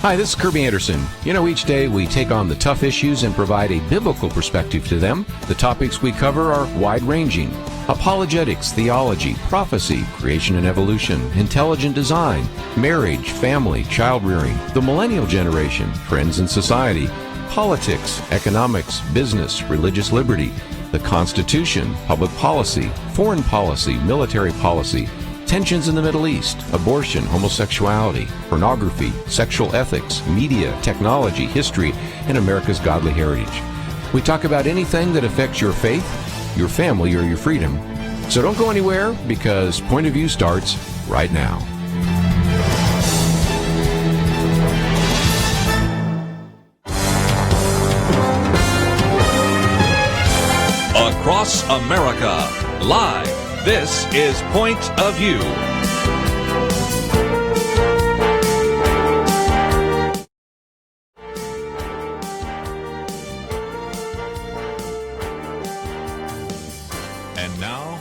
Hi, this is Kerby Anderson. You know, each day we take on the tough issues and provide a biblical perspective to them. The topics we cover are wide-ranging: apologetics, theology, prophecy, creation and evolution, intelligent design, marriage, family, child-rearing, the millennial generation, trends in society, politics, economics, business, religious liberty, the Constitution, public policy, foreign policy, military policy, tensions in the Middle East, abortion, homosexuality, pornography, sexual ethics, media, technology, history, and America's godly heritage. We talk about anything that affects your faith, your family, or your freedom. So don't go anywhere, because Point of View starts right now. Across America, live. This is Point of View. And now,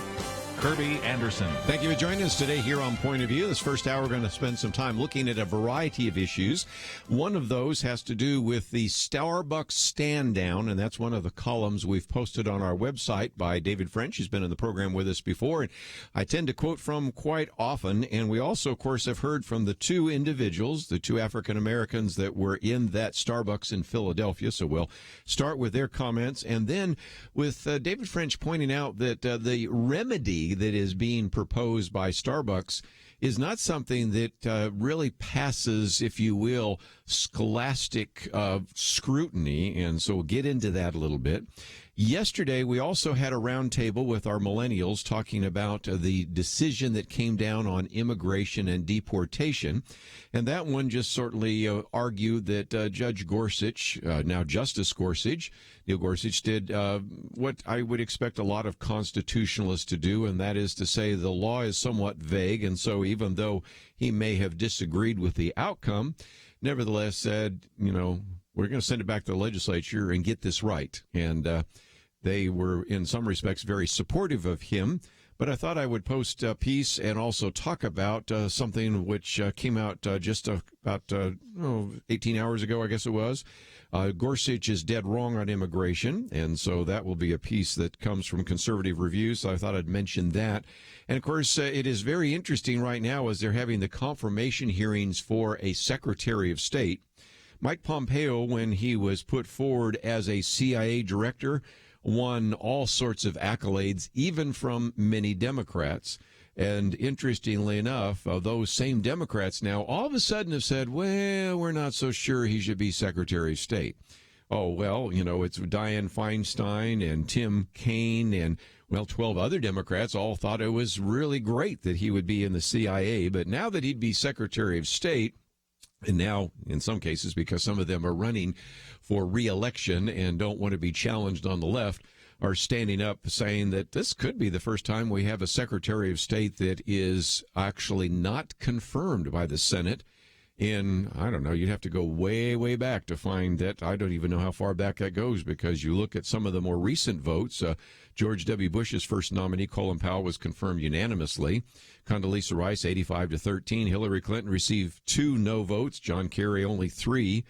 Kerby Anderson. Thank you for joining us today here on Point of View. This first hour, we're going to spend some time looking at a variety of issues. One of those has to do with the Starbucks stand down, and that's one of the columns we've posted on our website by David French, who's been in the program with us before, and I tend to quote from quite often. And we also, of course, have heard from the two individuals, the two African Americans that were in that Starbucks in Philadelphia. So we'll start with their comments, and then with David French pointing out that the remedy that is being proposed by Starbucks is not something that really passes, if you will, scholastic scrutiny, and so we'll get into that a little bit. Yesterday, we also had a roundtable with our millennials talking about the decision that came down on immigration and deportation, and that one just certainly argued that Judge Gorsuch, now Justice Gorsuch, Neil Gorsuch, did what I would expect a lot of constitutionalists to do, and that is to say the law is somewhat vague, and so even though he may have disagreed with the outcome, nevertheless said, you know, we're going to send it back to the legislature and get this right. And they were, in some respects, very supportive of him. But I thought I would post a piece and also talk about something which came out just about 18 hours ago, I guess it was. Gorsuch is dead wrong on immigration, and so that will be a piece that comes from Conservative Review, so I thought I'd mention that. And, of course, it is very interesting right now as they're having the confirmation hearings for a Secretary of State. Mike Pompeo, when he was put forward as a CIA director, won all sorts of accolades, even from many Democrats. And interestingly enough, those same Democrats now all of a sudden have said, well, we're not so sure he should be Secretary of State. Oh, well, you know, it's Dianne Feinstein and Tim Kaine and, well, 12 other Democrats all thought it was really great that he would be in the CIA. But now that he'd be Secretary of State, and now, in some cases, because some of them are running for re-election and don't want to be challenged on the left, are standing up saying that this could be the first time we have a Secretary of State that is actually not confirmed by the Senate. In, I don't know, you'd have to go way, way back to find that. I don't even know how far back that goes, because you look at some of the more recent votes. George W. Bush's first nominee, Colin Powell, was confirmed unanimously. Condoleezza Rice, 85-13. Hillary Clinton received 2 no votes. John Kerry, only 3.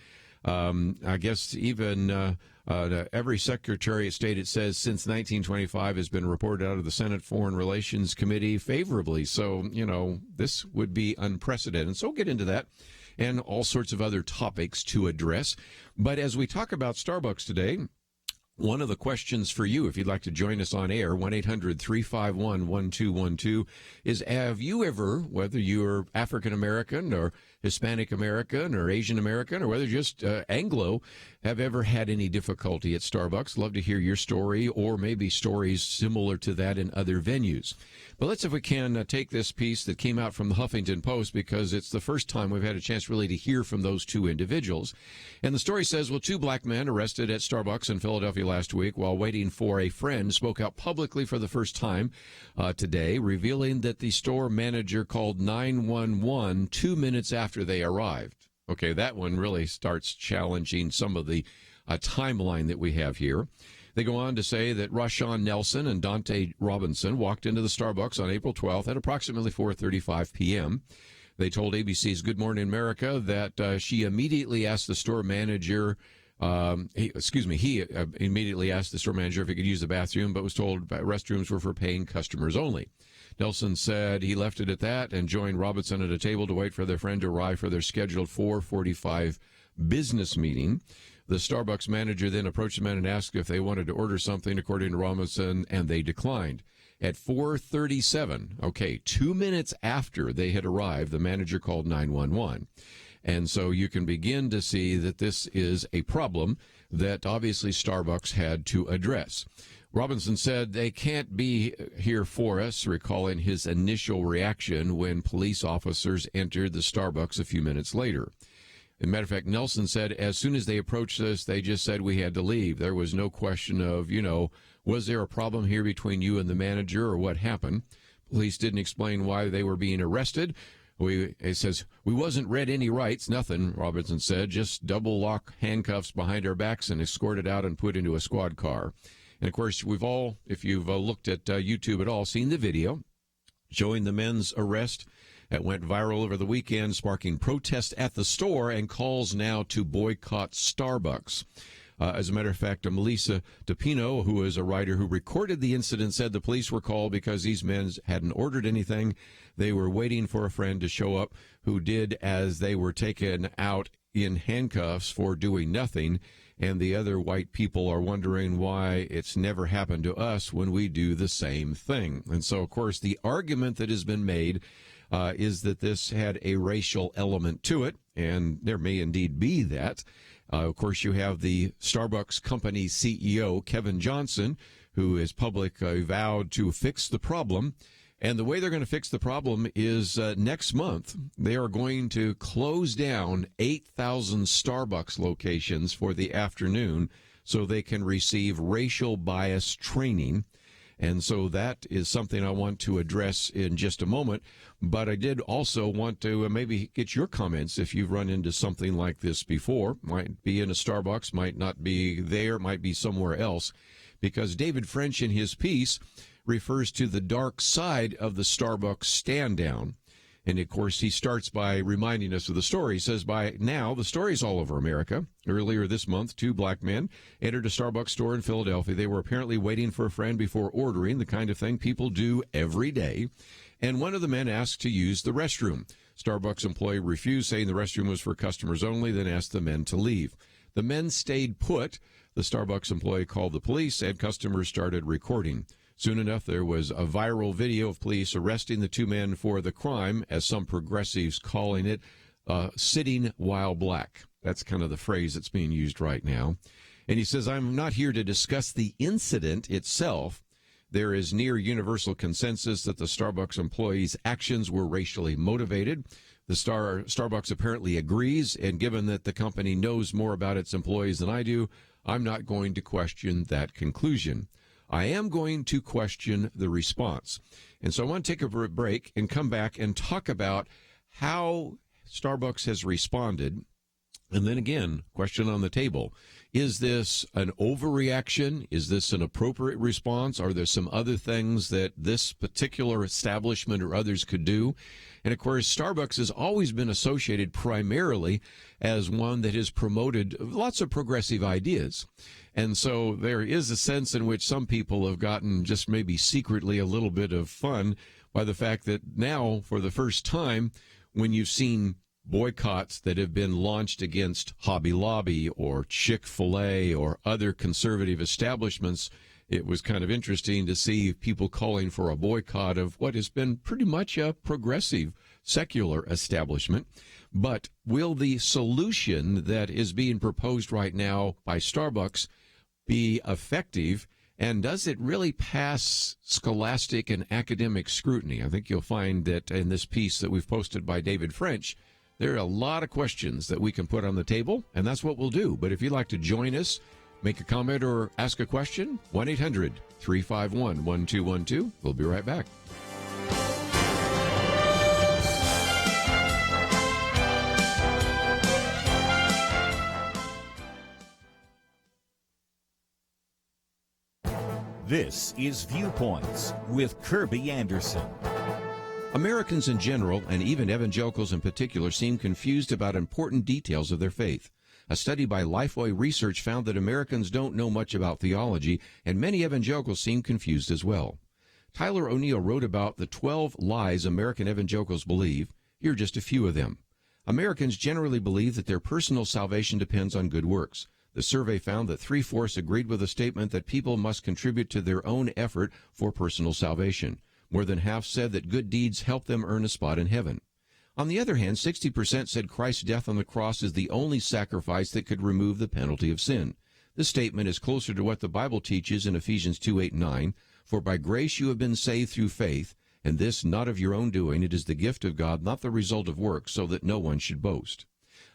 I guess even every Secretary of State, it says, since 1925 has been reported out of the Senate Foreign Relations Committee favorably. So, you know, this would be unprecedented. So we'll get into that and all sorts of other topics to address. But as we talk about Starbucks today, one of the questions for you, if you'd like to join us on air, 1-800-351-1212, is have you ever, whether you're African-American or Hispanic-American or Asian-American or whether just Anglo, have ever had any difficulty at Starbucks? Love to hear your story, or maybe stories similar to that in other venues. But let's, if we can, take this piece that came out from the Huffington Post, because it's the first time we've had a chance really to hear from those two individuals. And the story says, well, 2 black men arrested at Starbucks in Philadelphia last week while waiting for a friend spoke out publicly for the first time today, revealing that the store manager called 911 2 minutes after they arrived. Okay, that one really starts challenging some of the timeline that we have here. They go on to say that Rashawn Nelson and Dante Robinson walked into the Starbucks on April 12th at approximately 4:35 p.m. They told ABC's Good Morning America that she immediately asked the store manager. He immediately asked the store manager if he could use the bathroom, but was told restrooms were for paying customers only. Nelson said he left it at that and joined Robinson at a table to wait for their friend to arrive for their scheduled 4:45 business meeting. The Starbucks manager then approached the men and asked if they wanted to order something, according to Robinson, and they declined. At 4:37, 2 minutes after they had arrived, the manager called 911. And so you can begin to see that this is a problem that obviously Starbucks had to address. Robinson said they can't be here for us, recalling his initial reaction when police officers entered the Starbucks a few minutes later. As a matter of fact, Nelson said as soon as they approached us, they just said we had to leave. There was no question of, was there a problem here between you and the manager or what happened? Police didn't explain why they were being arrested. It says, we wasn't read any rights, nothing, Robinson said, just double lock handcuffs behind our backs and escorted out and put into a squad car. And, of course, we've all, if you've looked at YouTube at all, seen the video showing the men's arrest that went viral over the weekend, sparking protests at the store and calls now to boycott Starbucks. As a matter of fact, Melissa DePino, who is a writer who recorded the incident, said the police were called because these men hadn't ordered anything. They were waiting for a friend to show up who did as they were taken out in handcuffs for doing nothing. And the other white people are wondering why it's never happened to us when we do the same thing. And so, of course, the argument that has been made is that this had a racial element to it, and there may indeed be that. Of course, you have the Starbucks company CEO, Kevin Johnson, who is publicly vowed to fix the problem. And the way they're going to fix the problem is next month, they are going to close down 8,000 Starbucks locations for the afternoon so they can receive racial bias training. And so that is something I want to address in just a moment. But I did also want to maybe get your comments if you've run into something like this before. Might be in a Starbucks, might not be there, might be somewhere else. Because David French in his piece refers to the dark side of the Starbucks stand down. And, of course, he starts by reminding us of the story. He says, by now, the story's all over America. Earlier this month, 2 black men entered a Starbucks store in Philadelphia. They were apparently waiting for a friend before ordering, the kind of thing people do every day. And one of the men asked to use the restroom. Starbucks employee refused, saying the restroom was for customers only, then asked the men to leave. The men stayed put. The Starbucks employee called the police, and customers started recording. Soon enough, there was a viral video of police arresting the 2 men for the crime, as some progressives calling it, sitting while black. That's kind of the phrase that's being used right now. And he says, I'm not here to discuss the incident itself. There is near universal consensus that the Starbucks employees' actions were racially motivated. The Starbucks apparently agrees, and given that the company knows more about its employees than I do, I'm not going to question that conclusion. I am going to question the response. And so I want to take a break and come back and talk about how Starbucks has responded. And then again, question on the table. Is this an overreaction? Is this an appropriate response? Are there some other things that this particular establishment or others could do? And of course, Starbucks has always been associated primarily as one that has promoted lots of progressive ideas. And so there is a sense in which some people have gotten just maybe secretly a little bit of fun by the fact that now, for the first time, when you've seen boycotts that have been launched against Hobby Lobby or Chick-fil-A or other conservative establishments, it was kind of interesting to see people calling for a boycott of what has been pretty much a progressive, secular establishment. But will the solution that is being proposed right now by Starbucks be effective, and does it really pass scholastic and academic scrutiny? I think you'll find that in this piece that we've posted by David French, there are a lot of questions that we can put on the table, and that's what we'll do. But if you'd like to join us, make a comment or ask a question, 1-800-351-1212. We'll be right back. This is Viewpoints with Kerby Anderson. Americans in general, and even evangelicals in particular, seem confused about important details of their faith. A study by Lifeway Research found that Americans don't know much about theology, and many evangelicals seem confused as well. Tyler O'Neill wrote about the 12 lies American evangelicals believe. Here are just a few of them. Americans generally believe that their personal salvation depends on good works. The survey found that 3/4 agreed with the statement that people must contribute to their own effort for personal salvation. More than half said that good deeds help them earn a spot in heaven. On the other hand, 60% said Christ's death on the cross is the only sacrifice that could remove the penalty of sin. This statement is closer to what the Bible teaches in Ephesians 2:8-9, "For by grace you have been saved through faith, and this not of your own doing, it is the gift of God, not the result of works, so that no one should boast."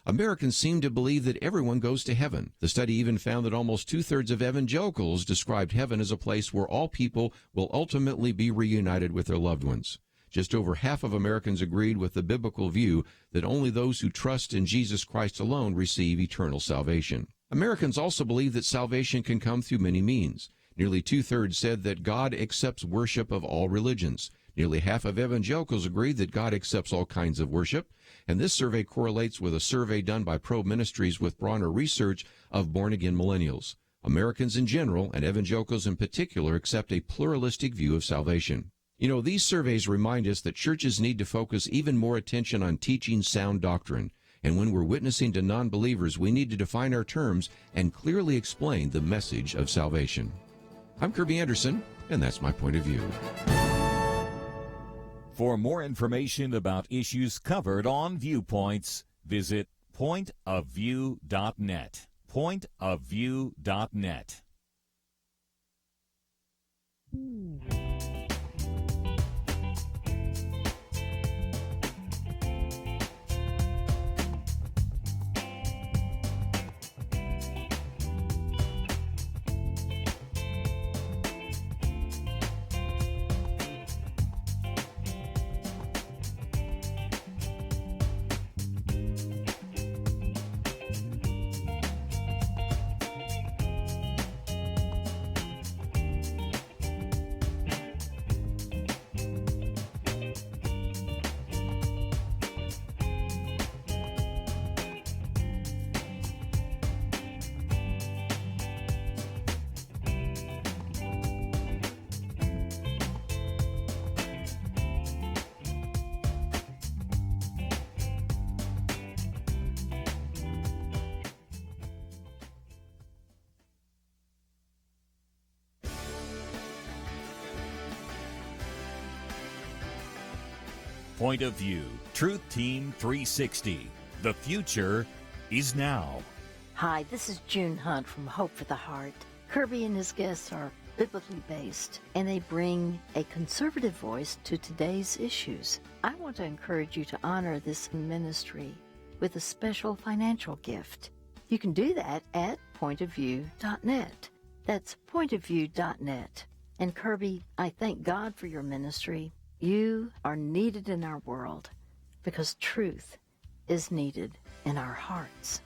Americans seem to believe that everyone goes to heaven. The study even found that almost 2/3 of evangelicals described heaven as a place where all people will ultimately be reunited with their loved ones. Just over half of Americans agreed with the biblical view that only those who trust in Jesus Christ alone receive eternal salvation. Americans also believe that salvation can come through many means. Nearly 2/3 said that God accepts worship of all religions. Nearly half of evangelicals agree that God accepts all kinds of worship, and this survey correlates with a survey done by Probe Ministries with Bronner Research of born-again millennials. Americans in general, and evangelicals in particular, accept a pluralistic view of salvation. You know, these surveys remind us that churches need to focus even more attention on teaching sound doctrine. And when we're witnessing to non-believers, we need to define our terms and clearly explain the message of salvation. I'm Kerby Anderson, and that's my point of view. For more information about issues covered on Viewpoints, visit pointofview.net. Pointofview.net. Point of View, Truth Team 360. The future is now. Hi, this is June Hunt from Hope for the Heart. Kerby and his guests are biblically based, and they bring a conservative voice to today's issues. I want to encourage you to honor this ministry with a special financial gift. You can do that at pointofview.net. That's pointofview.net. And Kerby, I thank God for your ministry. You are needed in our world because truth is needed in our hearts.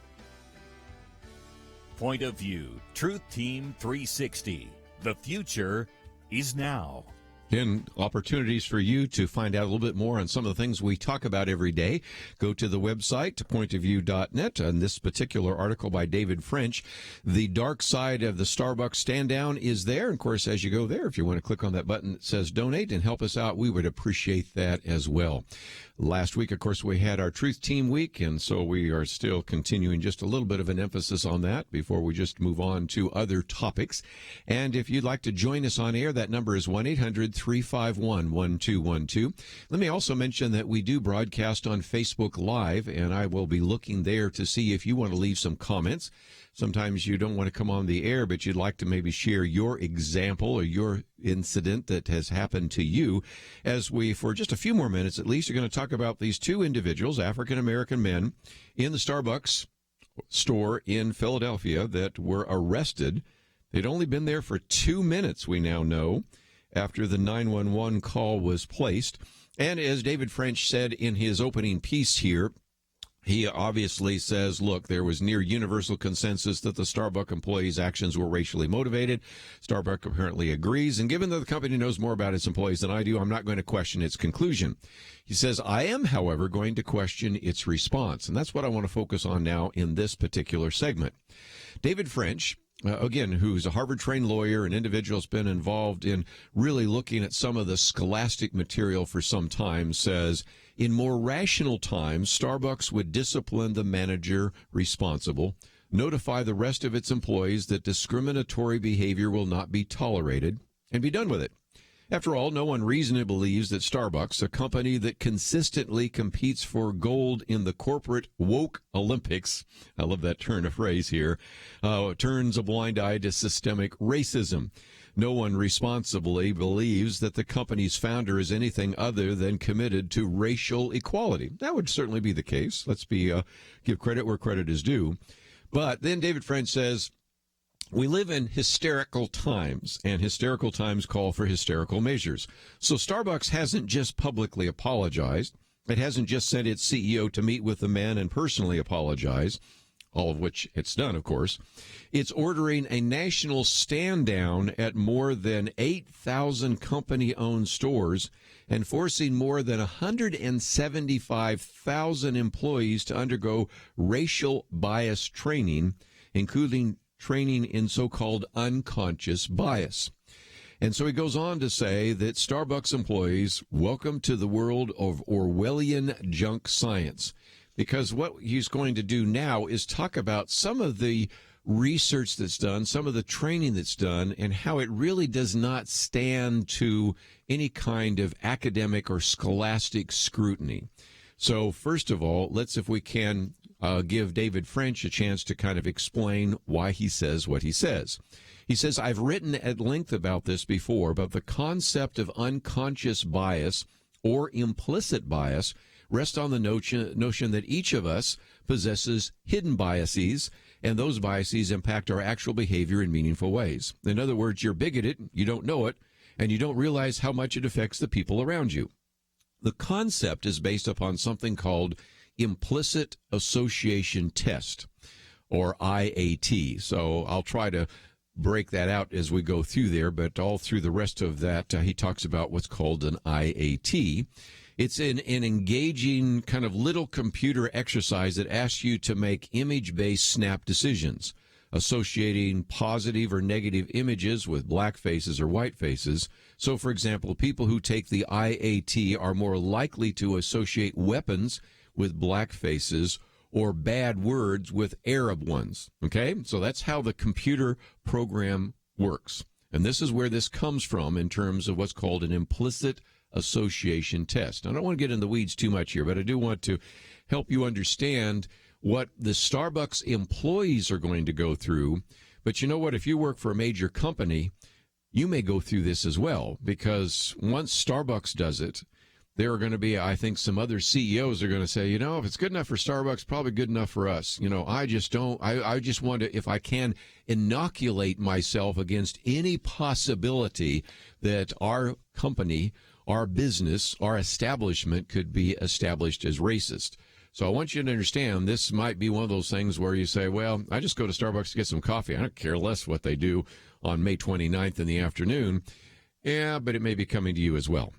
Point of View, Truth Team 360. The future is now. And opportunities for you to find out a little bit more on some of the things we talk about every day. Go to the website, pointofview.net, and this particular article by David French, The Dark Side of the Starbucks Stand Down, is there. And of course, as you go there, if you want to click on that button that says donate and help us out, we would appreciate that as well. Last week, of course, we had our Truth Team Week, and so we are still continuing just a little bit of an emphasis on that before we just move on to other topics. And if you'd like to join us on air, that number is 1-800-351-1212. Let me also mention that we do broadcast on Facebook Live, and I will be looking there to see if you want to leave some comments. Sometimes you don't want to come on the air, but you'd like to maybe share your example or your incident that has happened to you. As we, for just a few more minutes at least, are going to talk about these two individuals, African-American men, in the Starbucks store in Philadelphia that were arrested. They'd only been there for 2 minutes, we now know, after the 911 call was placed. And as David French said in his opening piece here, He obviously says, look, there was near universal consensus that the Starbucks employees' actions were racially motivated. Starbucks apparently agrees, and given that the company knows more about its employees than I do, I'm not going to question its conclusion. He says, I am, however, going to question its response, and that's what I want to focus on now in this particular segment. David French, again, who's a Harvard-trained lawyer, an individual who's been involved in really looking at some of the scholastic material for some time, says, in more rational times, Starbucks would discipline the manager responsible, notify the rest of its employees that discriminatory behavior will not be tolerated, and be done with it. After all, no one reasonably believes that Starbucks, a company that consistently competes for gold in the corporate woke Olympics, I love that turn of phrase here, turns a blind eye to systemic racism. No one responsibly believes that the company's founder is anything other than committed to racial equality. That would certainly be the case. Let's give credit where credit is due. But then David French says, we live in hysterical times, and hysterical times call for hysterical measures. So Starbucks hasn't just publicly apologized. It hasn't just sent its CEO to meet with the man and personally apologize, all of which it's done, of course. It's ordering a national stand down at more than 8,000 company-owned stores and forcing more than 175,000 employees to undergo racial bias training, including training in so-called unconscious bias. And so he goes on to say that Starbucks employees, welcome to the world of Orwellian junk science. Because what he's going to do now is talk about some of the research that's done, some of the training that's done, and how it really does not stand to any kind of academic or scholastic scrutiny. So first of all, let's, if we can, give David French a chance to kind of explain why he says what he says. He says, I've written at length about this before, but the concept of unconscious bias or implicit bias rests on the notion that each of us possesses hidden biases, and those biases impact our actual behavior in meaningful ways. In other words, you're bigoted, you don't know it, and you don't realize how much it affects the people around you. The concept is based upon something called implicit association test, or IAT. So I'll try to break that out as we go through there, but all through the rest of that, he talks about what's called an IAT. It's an engaging kind of little computer exercise that asks you to make image-based snap decisions, associating positive or negative images with black faces or white faces. So, for example, people who take the IAT are more likely to associate weapons with black faces or bad words with Arab ones. Okay? So that's how the computer program works. And this is where this comes from in terms of what's called an implicit association test. I don't want to get in the weeds too much here, but I do want to help you understand what the Starbucks employees are going to go through. But you know what? If you work for a major company, you may go through this as well, because once Starbucks does it, there are going to be, I think, some other CEOs are going to say, you know, if it's good enough for Starbucks, probably good enough for us. You know, I just want to, if I can, inoculate myself against any possibility that our company, our business, our establishment could be established as racist. So I want you to understand this might be one of those things where you say, well, I just go to Starbucks to get some coffee. I don't care less what they do on May 29th in the afternoon. Yeah, but it may be coming to you as well.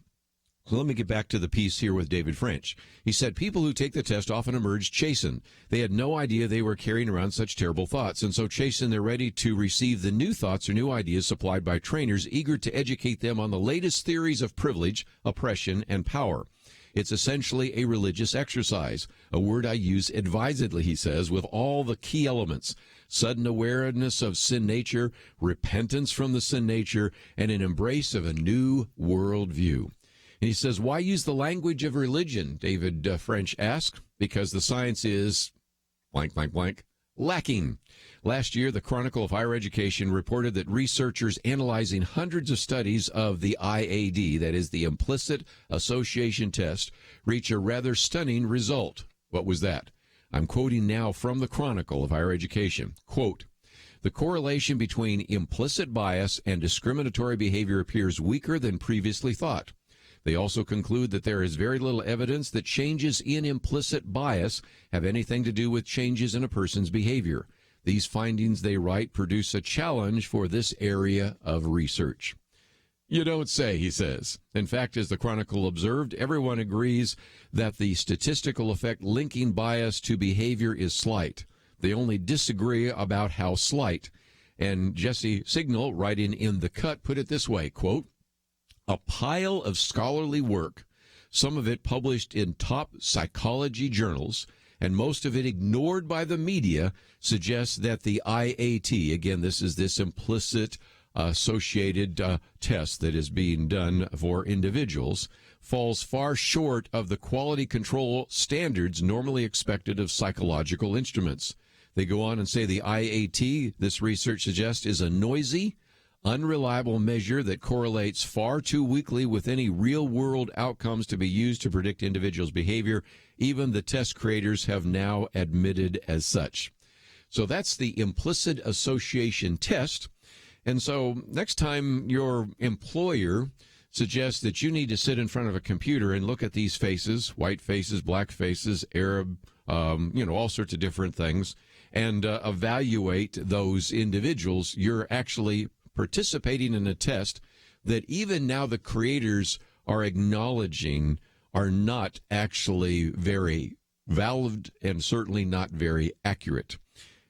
So let me get back to the piece here with David French. He said, people who take the test often emerge chastened. They had no idea they were carrying around such terrible thoughts. And so chastened, they're ready to receive the new thoughts or new ideas supplied by trainers eager to educate them on the latest theories of privilege, oppression, and power. It's essentially a religious exercise, a word I use advisedly, he says, with all the key elements: sudden awareness of sin nature, repentance from the sin nature, and an embrace of a new worldview. And he says, why use the language of religion, David French asked? Because the science is blank, blank, blank, lacking. Last year, the Chronicle of Higher Education reported that researchers analyzing hundreds of studies of the IAD, that is the implicit association test, reach a rather stunning result. What was that? I'm quoting now from the Chronicle of Higher Education. Quote, the correlation between implicit bias and discriminatory behavior appears weaker than previously thought. They also conclude that there is very little evidence that changes in implicit bias have anything to do with changes in a person's behavior. These findings, they write, produce a challenge for this area of research. You don't say, he says. In fact, as the Chronicle observed, everyone agrees that the statistical effect linking bias to behavior is slight. They only disagree about how slight. And Jesse Signal, writing in The Cut, put it this way, quote, "A pile of scholarly work, some of it published in top psychology journals, and most of it ignored by the media, suggests that the IAT," again, this is this implicit associated test that is being done for individuals, falls far short of the quality control standards normally expected of psychological instruments. They go on and say the IAT, this research suggests, is a noisy, unreliable measure that correlates far too weakly with any real-world outcomes to be used to predict individuals' behavior. Even the test creators have now admitted as such. So that's the implicit association test. And so next time your employer suggests that you need to sit in front of a computer and look at these faces, white faces, black faces, Arab, all sorts of different things, and evaluate those individuals, you're actually participating in a test that even now the creators are acknowledging are not actually very valid and certainly not very accurate.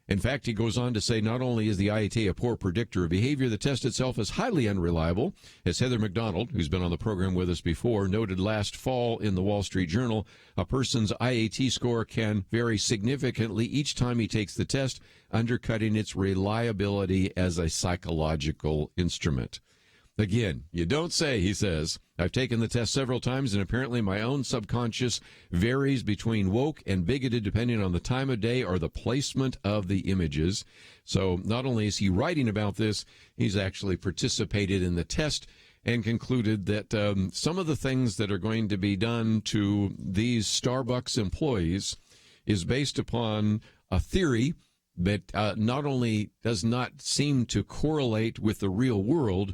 In fact, he goes on to say not only is the IAT a poor predictor of behavior, the test itself is highly unreliable. As Heather McDonald, who's been on the program with us before, noted last fall in the Wall Street Journal, a person's IAT score can vary significantly each time he takes the test, undercutting its reliability as a psychological instrument. Again, you don't say, he says. I've taken the test several times, and apparently my own subconscious varies between woke and bigoted depending on the time of day or the placement of the images. So not only is he writing about this, he's actually participated in the test and concluded that some of the things that are going to be done to these Starbucks employees is based upon a theory that not only does not seem to correlate with the real world,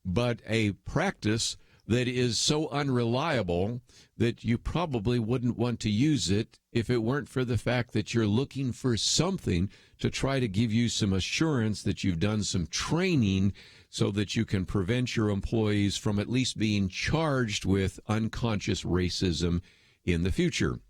but a practice that is so unreliable that you probably wouldn't want to use it if it weren't for the fact that you're looking for something to try to give you some assurance that you've done some training so that you can prevent your employees from at least being charged with unconscious racism in the future.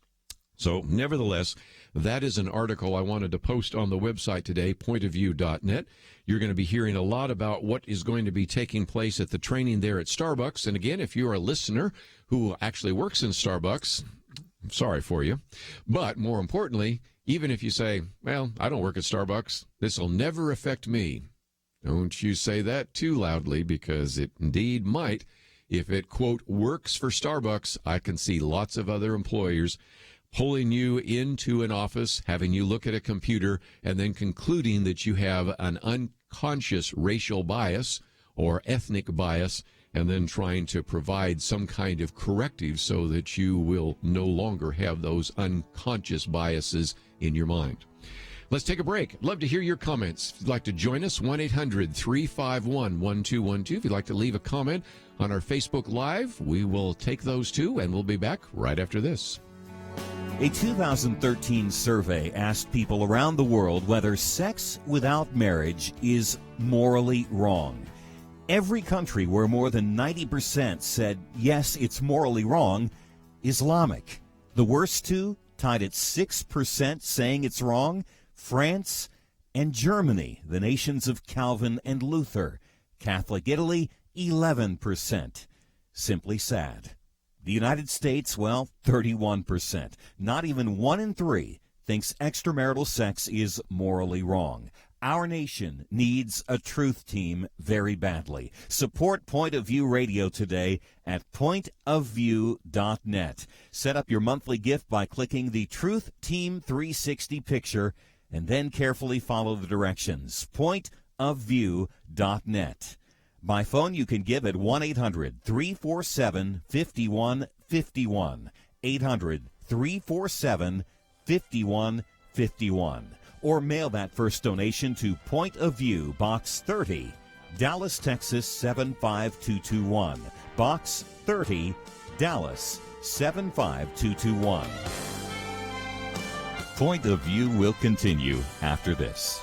So, nevertheless, that is an article I wanted to post on the website today, pointofview.net. You're going to be hearing a lot about what is going to be taking place at the training there at Starbucks. And again, if you're a listener who actually works in Starbucks, I'm sorry for you. But more importantly, even if you say, well, I don't work at Starbucks, this will never affect me. Don't you say that too loudly, because it indeed might. If it, quote, works for Starbucks, I can see lots of other employers pulling you into an office, having you look at a computer, and then concluding that you have an unconscious racial bias or ethnic bias, and then trying to provide some kind of corrective so that you will no longer have those unconscious biases in your mind. Let's take a break. Love to hear your comments. If you'd like to join us, 1-800-351-1212. If you'd like to leave a comment on our Facebook Live, we will take those too, and we'll be back right after this. A 2013 survey asked people around the world whether sex without marriage is morally wrong. Every country where more than 90% said, yes, it's morally wrong, Islamic. The worst two, tied at 6% saying it's wrong, France and Germany, the nations of Calvin and Luther. Catholic Italy, 11%. Simply sad. The United States, well, 31%. Not even 1 in 3 thinks extramarital sex is morally wrong. Our nation needs a truth team very badly. Support Point of View Radio today at pointofview.net. Set up your monthly gift by clicking the Truth Team 360 picture and then carefully follow the directions. Pointofview.net. By phone, you can give at 1-800-347-5151, 800-347-5151, or mail that first donation to Point of View, Box 30, Dallas, Texas 75221. Box 30, Dallas 75221. Point of View will continue after this.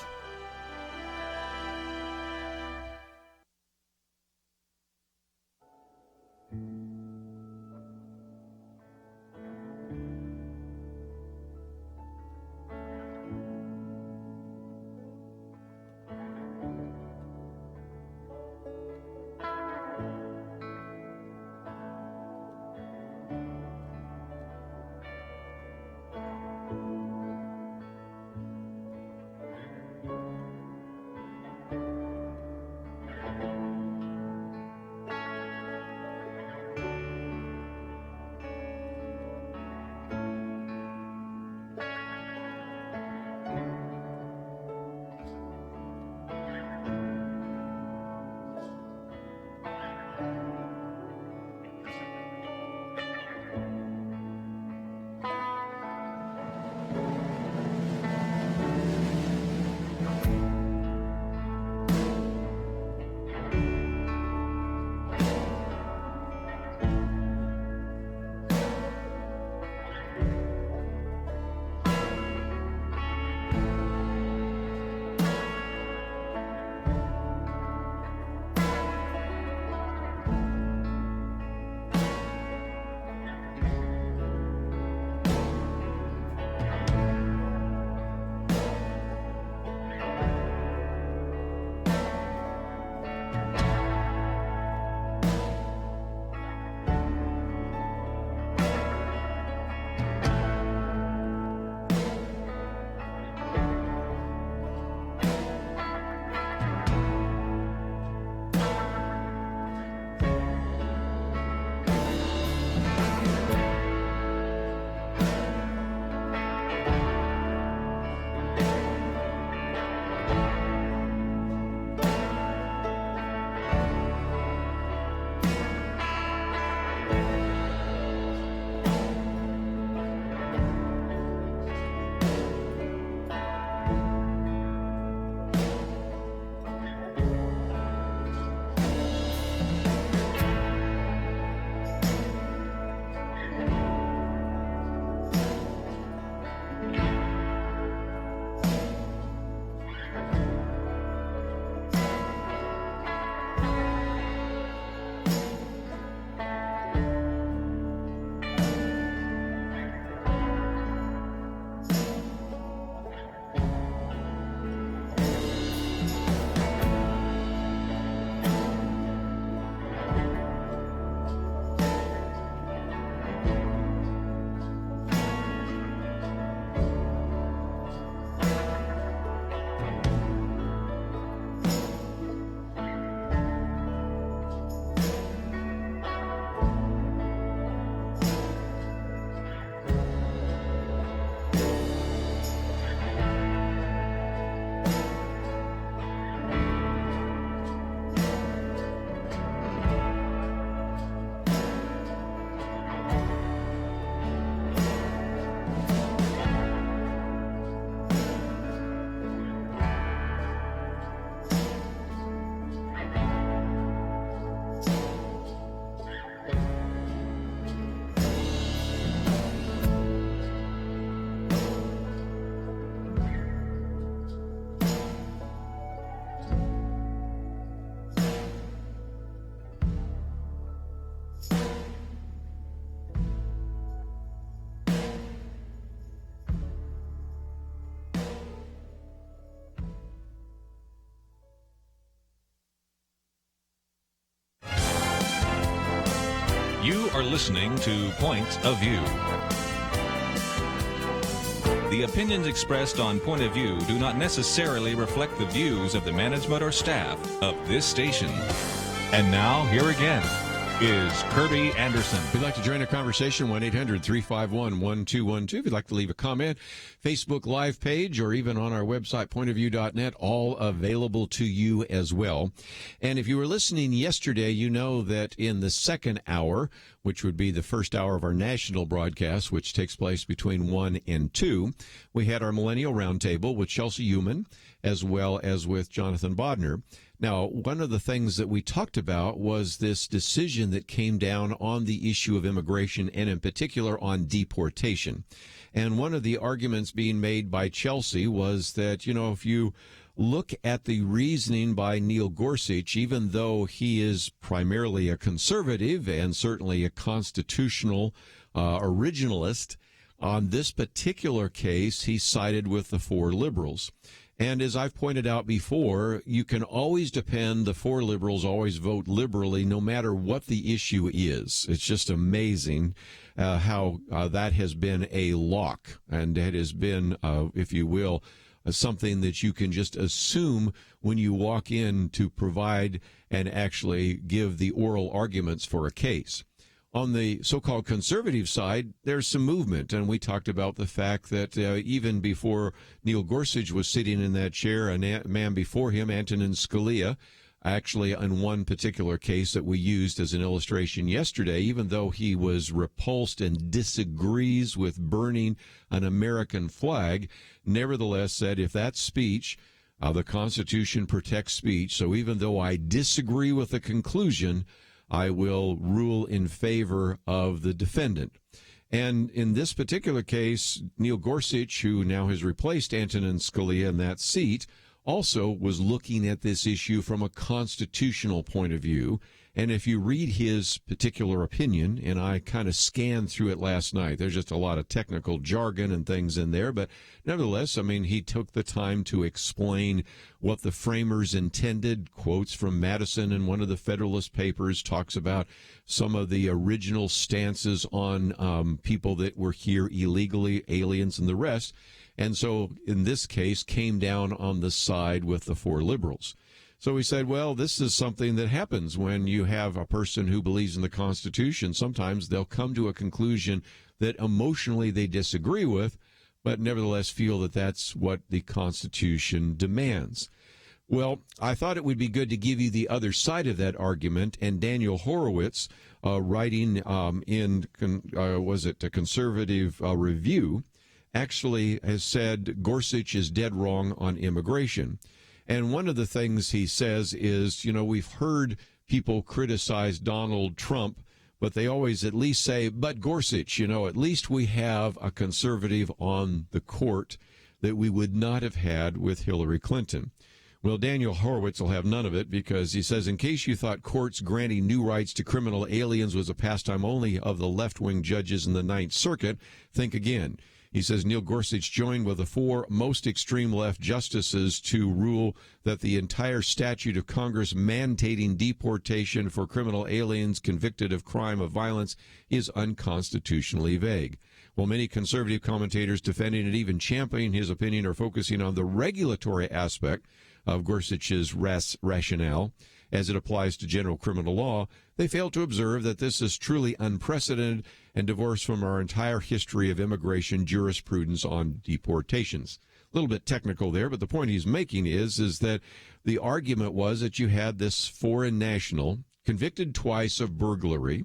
You are listening to Point of View. The opinions expressed on Point of View do not necessarily reflect the views of the management or staff of this station. And now, here again is Kerby Anderson. If you'd like to join a conversation, 1-800-351-1212. If you'd like to leave a comment, Facebook Live page, or even on our website, pointofview.net, all available to you as well. And if you were listening yesterday, you know that in the second hour, which would be the first hour of our national broadcast, which takes place between 1 and 2, we had our Millennial Roundtable with Chelsea Human, as well as with Jonathan Bodner. Now, one of the things that we talked about was this decision that came down on the issue of immigration and in particular on deportation. And one of the arguments being made by Chelsea was that, if you look at the reasoning by Neil Gorsuch, even though he is primarily a conservative and certainly a constitutional originalist, on this particular case, he sided with the four liberals. And as I've pointed out before, you can always depend, the four liberals always vote liberally no matter what the issue is. It's just amazing how that has been a lock, and it has been, if you will, something that you can just assume when you walk in to provide and actually give the oral arguments for a case. On the so-called conservative side, there's some movement, and we talked about the fact that even before Neil Gorsuch was sitting in that chair, a man before him, Antonin Scalia, actually in one particular case that we used as an illustration yesterday, even though he was repulsed and disagrees with burning an American flag, nevertheless said if that speech, the Constitution protects speech, so even though I disagree with the conclusion, I will rule in favor of the defendant. And in this particular case, Neil Gorsuch, who now has replaced Antonin Scalia in that seat, also was looking at this issue from a constitutional point of view. And if you read his particular opinion, and I kind of scanned through it last night, there's just a lot of technical jargon and things in there, but nevertheless, I mean, he took the time to explain what the framers intended. Quotes from Madison in one of the Federalist Papers talks about some of the original stances on people that were here illegally, aliens and the rest. And so in this case came down on the side with the four liberals. So we said, well, this is something that happens when you have a person who believes in the Constitution. Sometimes they'll come to a conclusion that emotionally they disagree with, but nevertheless feel that that's what the Constitution demands. Well, I thought it would be good to give you the other side of that argument, and Daniel Horowitz, writing in a Conservative Review, actually has said Gorsuch is dead wrong on immigration. And one of the things he says is, we've heard people criticize Donald Trump, but they always at least say, but Gorsuch, at least we have a conservative on the court that we would not have had with Hillary Clinton. Well, Daniel Horowitz will have none of it, because he says, in case you thought courts granting new rights to criminal aliens was a pastime only of the left-wing judges in the Ninth Circuit, think again. He says Neil Gorsuch joined with the four most extreme left justices to rule that the entire statute of Congress mandating deportation for criminal aliens convicted of crime of violence is unconstitutionally vague. While many conservative commentators defending and even championing his opinion are focusing on the regulatory aspect of Gorsuch's rationale as it applies to general criminal law, they fail to observe that this is truly unprecedented and divorced from our entire history of immigration jurisprudence on deportations. A little bit technical there, but the point he's making is that the argument was that you had this foreign national convicted twice of burglary,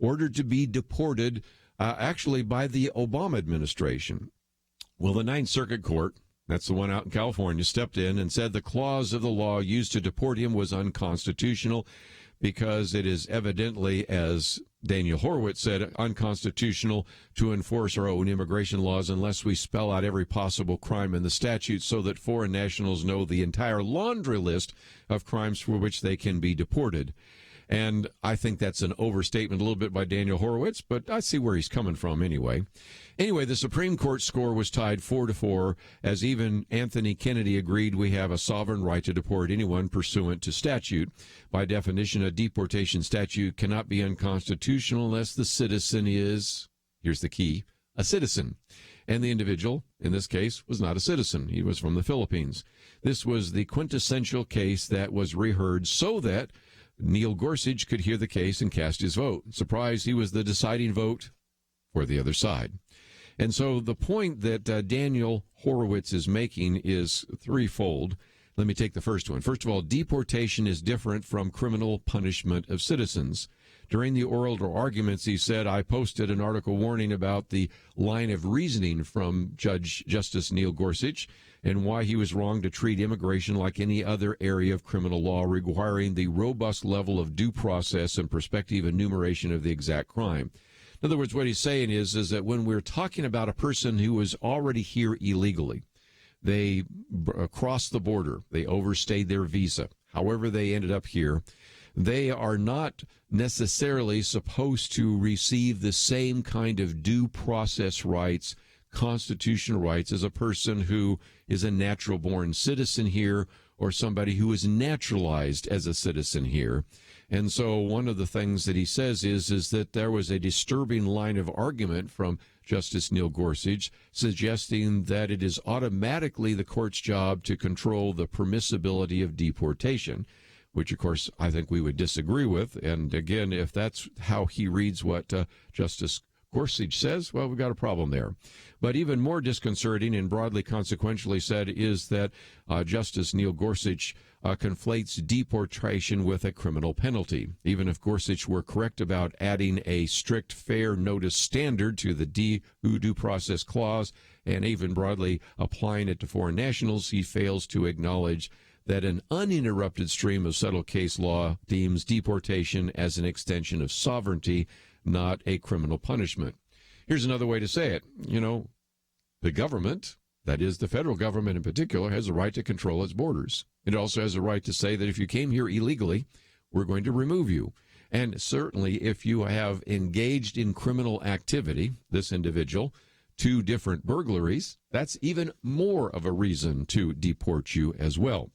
ordered to be deported actually by the Obama administration. Well, the Ninth Circuit Court, that's the one out in California, stepped in and said the clause of the law used to deport him was unconstitutional because it is evidently, as Daniel Horowitz said, unconstitutional to enforce our own immigration laws unless we spell out every possible crime in the statute so that foreign nationals know the entire laundry list of crimes for which they can be deported. And I think that's an overstatement a little bit by Daniel Horowitz, but I see where he's coming from anyway. Anyway, the Supreme Court score was tied 4-4, as even Anthony Kennedy agreed we have a sovereign right to deport anyone pursuant to statute. By definition, a deportation statute cannot be unconstitutional unless the citizen is, here's the key, a citizen. And the individual, in this case, was not a citizen. He was from the Philippines. This was the quintessential case that was reheard so that Neil Gorsuch could hear the case and cast his vote. Surprise, he was the deciding vote for the other side. And so the point that Daniel Horowitz is making is threefold. Let me take the first one. First of all, deportation is different from criminal punishment of citizens. During the oral arguments, he said, I posted an article warning about the line of reasoning from Justice Neil Gorsuch, and why he was wrong to treat immigration like any other area of criminal law, requiring the robust level of due process and prospective enumeration of the exact crime. In other words, what he's saying is that when we're talking about a person who was already here illegally, they crossed the border, they overstayed their visa, however they ended up here, they are not necessarily supposed to receive the same kind of due process rights, constitutional rights, as a person who is a natural-born citizen here or somebody who is naturalized as a citizen here. And so one of the things that he says is that there was a disturbing line of argument from Justice Neil Gorsuch suggesting that it is automatically the court's job to control the permissibility of deportation, which, of course, I think we would disagree with. And again, if that's how he reads what Justice Gorsuch says, well, we've got a problem there. But even more disconcerting and broadly consequentially said is that Justice Neil Gorsuch conflates deportation with a criminal penalty. Even if Gorsuch were correct about adding a strict fair notice standard to the due process clause and even broadly applying it to foreign nationals, he fails to acknowledge that an uninterrupted stream of settled case law deems deportation as an extension of sovereignty, not a criminal punishment. Here's another way to say it. You know, the government, that is the federal government in particular, has a right to control its borders. It also has a right to say that if you came here illegally, we're going to remove you. And certainly if you have engaged in criminal activity, this individual, 2 different burglaries, that's even more of a reason to deport you as well.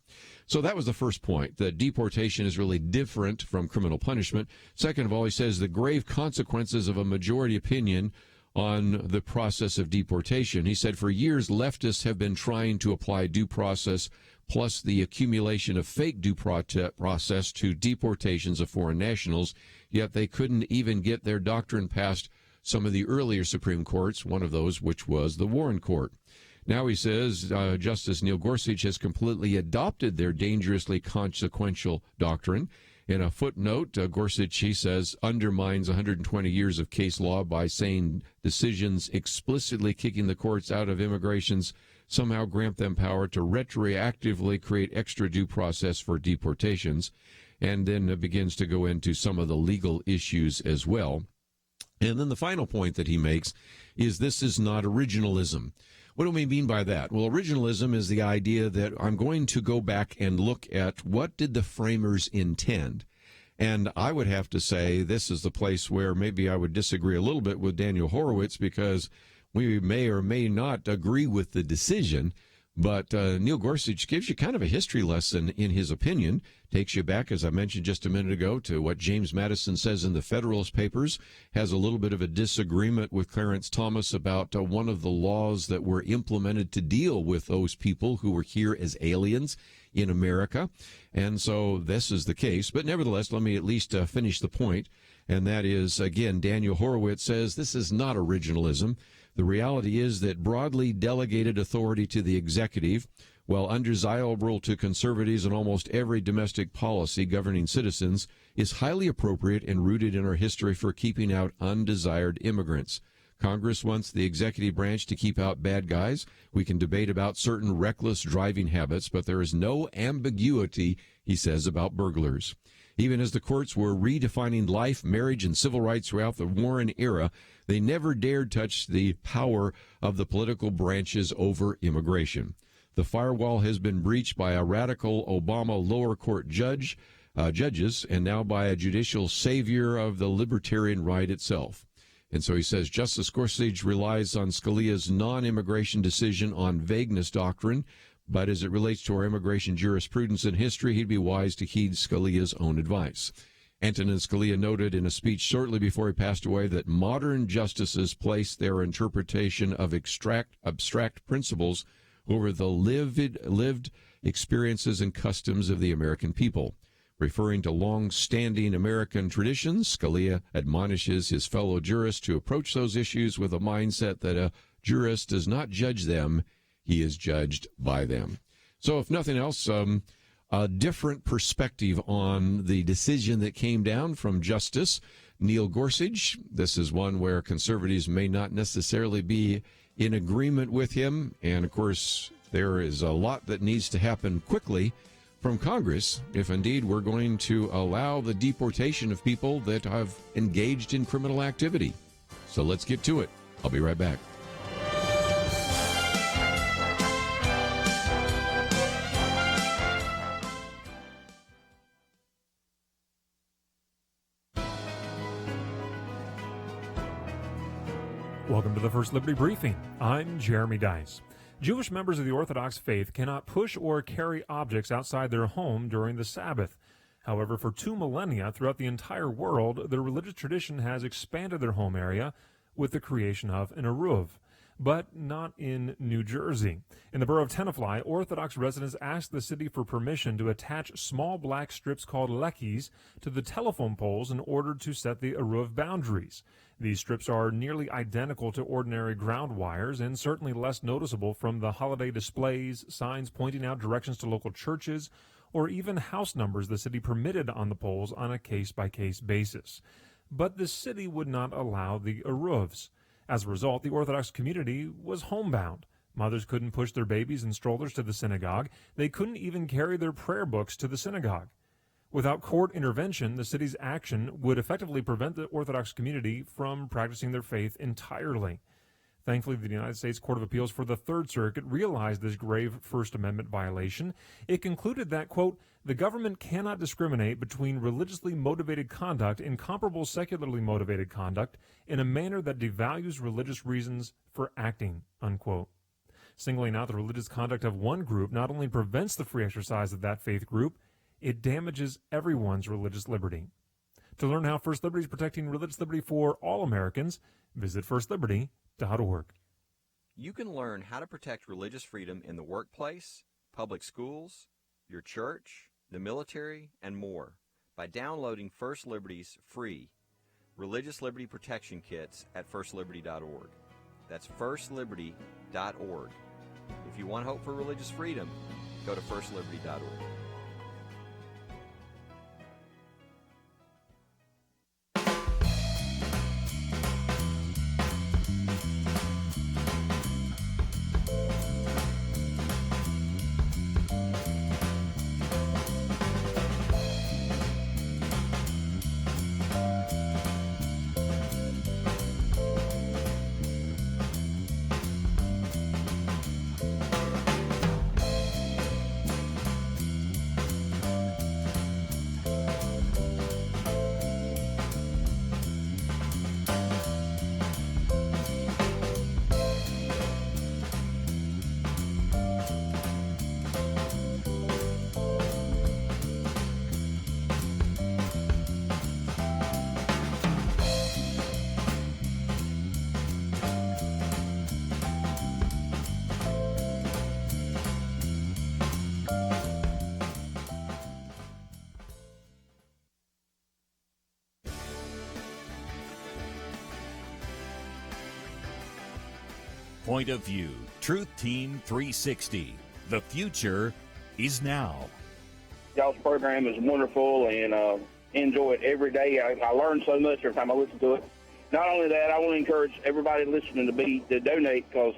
So that was the first point, that deportation is really different from criminal punishment. Second of all, he says the grave consequences of a majority opinion on the process of deportation. He said for years, leftists have been trying to apply due process plus the accumulation of fake due process to deportations of foreign nationals, yet they couldn't even get their doctrine past some of the earlier Supreme Courts, one of those which was the Warren Court. Now he says Justice Neil Gorsuch has completely adopted their dangerously consequential doctrine. In a footnote, Gorsuch, he says, undermines 120 years of case law by saying decisions explicitly kicking the courts out of immigrations somehow grant them power to retroactively create extra due process for deportations, and then begins to go into some of the legal issues as well. And then the final point that he makes is this is not originalism. What do we mean by that? Well, originalism is the idea that I'm going to go back and look at what did the framers intend. And I would have to say this is the place where maybe I would disagree a little bit with Daniel Horowitz, because we may or may not agree with the decision. But Neil Gorsuch gives you kind of a history lesson in his opinion, takes you back, as I mentioned just a minute ago, to what James Madison says in the Federalist Papers, has a little bit of a disagreement with Clarence Thomas about one of the laws that were implemented to deal with those people who were here as aliens in America. And so this is the case. But nevertheless, let me at least finish the point. And that is, again, Daniel Horowitz says this is not originalism. The reality is that broadly delegated authority to the executive, while undesirable to conservatives in almost every domestic policy governing citizens, is highly appropriate and rooted in our history for keeping out undesired immigrants. Congress wants the executive branch to keep out bad guys. We can debate about certain reckless driving habits, but there is no ambiguity, he says, about burglars. Even as the courts were redefining life, marriage, and civil rights throughout the Warren era, they never dared touch the power of the political branches over immigration. The firewall has been breached by a radical Obama lower court judges, and now by a judicial savior of the libertarian right itself. And so he says Justice Gorsuch relies on Scalia's non-immigration decision on vagueness doctrine, but as it relates to our immigration jurisprudence and history, he'd be wise to heed Scalia's own advice. Antonin Scalia noted in a speech shortly before he passed away that modern justices place their interpretation of abstract principles over the lived experiences and customs of the American people. Referring to long-standing American traditions, Scalia admonishes his fellow jurists to approach those issues with a mindset that a jurist does not judge them, he is judged by them. So if nothing else, a different perspective on the decision that came down from Justice Neil Gorsuch. This is one where conservatives may not necessarily be in agreement with him. And, of course, There is a lot that needs to happen quickly from Congress if indeed we're going to allow the deportation of people that have engaged in criminal activity. So let's get to it. I'll be right back. Welcome to the First Liberty Briefing. I'm Jeremy Dice. Jewish members of the Orthodox faith cannot push or carry objects outside their home during the Sabbath. However, for 2 millennia throughout the entire world, their religious tradition has expanded their home area with the creation of an eruv, but not in New Jersey. In the borough of Tenafly, Orthodox residents asked the city for permission to attach small black strips called lekis to the telephone poles in order to set the eruv boundaries. These strips are nearly identical to ordinary ground wires and certainly less noticeable from the holiday displays, signs pointing out directions to local churches, or even house numbers the city permitted on the poles on a case-by-case basis. But the city would not allow the eruvs. As a result, the Orthodox community was homebound. Mothers couldn't push their babies in strollers to the synagogue. They couldn't even carry their prayer books to the synagogue. Without court intervention, the city's action would effectively prevent the Orthodox community from practicing their faith entirely. Thankfully, the United States Court of Appeals for the Third Circuit realized this grave First Amendment violation. It concluded that, quote, the government cannot discriminate between religiously motivated conduct and comparable secularly motivated conduct in a manner that devalues religious reasons for acting, unquote. Singling out the religious conduct of one group not only prevents the free exercise of that faith group, it damages everyone's religious liberty. To learn how First Liberty is protecting religious liberty for all Americans, visit firstliberty.org. You can learn how to protect religious freedom in the workplace, public schools, your church, the military, and more by downloading First Liberty's free Religious Liberty Protection Kits at firstliberty.org. That's firstliberty.org. If you want hope for religious freedom, go to firstliberty.org. Point of View, Truth Team 360. The future is now. Y'all's program is wonderful, and enjoy it every day. I learn so much every time I listen to it. Not only that, I want to encourage everybody listening to donate, because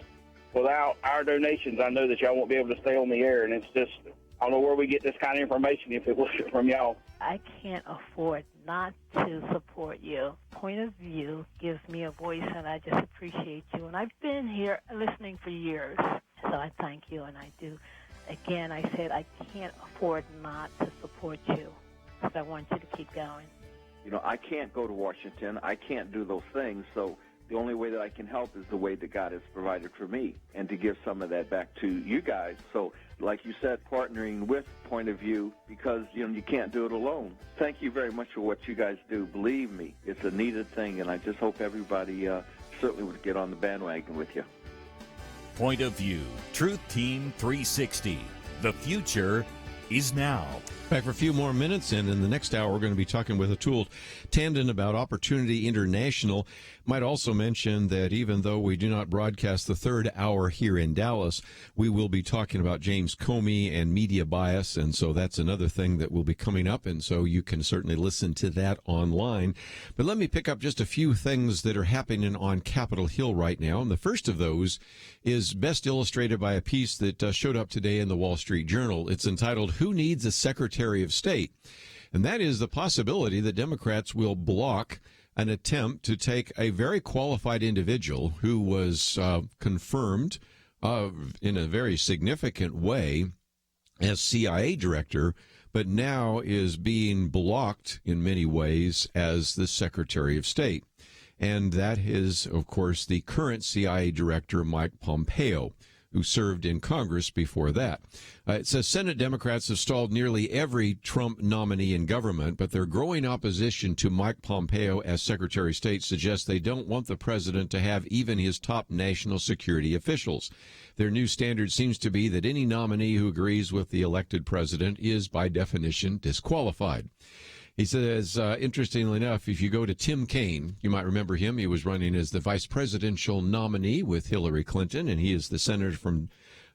without our donations, I know that y'all won't be able to stay on the air, and it's just, I don't know where we get this kind of information if it wasn't from y'all. I can't afford not to support you. Point of View gives me a voice, and I just appreciate you. And I've been here listening for years, so I thank you, and I do. Again, I said I can't afford not to support you, because I want you to keep going. You know, I can't go to Washington. I can't do those things, so the only way that I can help is the way that God has provided for me, and to give some of that back to you guys. So, like you said, partnering with Point of View, because, you know, you can't do it alone. Thank you very much for what you guys do. Believe me, it's a needed thing, and I just hope everybody certainly would get on the bandwagon with you. Point of View, Truth Team 360. The future is now. Back for a few more minutes, and in the next hour, we're going to be talking with Atul Tandon about Opportunity International. Might also mention that even though we do not broadcast the third hour here in Dallas, we will be talking about James Comey and media bias, and so that's another thing that will be coming up, and so you can certainly listen to that online. But let me pick up just a few things that are happening on Capitol Hill right now, and the first of those is best illustrated by a piece that showed up today in the Wall Street Journal. It's entitled, "Who Needs a Secretary of State?" And that is the possibility that Democrats will block an attempt to take a very qualified individual who was confirmed in a very significant way as CIA director, but now is being blocked in many ways as the Secretary of State. And that is, of course, the current CIA director, Mike Pompeo, who served in Congress before that. It says Senate Democrats have stalled nearly every Trump nominee in government, but their growing opposition to Mike Pompeo as Secretary of State suggests they don't want the president to have even his top national security officials. Their new standard seems to be that any nominee who agrees with the elected president is, by definition, disqualified. He says, interestingly enough, if you go to Tim Kaine, you might remember him. He was running as the vice presidential nominee with Hillary Clinton, and he is the senator from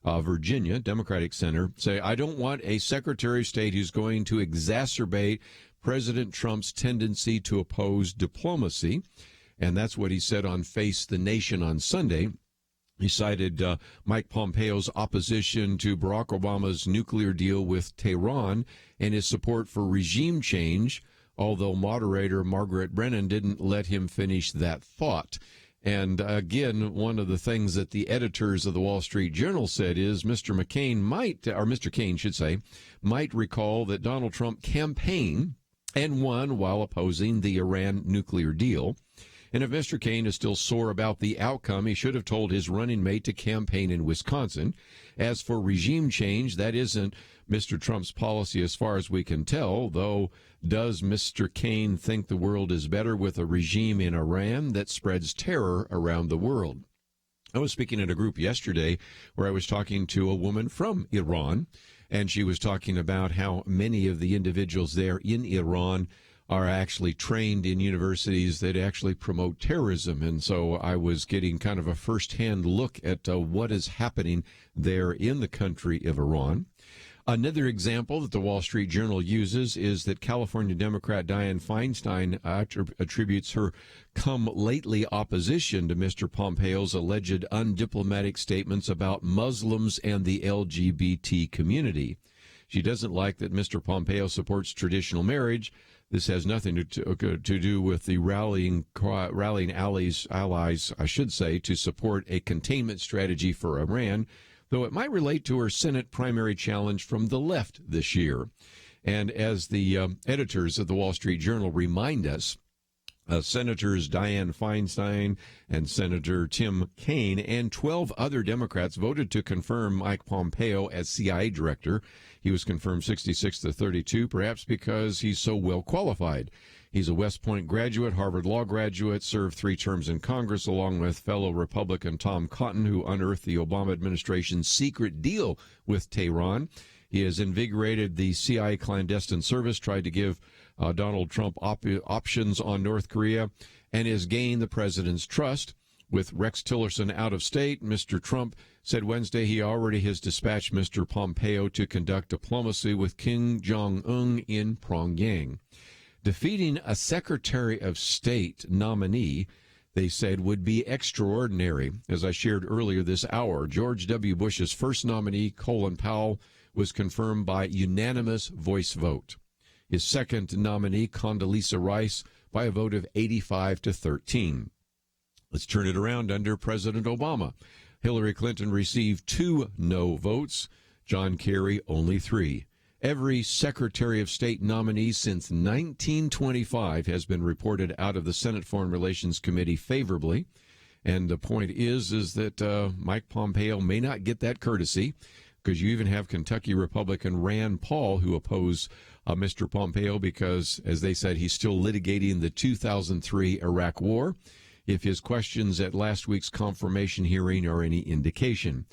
Virginia, Democratic senator. Say, I don't want a Secretary of State who's going to exacerbate President Trump's tendency to oppose diplomacy. And that's what he said on Face the Nation on Sunday. He cited Mike Pompeo's opposition to Barack Obama's nuclear deal with Tehran and his support for regime change, although moderator Margaret Brennan didn't let him finish that thought. And again, one of the things that the editors of the Wall Street Journal said is Mr. Kaine should say, might recall that Donald Trump campaigned and won while opposing the Iran nuclear deal. And if Mr. Kaine is still sore about the outcome, he should have told his running mate to campaign in Wisconsin. As for regime change, that isn't Mr. Trump's policy as far as we can tell, though does Mr. Kaine think the world is better with a regime in Iran that spreads terror around the world? I was speaking at a group yesterday where I was talking to a woman from Iran, and she was talking about how many of the individuals there in Iran are actually trained in universities that actually promote terrorism. And so I was getting kind of a firsthand look at what is happening there in the country of Iran. Another example that the Wall Street Journal uses is that California Democrat Dianne Feinstein attributes her come-lately opposition to Mr. Pompeo's alleged undiplomatic statements about Muslims and the LGBT community. She doesn't like that Mr. Pompeo supports traditional marriage. This has nothing to do with the rallying allies, I should say, to support a containment strategy for Iran, though it might relate to her Senate primary challenge from the left this year. And as the editors of the Wall Street Journal remind us, Senators Dianne Feinstein and Senator Tim Kaine and 12 other Democrats voted to confirm Mike Pompeo as CIA director. He was confirmed 66-32, perhaps because he's so well qualified. He's a West Point graduate, Harvard Law graduate, served 3 terms in Congress along with fellow Republican Tom Cotton, who unearthed the Obama administration's secret deal with Tehran. He has invigorated the CIA clandestine service, tried to give Donald Trump options on North Korea, and has gained the president's trust. With Rex Tillerson out of state, Mr. Trump said Wednesday he already has dispatched Mr. Pompeo to conduct diplomacy with Kim Jong-un in Pyongyang. Defeating a Secretary of State nominee, they said, would be extraordinary. As I shared earlier this hour, George W. Bush's first nominee, Colin Powell, was confirmed by unanimous voice vote. His second nominee, Condoleezza Rice, by a vote of 85-13. Let's turn it around under President Obama. Hillary Clinton received 2 no votes. John Kerry, only 3. Every Secretary of State nominee since 1925 has been reported out of the Senate Foreign Relations Committee favorably. And the point is that Mike Pompeo may not get that courtesy, because you even have Kentucky Republican Rand Paul who opposed Mr. Pompeo because, as they said, he's still litigating the 2003 Iraq War, if his questions at last week's confirmation hearing are any indication.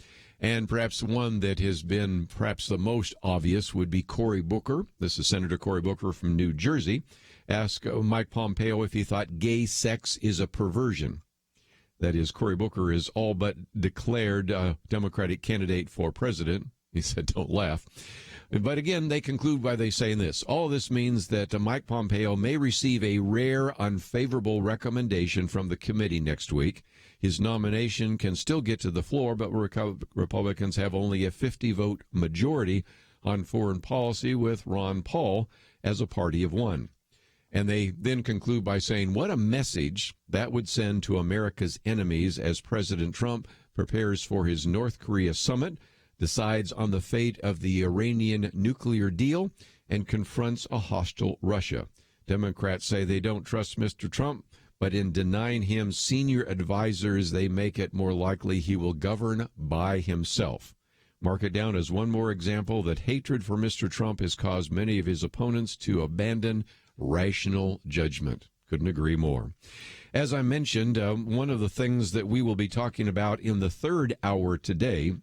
And perhaps one that has been perhaps the most obvious would be Cory Booker. This is Senator Cory Booker from New Jersey. Asked Mike Pompeo if he thought gay sex is a perversion. That is, Cory Booker is all but declared Democratic candidate for president. He said, don't laugh. But again, they conclude by saying this. All this means that Mike Pompeo may receive a rare, unfavorable recommendation from the committee next week. His nomination can still get to the floor, but Republicans have only a 50-vote majority on foreign policy with Ron Paul as a party of one. And they then conclude by saying, what a message that would send to America's enemies as President Trump prepares for his North Korea summit, decides on the fate of the Iranian nuclear deal, and confronts a hostile Russia. Democrats say they don't trust Mr. Trump, but in denying him senior advisors, they make it more likely he will govern by himself. Mark it down as one more example that hatred for Mr. Trump has caused many of his opponents to abandon rational judgment. Couldn't agree more. As I mentioned, one of the things that we will be talking about in the third hour today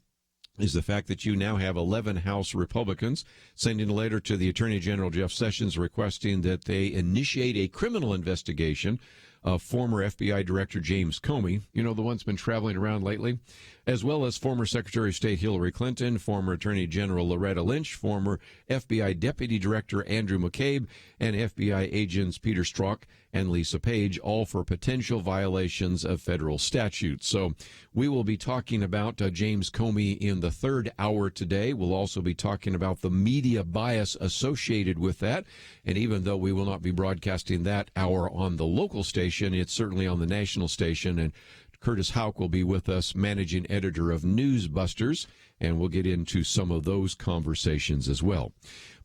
is the fact that you now have 11 House Republicans sending a letter to the Attorney General Jeff Sessions requesting that they initiate a criminal investigation of former FBI Director James Comey, the one that's been traveling around lately, as well as former Secretary of State Hillary Clinton, former Attorney General Loretta Lynch, former FBI Deputy Director Andrew McCabe, and FBI agents Peter Strzok and Lisa Page, all for potential violations of federal statutes. So we will be talking about James Comey in the third hour today. We'll also be talking about the media bias associated with that. And even though we will not be broadcasting that hour on the local station, it's certainly on the national station. And Curtis Houck will be with us, managing editor of NewsBusters, and we'll get into some of those conversations as well.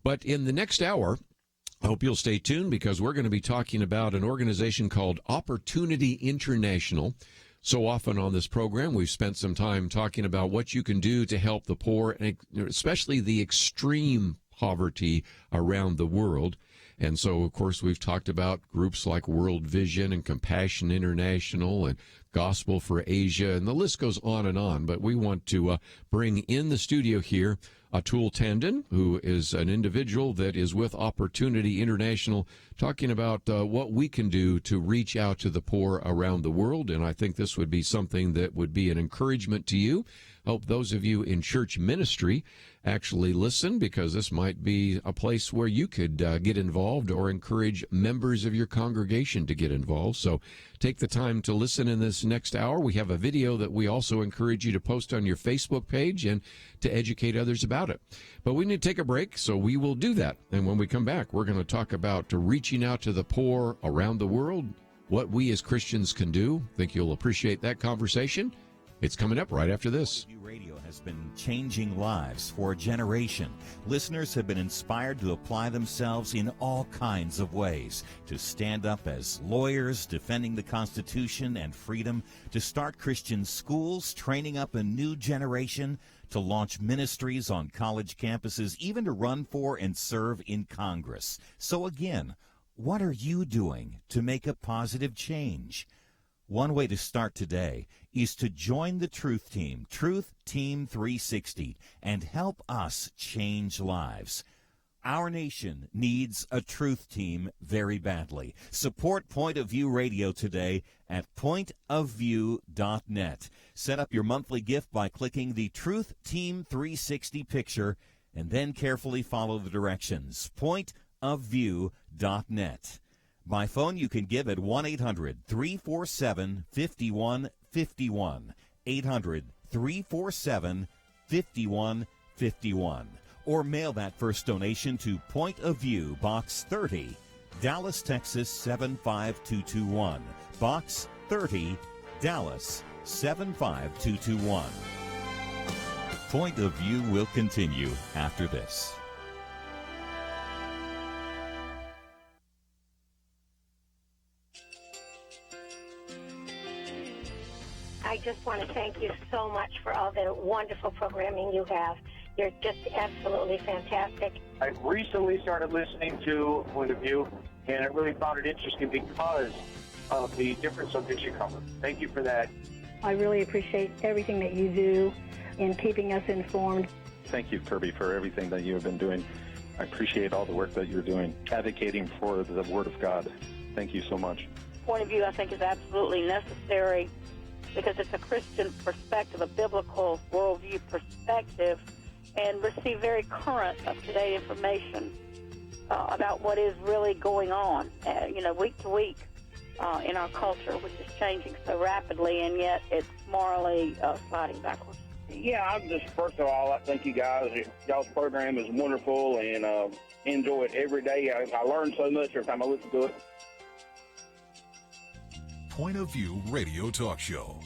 But in the next hour, I hope you'll stay tuned because we're going to be talking about an organization called Opportunity International. So often on this program, we've spent some time talking about what you can do to help the poor, and especially the extreme poverty around the world. And so, of course, we've talked about groups like World Vision and Compassion International and Gospel for Asia, and the list goes on and on. But we want to bring in the studio here Atul Tandon, who is an individual that is with Opportunity International, talking about what we can do to reach out to the poor around the world. And I think this would be something that would be an encouragement to you. Hope those of you in church ministry actually listen, because this might be a place where you could get involved or encourage members of your congregation to get involved. So take the time to listen in this next hour. We have a video that we also encourage you to post on your Facebook page and to educate others about it. But we need to take a break, so we will do that. And when we come back, we're going to talk about reaching out to the poor around the world, what we as Christians can do. I think you'll appreciate that conversation. It's coming up right after this. Radio has been changing lives for a generation. Listeners have been inspired to apply themselves in all kinds of ways, to stand up as lawyers defending the Constitution and freedom, to start Christian schools, training up a new generation, to launch ministries on college campuses, even to run for and serve in Congress. So again, what are you doing to make a positive change? One way to start today is to join the Truth Team, Truth Team 360, and help us change lives. Our nation needs a Truth Team very badly. Support Point of View Radio today at pointofview.net. Set up your monthly gift by clicking the Truth Team 360 picture and then carefully follow the directions. pointofview.net. By phone, you can give at 1-800-347-5151, 800-347-5151. Or mail that first donation to Point of View, Box 30, Dallas, Texas 75221. Box 30, Dallas 75221. Point of View will continue after this. I just want to thank you so much for all the wonderful programming you have. You're just absolutely fantastic. I recently started listening to Point of View, and I really found it interesting because of the different subjects you cover. Thank you for that. I really appreciate everything that you do. in keeping us informed. Thank you, Kerby, for everything that you have been doing. I appreciate all the work that you're doing, advocating for the Word of God. Thank you so much. Point of view, I think, is absolutely necessary because it's a Christian perspective, a biblical worldview perspective, and receive very current, up-to-date information about what is really going on, week to week in our culture, which is changing so rapidly, and yet it's morally sliding backwards. Yeah, I'm just, first of all, I thank you guys. Y'all's program is wonderful, and enjoy it every day. I learn so much every time I listen to it. Point of View Radio Talk Show.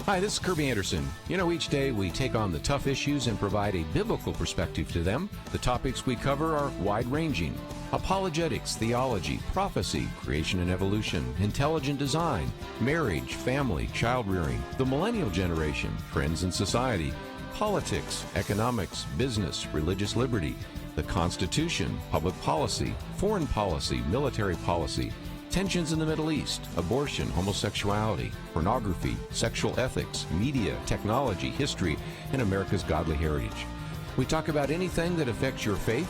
Hi, this is Kerby Anderson. You know, each day we take on the tough issues and provide a biblical perspective to them. The topics we cover are wide-ranging. Apologetics, theology, prophecy, creation and evolution, intelligent design, marriage, family, child-rearing, the millennial generation, trends in society, politics, economics, business, religious liberty, the Constitution, public policy, foreign policy, military policy, tensions in the Middle East, abortion, homosexuality, pornography, sexual ethics, media, technology, history, and America's godly heritage. We talk about anything that affects your faith,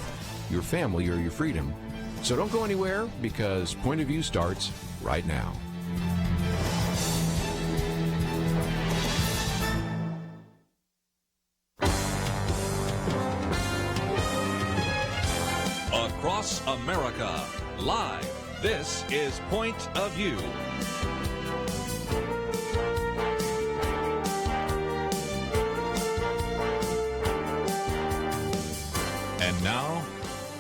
your family, or your freedom. So don't go anywhere, because Point of View starts right now. Across America, live. This is Point of View. And now,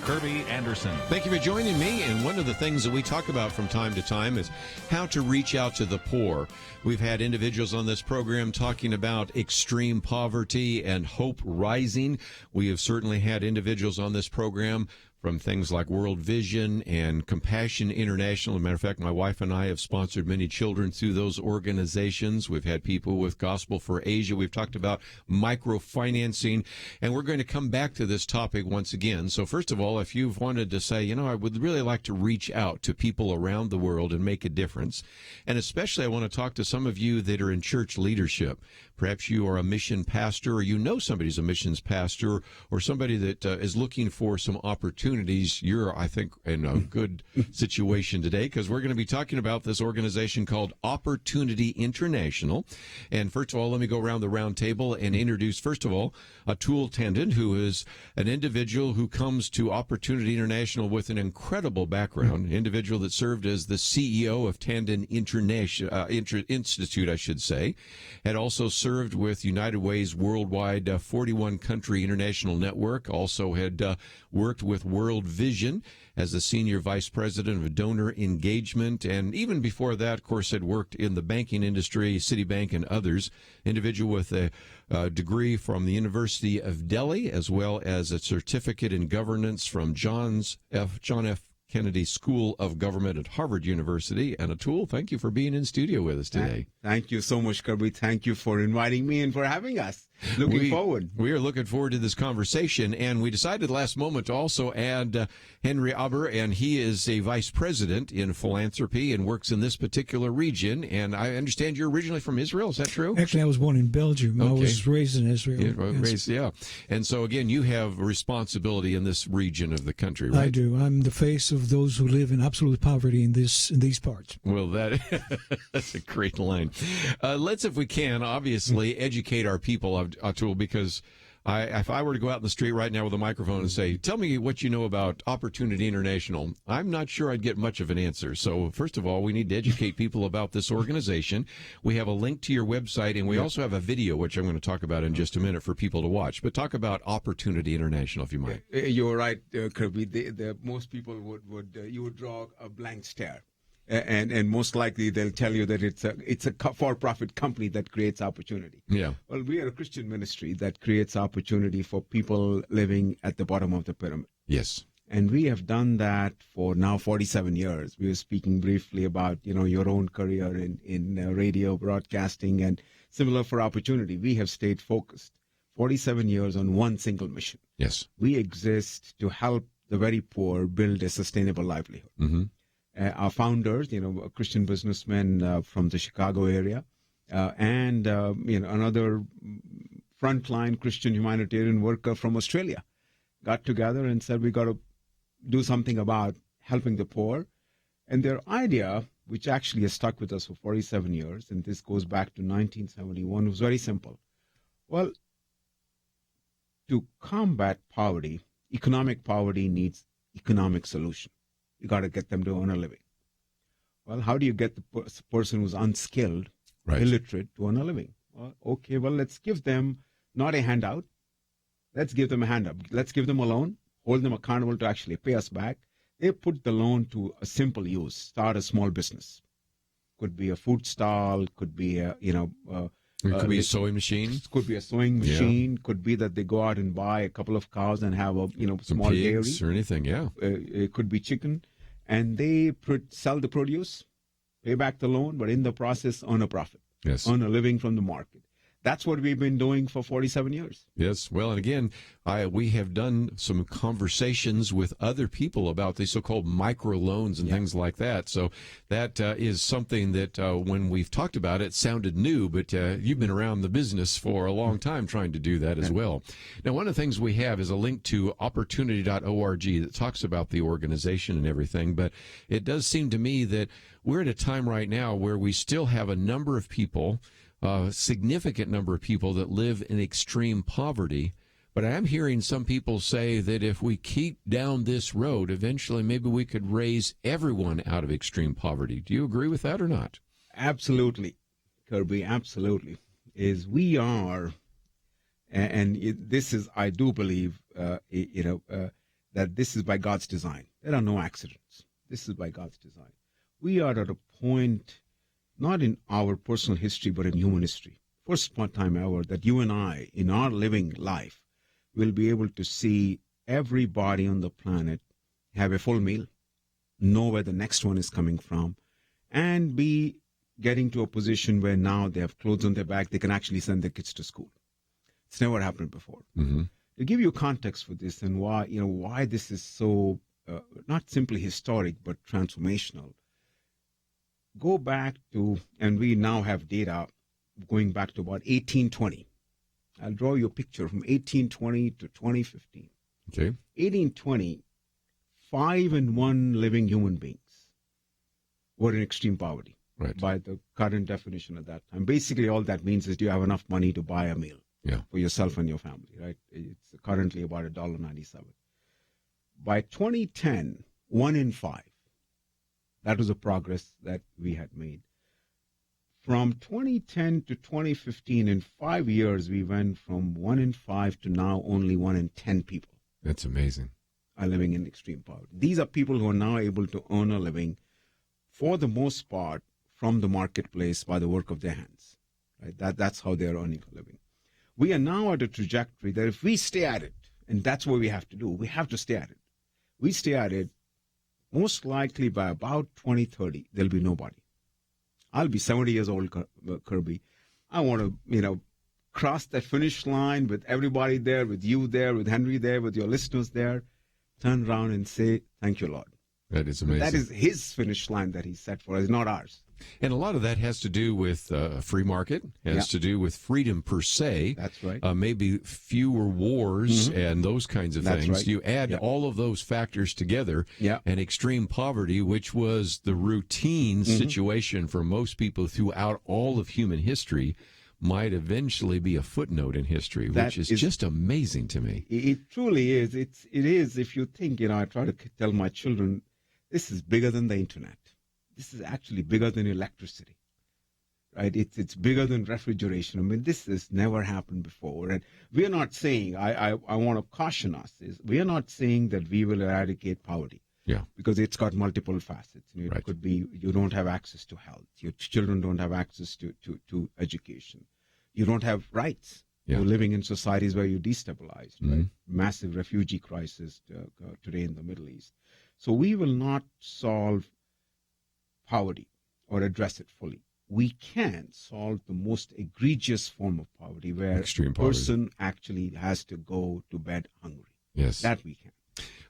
Kerby Anderson. Thank you for joining me. And one of the things that we talk about from time to time is how to reach out to the poor. We've had individuals on this program talking about extreme poverty and hope rising. We have certainly had individuals on this program from things like World Vision and Compassion International. As a matter of fact, my wife and I have sponsored many children through those organizations. We've had people with Gospel for Asia. We've talked about microfinancing, and we're going to come back to this topic once again. So first of all, if you've wanted to say, you know, I would really like to reach out to people around the world and make a difference, and especially I want to talk to some of you that are in church leadership. Perhaps you are a mission pastor, or you know somebody's a missions pastor, or somebody that is looking for some opportunities. You're, I think, in a good situation today, because we're going to be talking about this organization called Opportunity International. And first of all, let me go around the round table and introduce, first of all, Atul Tandon, who is an individual who comes to Opportunity International with an incredible background, individual that served as the CEO of Tandon International Institute, I should say, had also served with United Way's worldwide 41-country international network, also had worked with World Vision as the senior vice president of donor engagement, and even before that, of course, had worked in the banking industry, Citibank and others. Individual with a degree from the University of Delhi, as well as a certificate in governance from John F. Kennedy School of Government at Harvard University. And Atul, thank you for being in studio with us today. Thank you so much, Kerby. Thank you for inviting me and for having us. Looking forward. We are looking forward to this conversation, and we decided last moment to also add Henry Aber, and he is a vice president in philanthropy and works in this particular region. And I understand you're originally from Israel. Is that true? Actually, I was born in Belgium. Okay. I was raised in Israel. Yeah. And so, again, you have responsibility in this region of the country, right? I do. I'm the face of those who live in absolute poverty in these parts. Well, that's a great line. Let's, if we can, obviously educate our people, Atul, because if I were to go out in the street right now with a microphone and say, tell me what you know about Opportunity International, I'm not sure I'd get much of an answer. So first of all, we need to educate people about this organization. We have a link to your website, and we also have a video, which I'm going to talk about in just a minute for people to watch. But talk about Opportunity International, if you might. You're right, Kerby. Most people you would draw a blank stare. And most likely they'll tell you that it's a for-profit company that creates opportunity. Yeah. Well, we are a Christian ministry that creates opportunity for people living at the bottom of the pyramid. Yes. And we have done that for now 47 years. We were speaking briefly about, your own career in radio broadcasting, and similar for Opportunity. We have stayed focused 47 years on one single mission. Yes. We exist to help the very poor build a sustainable livelihood. Mm-hmm. Our founders, a Christian businessman from the Chicago area, and another frontline Christian humanitarian worker from Australia, got together and said, we got to do something about helping the poor. And their idea, which actually has stuck with us for 47 years, and this goes back to 1971, was very simple. Well, to combat poverty, economic poverty needs economic solution. You got to get them to earn a living. Well, how do you get the person who's unskilled, illiterate, to earn a living? Well, let's give them not a handout. Let's give them a hand up. Let's give them a loan, hold them accountable to actually pay us back. They put the loan to a simple use, start a small business. Could be a food stall, could be It could be a sewing machine. It could be a sewing machine. Could be that they go out and buy a couple of cows and have a Some small pigs dairy or anything. Yeah. It could be chicken, and they sell the produce, pay back the loan, but in the process earn a profit. Yes. Earn a living from the market. That's what we've been doing for 47 years. Yes. Well, and again, we have done some conversations with other people about these so-called microloans and things like that. So that is something that when we've talked about it, sounded new, but you've been around the business for a long time trying to do that as well. Now, one of the things we have is a link to opportunity.org that talks about the organization and everything, but it does seem to me that we're at a time right now where we still have a number of people, a significant number of people that live in extreme poverty. But I'm hearing some people say that if we keep down this road, eventually maybe we could raise everyone out of extreme poverty. Do you agree with that or not? Absolutely, Kerby, absolutely. We are, and this is, I do believe, that this is by God's design. There are no accidents. This is by God's design. We are at a point, not in our personal history, but in human history. First time ever that you and I, in our living life, will be able to see everybody on the planet have a full meal, know where the next one is coming from, and be getting to a position where now they have clothes on their back, they can actually send their kids to school. It's never happened before. Mm-hmm. To give you context for this and why this is so, not simply historic, but transformational, go back to, and we now have data going back to about 1820. I'll draw you a picture from 1820 to 2015. Okay. 1820, 5 in 1 living human beings were in extreme poverty by the current definition at that time. Basically, all that means is you have enough money to buy a meal for yourself and your family, right? It's currently about $1.97. By 2010, 1 in 5. That was the progress that we had made. From 2010 to 2015, in 5 years, we went from 1 in 5 to now only 1 in 10 people. That's amazing. Are living in extreme poverty. These are people who are now able to earn a living, for the most part, from the marketplace by the work of their hands. Right? That's how they're earning a living. We are now at a trajectory that if we stay at it, and that's what we have to do, we have to stay at it. We stay at it, most likely by about 2030, there'll be nobody. I'll be 70 years old, Kerby. I want to, cross that finish line with everybody there, with you there, with Henry there, with your listeners there, turn around and say, thank you, Lord. That is amazing. That is his finish line that he set for us, not ours. And a lot of that has to do with free market, has to do with freedom per se. That's right. Maybe fewer wars and those kinds of That's things. right. You add all of those factors together, and extreme poverty, which was the routine situation for most people throughout all of human history, might eventually be a footnote in history, which is just amazing to me. It truly is. It is. If you think, I try to tell my children, this is bigger than the internet. This is actually bigger than electricity, right? It's bigger than refrigeration. I mean, this has never happened before. And we're not saying, I want to caution us, is we are not saying that we will eradicate poverty. Yeah. Because it's got multiple facets. It could be you don't have access to health. Your children don't have access to education. You don't have rights. You're living in societies where you're destabilized, right? Massive refugee crisis today in the Middle East. So we will not solve poverty or address it fully. We can solve the most egregious form of poverty where a person actually has to go to bed hungry. Yes. That we can.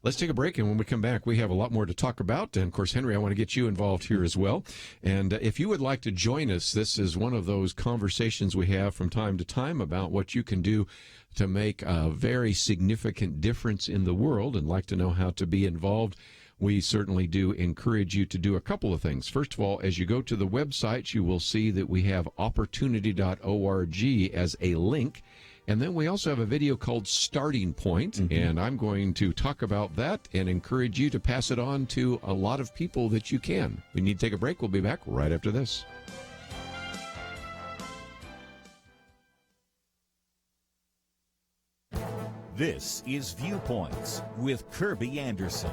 Let's take a break, and when we come back, we have a lot more to talk about. And, of course, Henry, I want to get you involved here as well. And if you would like to join us, this is one of those conversations we have from time to time about what you can do to make a very significant difference in the world and like to know how to be involved. We certainly do encourage you to do a couple of things. First of all, as you go to the website, you will see that we have opportunity.org as a link. And then we also have a video called Starting Point, and I'm going to talk about that and encourage you to pass it on to a lot of people that you can. We need to take a break. We'll be back right after this. This is Viewpoints with Kerby Anderson.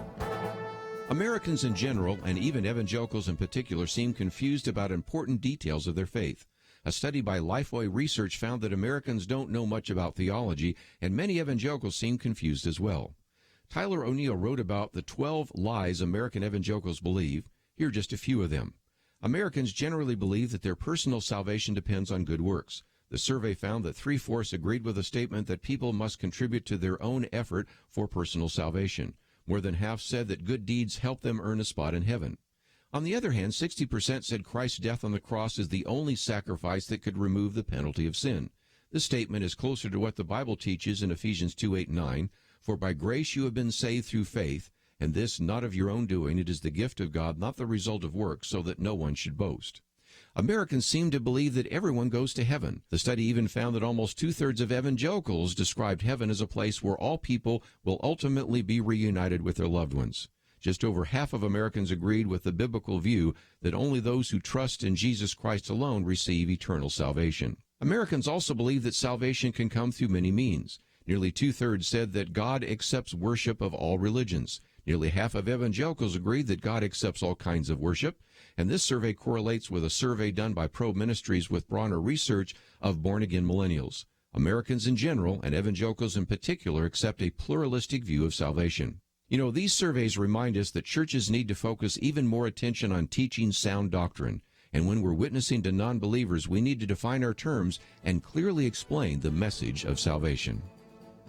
Americans in general, and even evangelicals in particular, seem confused about important details of their faith. A study by Lifeway Research found that Americans don't know much about theology, and many evangelicals seem confused as well. Tyler O'Neill wrote about the 12 lies American evangelicals believe. Here are just a few of them. Americans generally believe that their personal salvation depends on good works. The survey found that 3/4 agreed with the statement that people must contribute to their own effort for personal salvation. More than half said that good deeds help them earn a spot in heaven. On the other hand, 60% said Christ's death on the cross is the only sacrifice that could remove the penalty of sin. This statement is closer to what the Bible teaches in Ephesians 2:8-9, "For by grace you have been saved through faith, and this not of your own doing, it is the gift of God, not the result of works, so that no one should boast." Americans seem to believe that everyone goes to heaven. The study even found that almost 2/3 of evangelicals described heaven as a place where all people will ultimately be reunited with their loved ones. Just over half of Americans agreed with the biblical view that only those who trust in Jesus Christ alone receive eternal salvation. Americans also believe that salvation can come through many means. Nearly 2/3 said that God accepts worship of all religions. Nearly half of evangelicals agreed that God accepts all kinds of worship, and this survey correlates with a survey done by Probe Ministries with Bronner Research of born-again millennials. Americans in general, and evangelicals in particular, accept a pluralistic view of salvation. You know, these surveys remind us that churches need to focus even more attention on teaching sound doctrine. And when we're witnessing to non-believers, we need to define our terms and clearly explain the message of salvation.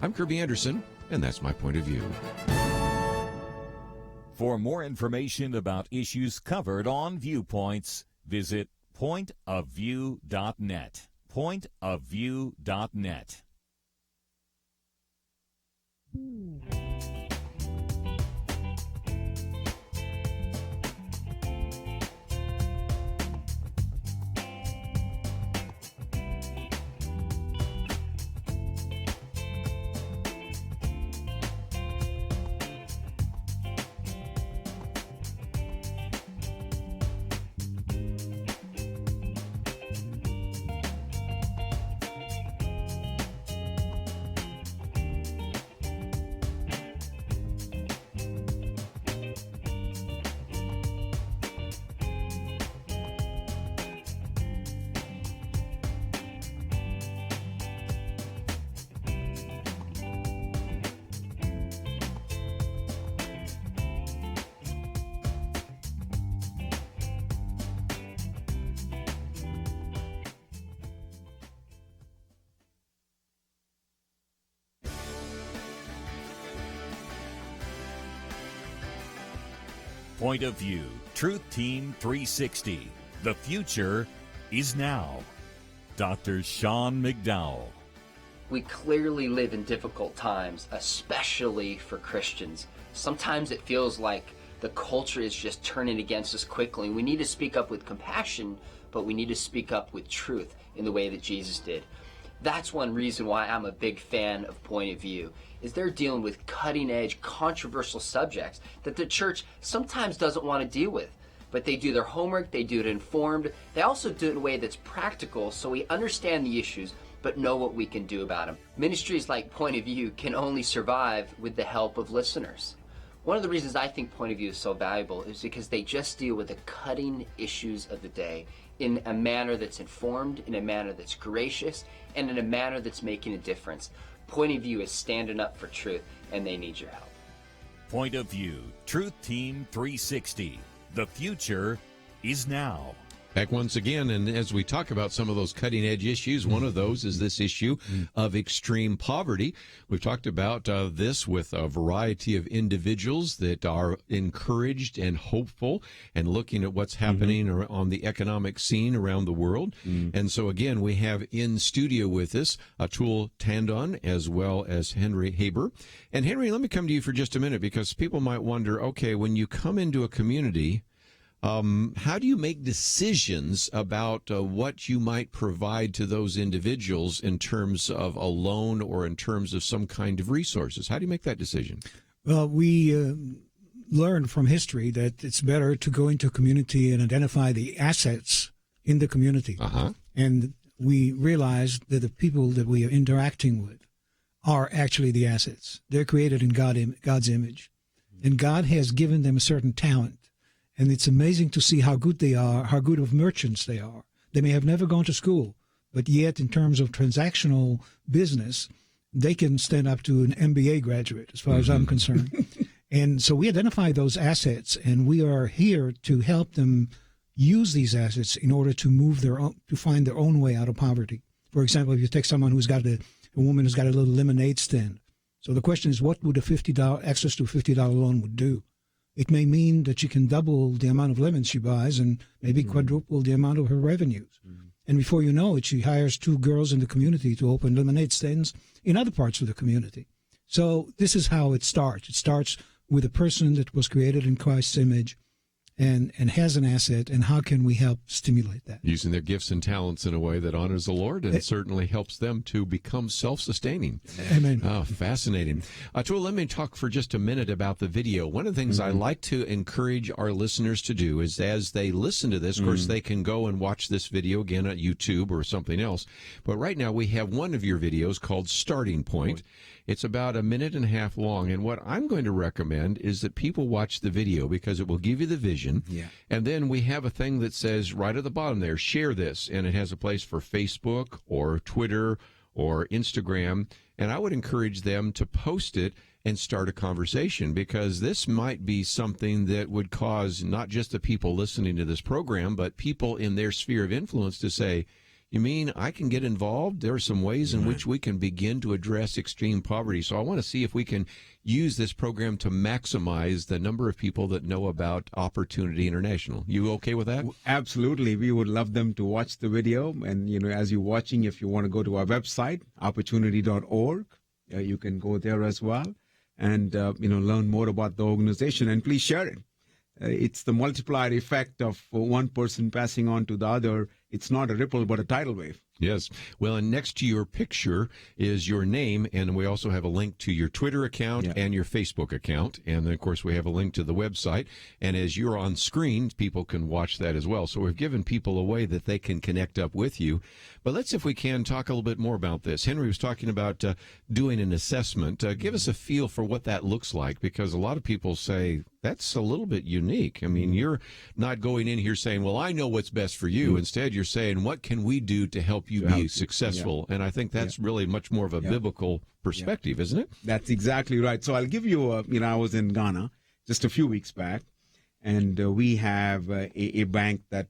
I'm Kerby Anderson, and that's my point of view. For more information about issues covered on Viewpoints, visit pointofview.net. Pointofview.net. Point of View, Truth Team 360. The future is now. Dr. Sean McDowell. We clearly live in difficult times, especially for Christians. Sometimes it feels like the culture is just turning against us quickly. We need to speak up with compassion, but we need to speak up with truth in the way that Jesus did. That's one reason why I'm a big fan of Point of View, is they're dealing with cutting-edge, controversial subjects that the church sometimes doesn't want to deal with. But they do their homework, they do it informed, they also do it in a way that's practical so we understand the issues but know what we can do about them. Ministries like Point of View can only survive with the help of listeners. One of the reasons I think Point of View is so valuable is because they just deal with the cutting issues of the day in a manner that's informed, in a manner that's gracious, and in a manner that's making a difference. Point of View is standing up for truth, and they need your help. Point of View, Truth Team 360. The future is now. Back once again, and as we talk about some of those cutting-edge issues, one of those is this issue of extreme poverty. We've talked about this with a variety of individuals that are encouraged and hopeful and looking at what's happening on the economic scene around the world. And so, again, we have in studio with us Atul Tandon as well as Henry Haber. And, Henry, let me come to you for just a minute because people might wonder, okay, when you come into a community, how do you make decisions about what you might provide to those individuals in terms of a loan or in terms of some kind of resources? How do you make that decision? Well, we learned from history that it's better to go into a community and identify the assets in the community. And we realized that the people that we are interacting with are actually the assets. They're created in God's image. And God has given them a certain talent. And it's amazing to see how good they are, how good of merchants they are. They may have never gone to school, but yet in terms of transactional business, they can stand up to an MBA graduate, as far as I'm concerned. And so we identify those assets, and we are here to help them use these assets in order to move to find their own way out of poverty. For example, if you take someone who's got a woman who's got a little lemonade stand. So the question is, what would access to a $50 loan would do? It may mean that she can double the amount of lemons she buys and maybe quadruple the amount of her revenues. And before you know it, she hires 2 girls in the community to open lemonade stands in other parts of the community. So this is how it starts. It starts with a person that was created in Christ's image and has an asset, and how can we help stimulate that? Using their gifts and talents in a way that honors the Lord and certainly helps them to become self-sustaining. Amen. Oh, fascinating. Atul, let me talk for just a minute about the video. One of the things I like to encourage our listeners to do is, as they listen to this, of course, they can go and watch this video again at YouTube or something else. But right now we have one of your videos called Starting Point. It's about 1.5 minutes long, and what I'm going to recommend is that people watch the video because it will give you the vision. Yeah. And then we have a thing that says right at the bottom there, share this, and it has a place for Facebook or Twitter or Instagram, and I would encourage them to post it and start a conversation, because this might be something that would cause not just the people listening to this program, but people in their sphere of influence to say, you mean I can get involved? There are some ways in which we can begin to address extreme poverty. So I want to see if we can use this program to maximize the number of people that know about Opportunity International. You okay with that? Absolutely. We would love them to watch the video. And, as you're watching, if you want to go to our website, opportunity.org, you can go there as well and, learn more about the organization. And please share it. It's the multiplier effect of one person passing on to the other. It's not a ripple, but a tidal wave. Yes. Well, and next to your picture is your name, and we also have a link to your Twitter account and your Facebook account. And then, of course, we have a link to the website. And as you're on screen, people can watch that as well. So we've given people a way that they can connect up with you. But let's, if we can, talk a little bit more about this. Henry was talking about doing an assessment. Give us a feel for what that looks like, because a lot of people say, that's a little bit unique. I mean, you're not going in here saying, well, I know what's best for you. Instead, you're saying, what can we do to help you be successful? And I think that's really much more of a biblical perspective, isn't it? That's exactly right. So I'll give you, I was in Ghana just a few weeks back, and we have a bank that,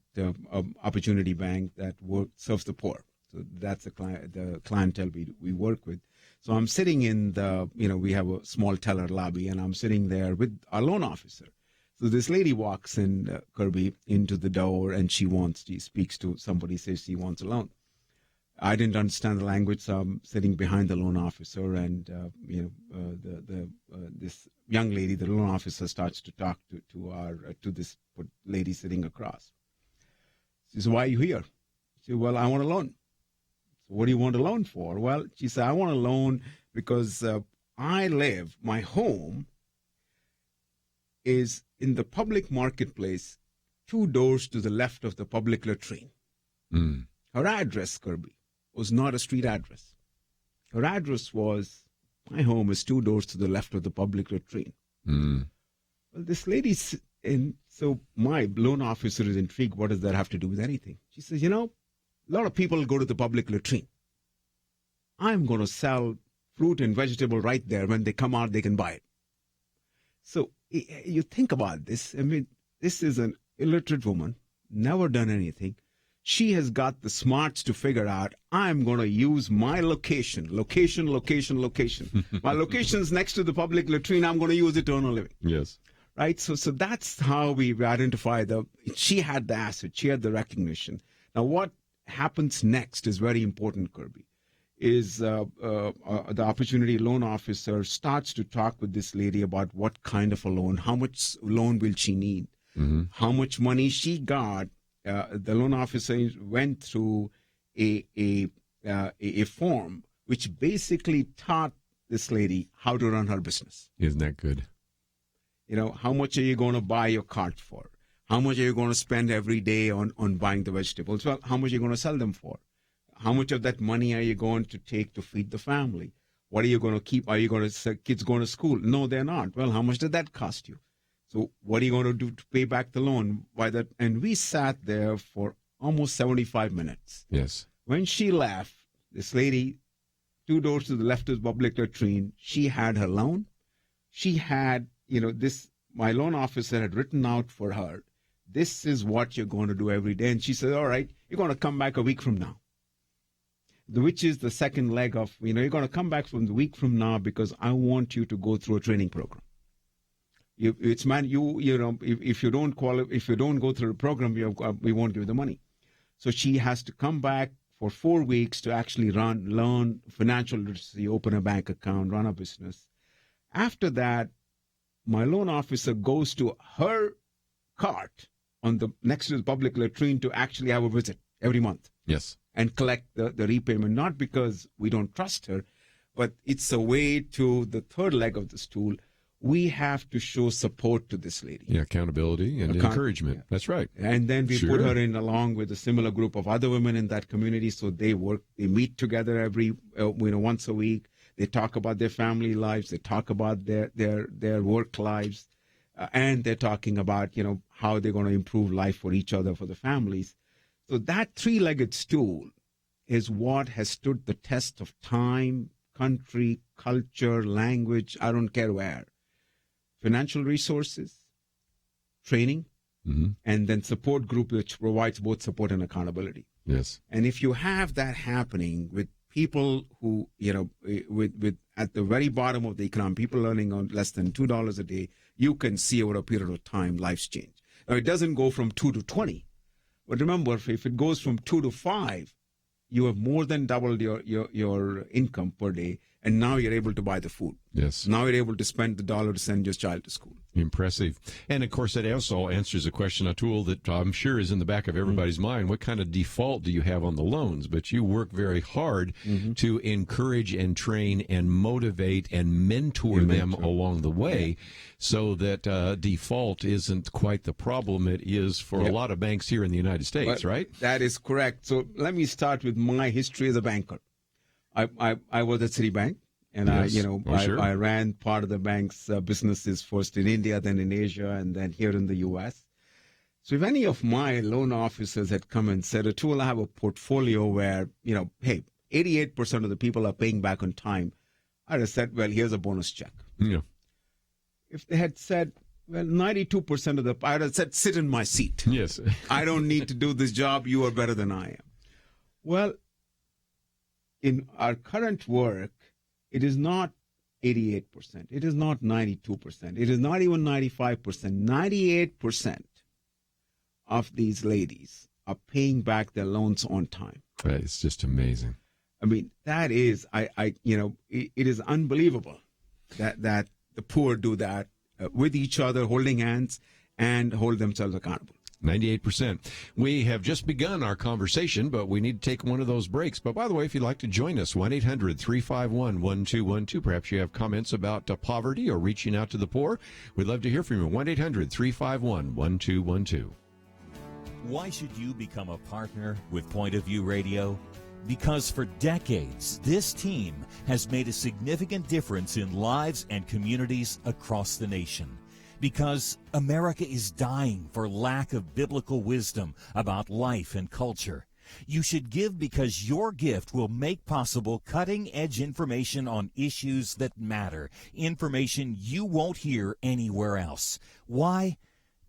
Opportunity Bank, that serves the poor. So that's the clientele we work with. So I'm sitting in we have a small teller lobby, and I'm sitting there with our loan officer. So this lady walks in, Kerby, into the door, and she speaks to somebody, says she wants a loan. I didn't understand the language, so I'm sitting behind the loan officer, and this young lady, the loan officer, starts to talk to this lady sitting across. She says, "Why are you here?" She said, "Well, I want a loan." So what do you want a loan for? Well, she said, "I want a loan because my home is in the public marketplace, 2 doors to the left of the public latrine." Her address, Kerby, was not a street address. Her address was, my home is 2 doors to the left of the public latrine. Well, this lady's, and so my loan officer is intrigued. What does that have to do with anything? She says, a lot of people go to the public latrine. I'm going to sell fruit and vegetable right there. When they come out, they can buy it. So you think about this. I mean, this is an illiterate woman, never done anything. She has got the smarts to figure out, I'm going to use my location. My location's next to the public latrine. I'm going to use it to earn a living. Yes. Right? So that's how we identify she had the asset. She had the recognition. Now, what happens next is very important, Kerby, is the Opportunity Loan Officer starts to talk with this lady about what kind of a loan, how much loan will she need, how much money she got. The loan officer went through a form which basically taught this lady how to run her business. Isn't that good? How much are you going to buy your cart for? How much are you going to spend every day on buying the vegetables? Well, how much are you going to sell them for? How much of that money are you going to take to feed the family? What are you going to keep? Are you going to kids going to school? No, they're not. Well, how much did that cost you? So what are you going to do to pay back the loan? And we sat there for almost 75 minutes. Yes. When she left, this lady, 2 doors to the left is public latrine. She had her loan. She had, my loan officer had written out for her, this is what you're going to do every day. And she said, all right, you're going to come back a week from now. Which is the second leg of, you're going to come back from the week from now because I want you to go through a training program. If you don't go through the program, we won't give you the money. So she has to come back for 4 weeks to actually learn financial literacy, open a bank account, run a business. After that, my loan officer goes to her cart on the next to the public latrine to actually have a visit every month. Yes. And collect the repayment, not because we don't trust her, but it's a way to the third leg of the stool. We have to show support to this lady. Yeah, accountability and encouragement. Yeah. That's right. And then we put her in along with a similar group of other women in that community. So they meet together every, once a week. They talk about their family lives. They talk about their work lives. And they're talking about, how they're going to improve life for each other, for the families. So that three-legged stool is what has stood the test of time, country, culture, language, I don't care where. Financial resources, training, and then support group which provides both support and accountability. Yes. And if you have that happening with people who, with at the very bottom of the economy, people earning on less than $2 a day, you can see over a period of time lives change. Now, it doesn't go from 2 to 20. But remember, if it goes from 2 to 5, you have more than doubled your income per day, and now you're able to buy the food. Yes. Now you're able to spend the dollar to send your child to school. Impressive. And, of course, that also answers a question, Atul, that I'm sure is in the back of everybody's mind. What kind of default do you have on the loans? But you work very hard to encourage and train and motivate and mentor them along the way so that default isn't quite the problem it is for a lot of banks here in the United States, right? That is correct. So let me start with my history as a banker. I was at Citibank. And I ran part of the bank's businesses first in India, then in Asia, and then here in the U.S. So if any of my loan officers had come and said, Atul, I have a portfolio where, hey, 88% of the people are paying back on time, I'd have said, well, here's a bonus check. Yeah. If they had said, well, 92% of the, I'd have said, sit in my seat. Yes. I don't need to do this job. You are better than I am. Well, in our current work, it is not 88%. It is not 92%. It is not even 95%. 98% of these ladies are paying back their loans on time. It's just amazing. I mean, that is, it is unbelievable that the poor do that with each other, holding hands and hold themselves accountable. 98%. We have just begun our conversation, but we need to take one of those breaks. But by the way, if you'd like to join us, 1-800-351-1212. Perhaps you have comments about poverty or reaching out to the poor. We'd love to hear from you. 1-800-351-1212. Why should you become a partner with Point of View Radio? Because for decades, this team has made a significant difference in lives and communities across the nation. Because America is dying for lack of biblical wisdom about life and culture. You should give because your gift will make possible cutting-edge information on issues that matter, information you won't hear anywhere else. Why?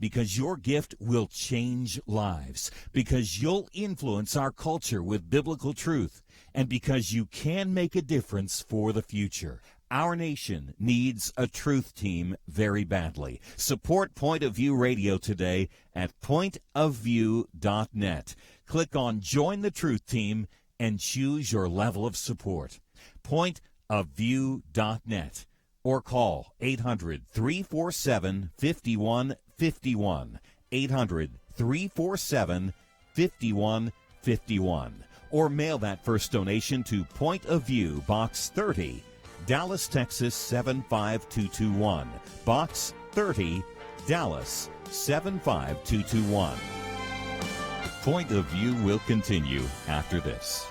Because your gift will change lives, because you'll influence our culture with biblical truth, and because you can make a difference for the future. Our nation needs a truth team very badly. Support Point of View Radio today at pointofview.net. Click on Join the Truth Team and choose your level of support. Pointofview.net or call 800-347-5151. 800-347-5151. Or mail that first donation to Point of View, Box 30, Dallas, Texas 75221. Box 30, Dallas 75221. Point of View will continue after this.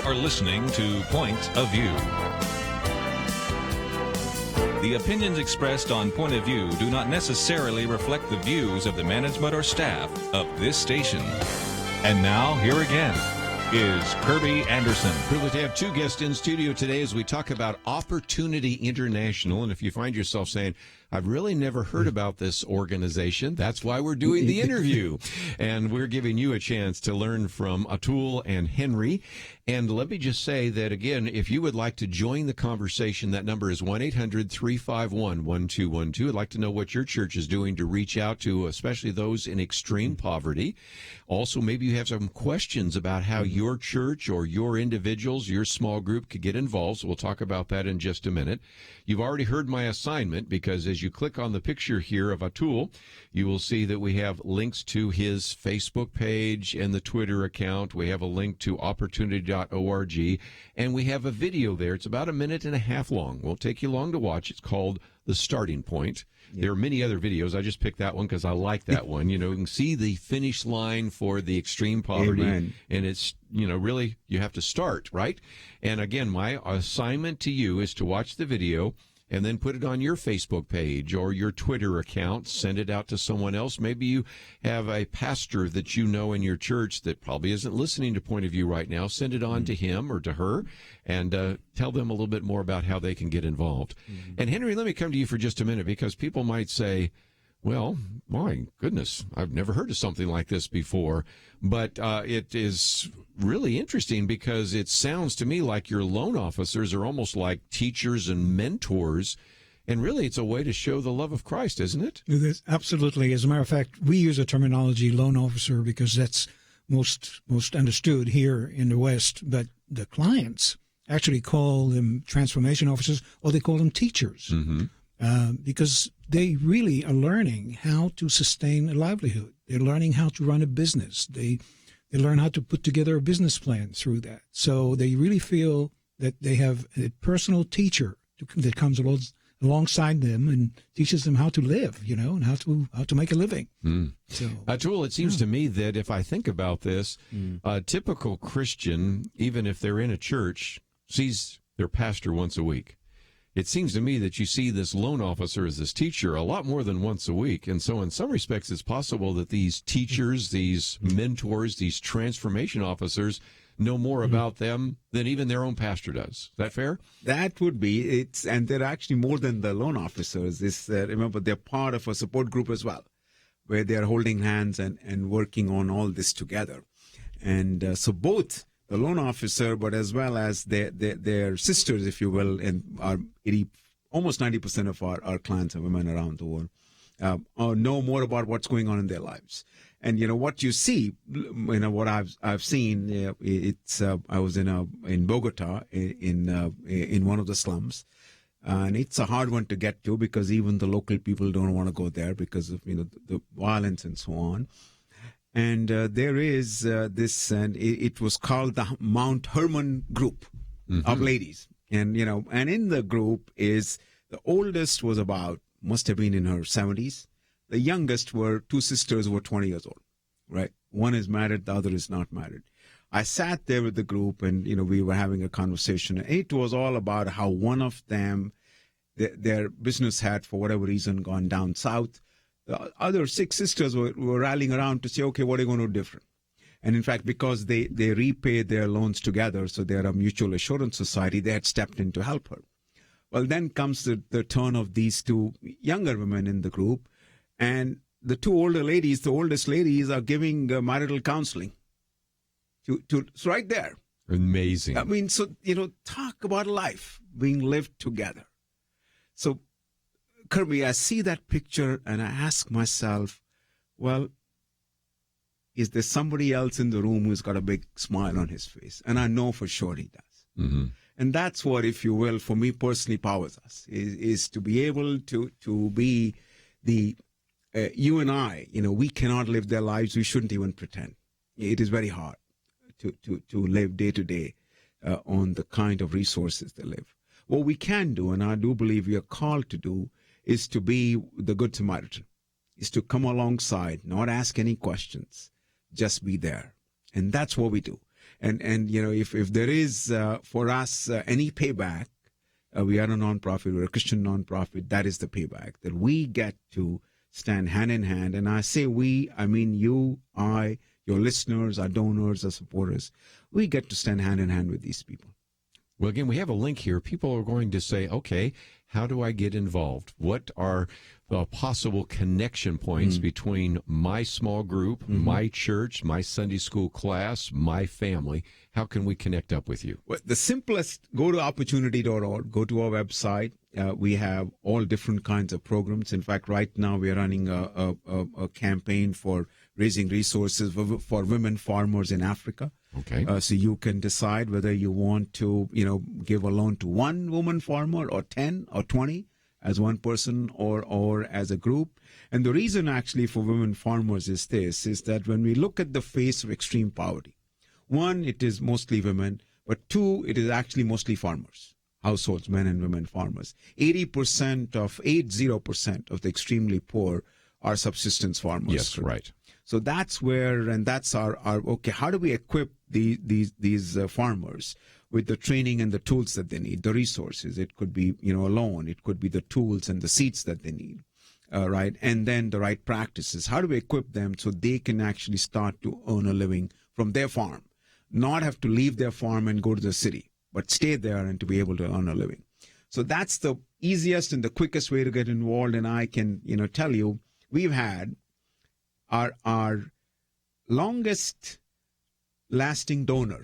are listening to Point of View. The opinions expressed on Point of View do not necessarily reflect the views of the management or staff of this station. And now, here again is Kerby Anderson. Privileged to have two guests in studio today as we talk about Opportunity International. And if you find yourself saying, I've really never heard about this organization, that's why we're doing the interview. And we're giving you a chance to learn from Atul and Henry. And let me just say that, again, if you would like to join the conversation, that number is 1-800-351-1212. I'd like to know what your church is doing to reach out to, especially those in extreme poverty. Also, maybe you have some questions about how your church or your individuals, your small group could get involved. So we'll talk about that in just a minute. You've already heard my assignment, because as you click on the picture here of Atul, you will see that we have links to his Facebook page and the Twitter account. We have a link to opportunity.org, and we have a video there. It's about 1.5 minutes long. Won't take you long to watch. It's called The Starting Point. There are many other videos. I just picked that one because I like that one. You can see the finish line for the extreme poverty. Amen. And it's, really, you have to start, right? And again, my assignment to you is to watch the video and then put it on your Facebook page or your Twitter account. Send it out to someone else. Maybe you have a pastor that you know in your church that probably isn't listening to Point of View right now. Send it on to him or to her and tell them a little bit more about how they can get involved. And Henry, let me come to you for just a minute, because people might say, well, my goodness, I've never heard of something like this before. But it is really interesting, because it sounds to me like your loan officers are almost like teachers and mentors. And really, it's a way to show the love of Christ, isn't it? Absolutely. As a matter of fact, we use the terminology loan officer because that's most understood here in the West. But the clients actually call them transformation officers, or they call them teachers. Because they really are learning how to sustain a livelihood. They're learning how to run a business. They learn how to put together a business plan through that. So they really feel that they have a personal teacher that comes alongside them and teaches them how to live, and how to make a living. So, Atul, it seems to me that if I think about this, a typical Christian, even if they're in a church, sees their pastor once a week. It seems to me that you see this loan officer as this teacher a lot more than once a week. And so in some respects, it's possible that these teachers, these mentors, these transformation officers know more about them than even their own pastor does. Is that fair? That would be. And they're actually more than the loan officers. Remember, they're part of a support group as well, where they're holding hands and working on all this together. And so both the loan officer, but as well as their sisters, if you will, and almost 90% of our clients are women around the world, know more about what's going on in their lives. And what you see, what I've seen, I was in Bogota in one of the slums, and it's a hard one to get to, because even the local people don't want to go there because of the violence and so on. And there is this, and it was called the Mount Hermon group of ladies. And, and in the group is the oldest was must have been in her 70s. The youngest were two sisters who were 20 years old, right? One is married, the other is not married. I sat there with the group and, we were having a conversation. And it was all about how one of them, their business had, for whatever reason, gone down south. The other 6 sisters were rallying around to say, okay, what are you going to do different? And in fact, because they repaid their loans together, so they're a mutual assurance society, they had stepped in to help her. Well, then comes the turn of these 2 younger women in the group, and the 2 older ladies, the oldest ladies, are giving marital counseling. It's right there. Amazing. I mean, so, talk about life being lived together. So, Kerby, I see that picture and I ask myself, well, is there somebody else in the room who's got a big smile on his face? And I know for sure he does. And that's what, if you will, for me personally powers us, is to be able to be the, you and I, we cannot live their lives. We shouldn't even pretend. It is very hard to live day to day on the kind of resources they live. What we can do, and I do believe we are called to do, is to be the Good Samaritan, is to come alongside, not ask any questions, just be there. And that's what we do. And if there is for us any payback, we are a nonprofit, we're a Christian nonprofit, that is the payback, that we get to stand hand in hand. And I say we, I mean you, I, your listeners, our donors, our supporters, we get to stand hand in hand with these people. Well, again, we have a link here. People are going to say, okay, how do I get involved? What are the possible connection points between my small group, my church, my Sunday school class, my family? How can we connect up with you? Well, the simplest, go to opportunity.org, go to our website. We have all different kinds of programs. In fact, right now we are running a campaign for raising resources for women farmers in Africa. Okay. So you can decide whether you want to, give a loan to one woman farmer or 10 or 20 as one person or as a group. And the reason actually for women farmers is that when we look at the face of extreme poverty, one, it is mostly women, but two, it is actually mostly farmers, households, men and women farmers. 80% of the extremely poor are subsistence farmers. Yes, right. So that's where, and that's our okay, how do we equip these farmers with the training and the tools that they need, the resources? It could be, a loan. It could be the tools and the seeds that they need, right? And then the right practices. How do we equip them so they can actually start to earn a living from their farm, not have to leave their farm and go to the city, but stay there and to be able to earn a living? So that's the easiest and the quickest way to get involved. And I can, tell you, we've had our longest lasting donor,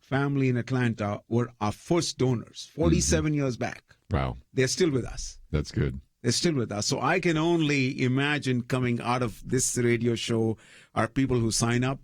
family in Atlanta, were our first donors 47 years back. Wow. They're still with us. That's good. They're still with us. So I can only imagine coming out of this radio show are people who sign up,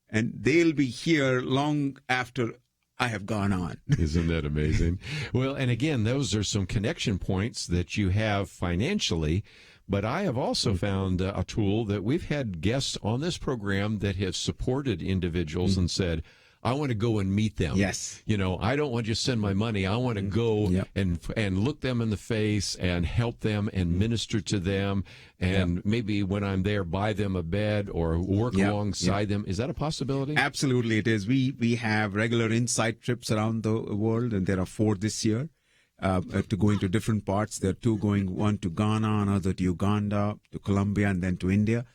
and they'll be here long after I have gone on. Isn't that amazing? Well, and again, those are some connection points that you have financially. But I have also found a tool that we've had guests on this program that have supported individuals and said, I want to go and meet them. Yes. I don't want to just send my money. I want to go and look them in the face and help them and minister to them. And maybe when I'm there, buy them a bed or work alongside them. Is that a possibility? Absolutely, it is. We have regular insight trips around the world, and there are 4 this year. To go into different parts. There are 2 going, one to Ghana, another to Uganda, to Colombia, and then to India.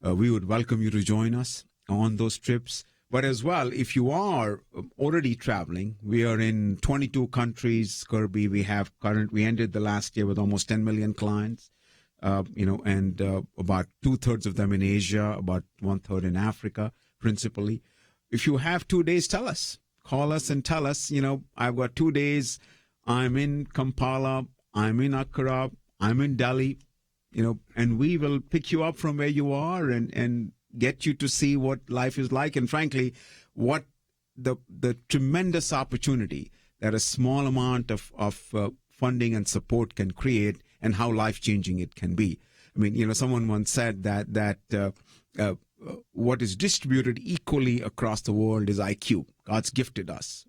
We would welcome you to join us on those trips. But as well, if you are already traveling, we are in 22 countries, Kerby. We ended the last year with almost 10 million clients, and about 2/3 of them in Asia, about 1/3 in Africa, principally. If you have 2 days, tell us. Call us and tell us, I've got 2 days. I'm in Kampala, I'm in Accra, I'm in Delhi, and we will pick you up from where you are and get you to see what life is like. And frankly, what the tremendous opportunity that a small amount of funding and support can create and how life-changing it can be. I mean, someone once said that what is distributed equally across the world is IQ. God's gifted us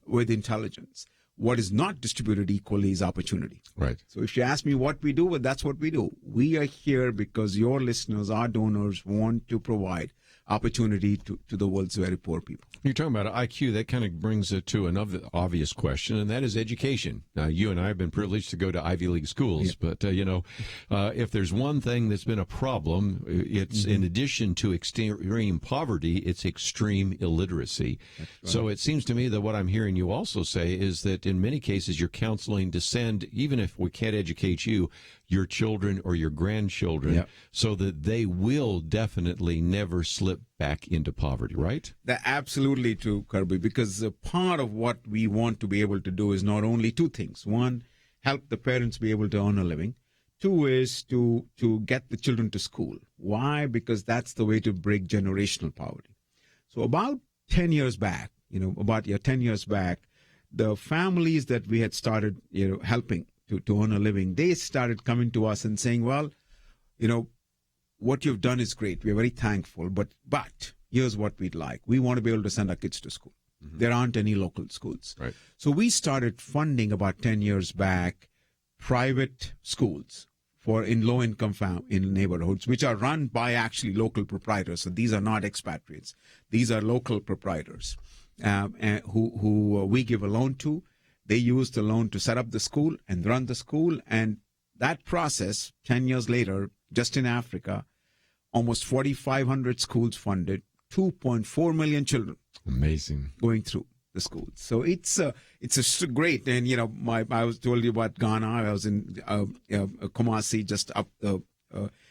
with intelligence. What is not distributed equally is opportunity. Right. So if you ask me what we do, well, that's what we do. We are here because your listeners, our donors, want to provide opportunity to the world's very poor people. You're talking about IQ. That kind of brings it to another obvious question, and that is education. Now, you and I have been privileged to go to Ivy League schools, but, if there's one thing that's been a problem, it's in addition to extreme poverty, it's extreme illiteracy. Right. So it seems to me that what I'm hearing you also say is that in many cases you're counseling to send, even if we can't educate you, your children or your grandchildren, so that they will definitely never slip back into poverty, right? That's absolutely true, Kerby, because part of what we want to be able to do is not only 2 things. One, help the parents be able to earn a living. 2 is to get the children to school. Why? Because that's the way to break generational poverty. So about 10 years back, 10 years back, the families that we had started, helping to earn a living, they started coming to us and saying, well, what you've done is great. We're very thankful, but here's what we'd like. We want to be able to send our kids to school. There aren't any local schools. Right. So we started funding about 10 years back private schools in low-income in neighborhoods, which are run by actually local proprietors. So these are not expatriates; these are local proprietors who we give a loan to. They use the loan to set up the school and run the school, and that process, 10 years later, just in Africa, almost 4,500 schools funded, 2.4 million children. Amazing. Going through the schools. So it's great. And, I was told you about Ghana. I was in Kumasi, just up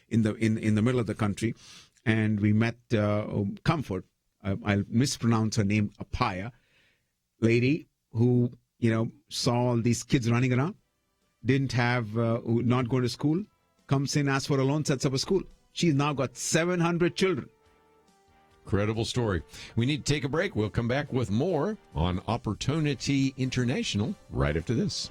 in the middle of the country. And we met Comfort. I'll mispronounce her name, Apaya, lady who, saw all these kids running around, didn't have, not going to school, comes in, asks for a loan, sets up a school. She's now got 700 children. Incredible story. We need to take a break. We'll come back with more on Opportunity International right after this.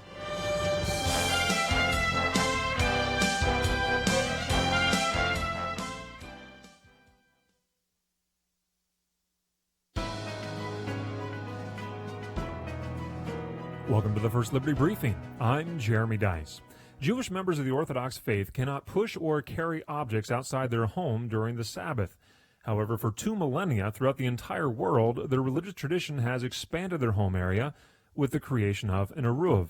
Welcome to the First Liberty Briefing. I'm Jeremy Dice. Jewish members of the Orthodox faith cannot push or carry objects outside their home during the Sabbath. However, for 2 millennia throughout the entire world, their religious tradition has expanded their home area with the creation of an eruv,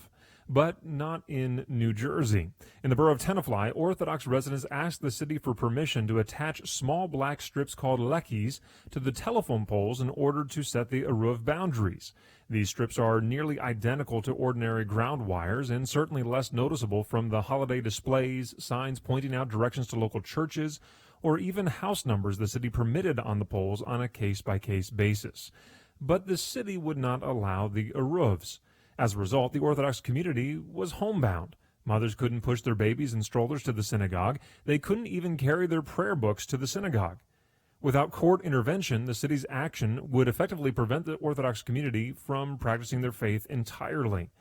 but not in New Jersey. In the borough of Tenafly, Orthodox residents asked the city for permission to attach small black strips called lekis to the telephone poles in order to set the eruv boundaries. These strips are nearly identical to ordinary ground wires and certainly less noticeable from the holiday displays, signs pointing out directions to local churches, or even house numbers the city permitted on the poles on a case-by-case basis. But the city would not allow the eruvs. As a result, the Orthodox community was homebound. Mothers couldn't push their babies in strollers to the synagogue. They couldn't even carry their prayer books to the synagogue. Without court intervention, the city's action would effectively prevent the Orthodox community from practicing their faith entirely.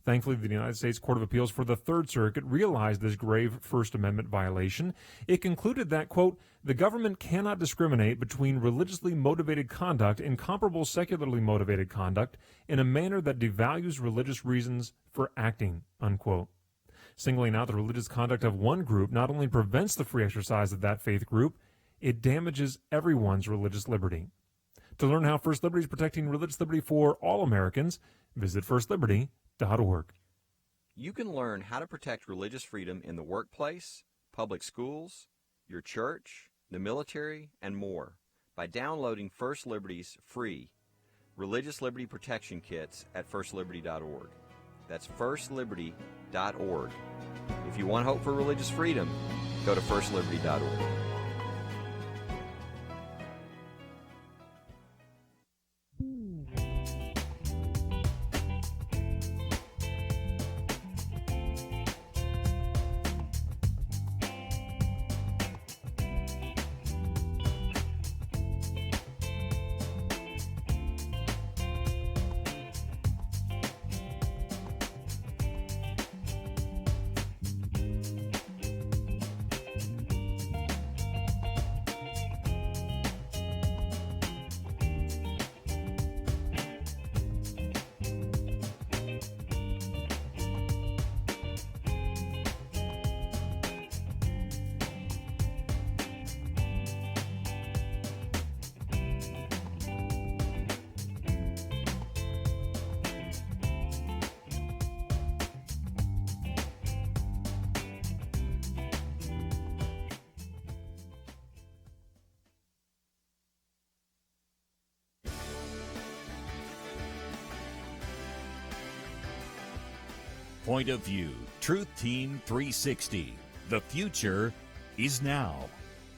Thankfully, the United States Court of Appeals for the Third Circuit realized this grave First Amendment violation. It concluded that, quote, the government cannot discriminate between religiously motivated conduct and comparable secularly motivated conduct in a manner that devalues religious reasons for acting, unquote. Singling out the religious conduct of one group not only prevents the free exercise of that faith group, it damages everyone's religious liberty. To learn how First Liberty is protecting religious liberty for all Americans, visit firstliberty.org. You can learn how to protect religious freedom in the workplace, public schools, your church, the military, and more by downloading First Liberty's free Religious Liberty Protection Kits at firstliberty.org. That's firstliberty.org. If you want hope for religious freedom, go to firstliberty.org. Point of View, Truth Team 360. The future is now.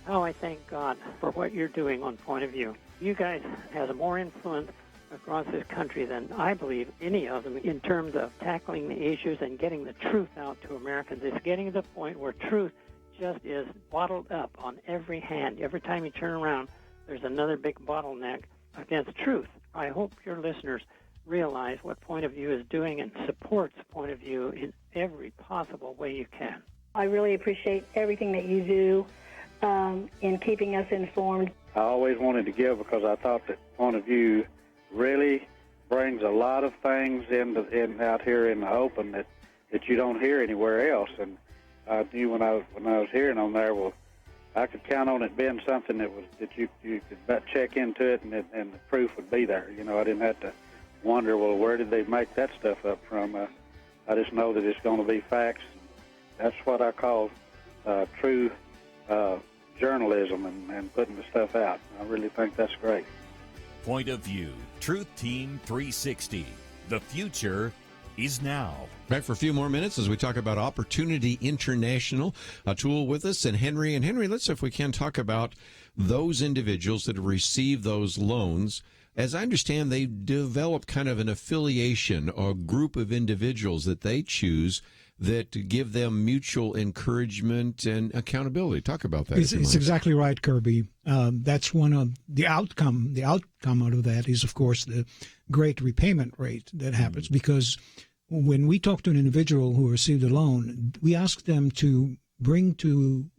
Oh, I thank God for what you're doing on Point of View. You guys have more influence across this country than I believe any of them in terms of tackling the issues and getting the truth out to Americans. It's getting to the point where truth just is bottled up on every hand. Every time you turn around, there's another big bottleneck against truth. I hope your listeners realize what Point of View is doing and supports Point of View in every possible way you can. I really appreciate everything that you do in keeping us informed. I always wanted to give because I thought that Point of View really brings a lot of things in out here in the open that you don't hear anywhere else. And I knew when I was hearing on there, well, I could count on it being something that you could about check into it, and the proof would be there. You know, I didn't have to wonder, well, where did they make that stuff up from? I just know that it's going to be facts. That's what I call true journalism and putting the stuff out. I really think that's great. Point of View, Truth Team 360. The future is now. Back for a few more minutes as we talk about Opportunity International. Atul with us, and Henry. And Henry, let's, if we can, talk about those individuals that have received those loans. As I understand, they develop kind of an affiliation or group of individuals that they choose that give them mutual encouragement and accountability. Talk about that. It's exactly right, Kerby. That's one of the outcome. The outcome out of that is, of course, the great repayment rate that happens, because when we talk to an individual who received a loan, we ask them to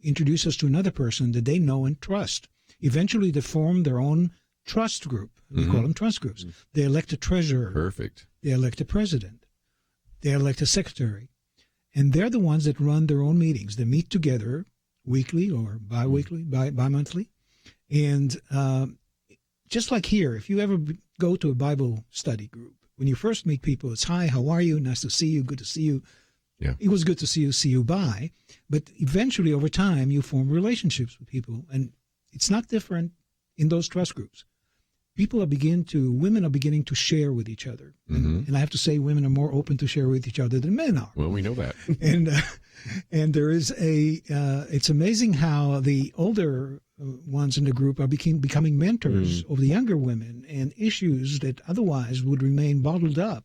introduce us to another person that they know and trust. Eventually, they form their own trust group. We call them trust groups. They elect a treasurer. Perfect. They elect a president. They elect a secretary. And they're the ones that run their own meetings. They meet together weekly or bi-weekly, bi-monthly. And just like here, if you ever go to a Bible study group, when you first meet people, it's, hi, how are you? Nice to see you. Good to see you. Yeah. It was good to see you, bye. But eventually, over time, you form relationships with people. And it's not different in those trust groups. Women are beginning to share with each other. And I have to say, women are more open to share with each other than men are. Well, we know that. And there is it's amazing how the older ones in the group are becoming mentors of the younger women, and issues that otherwise would remain bottled up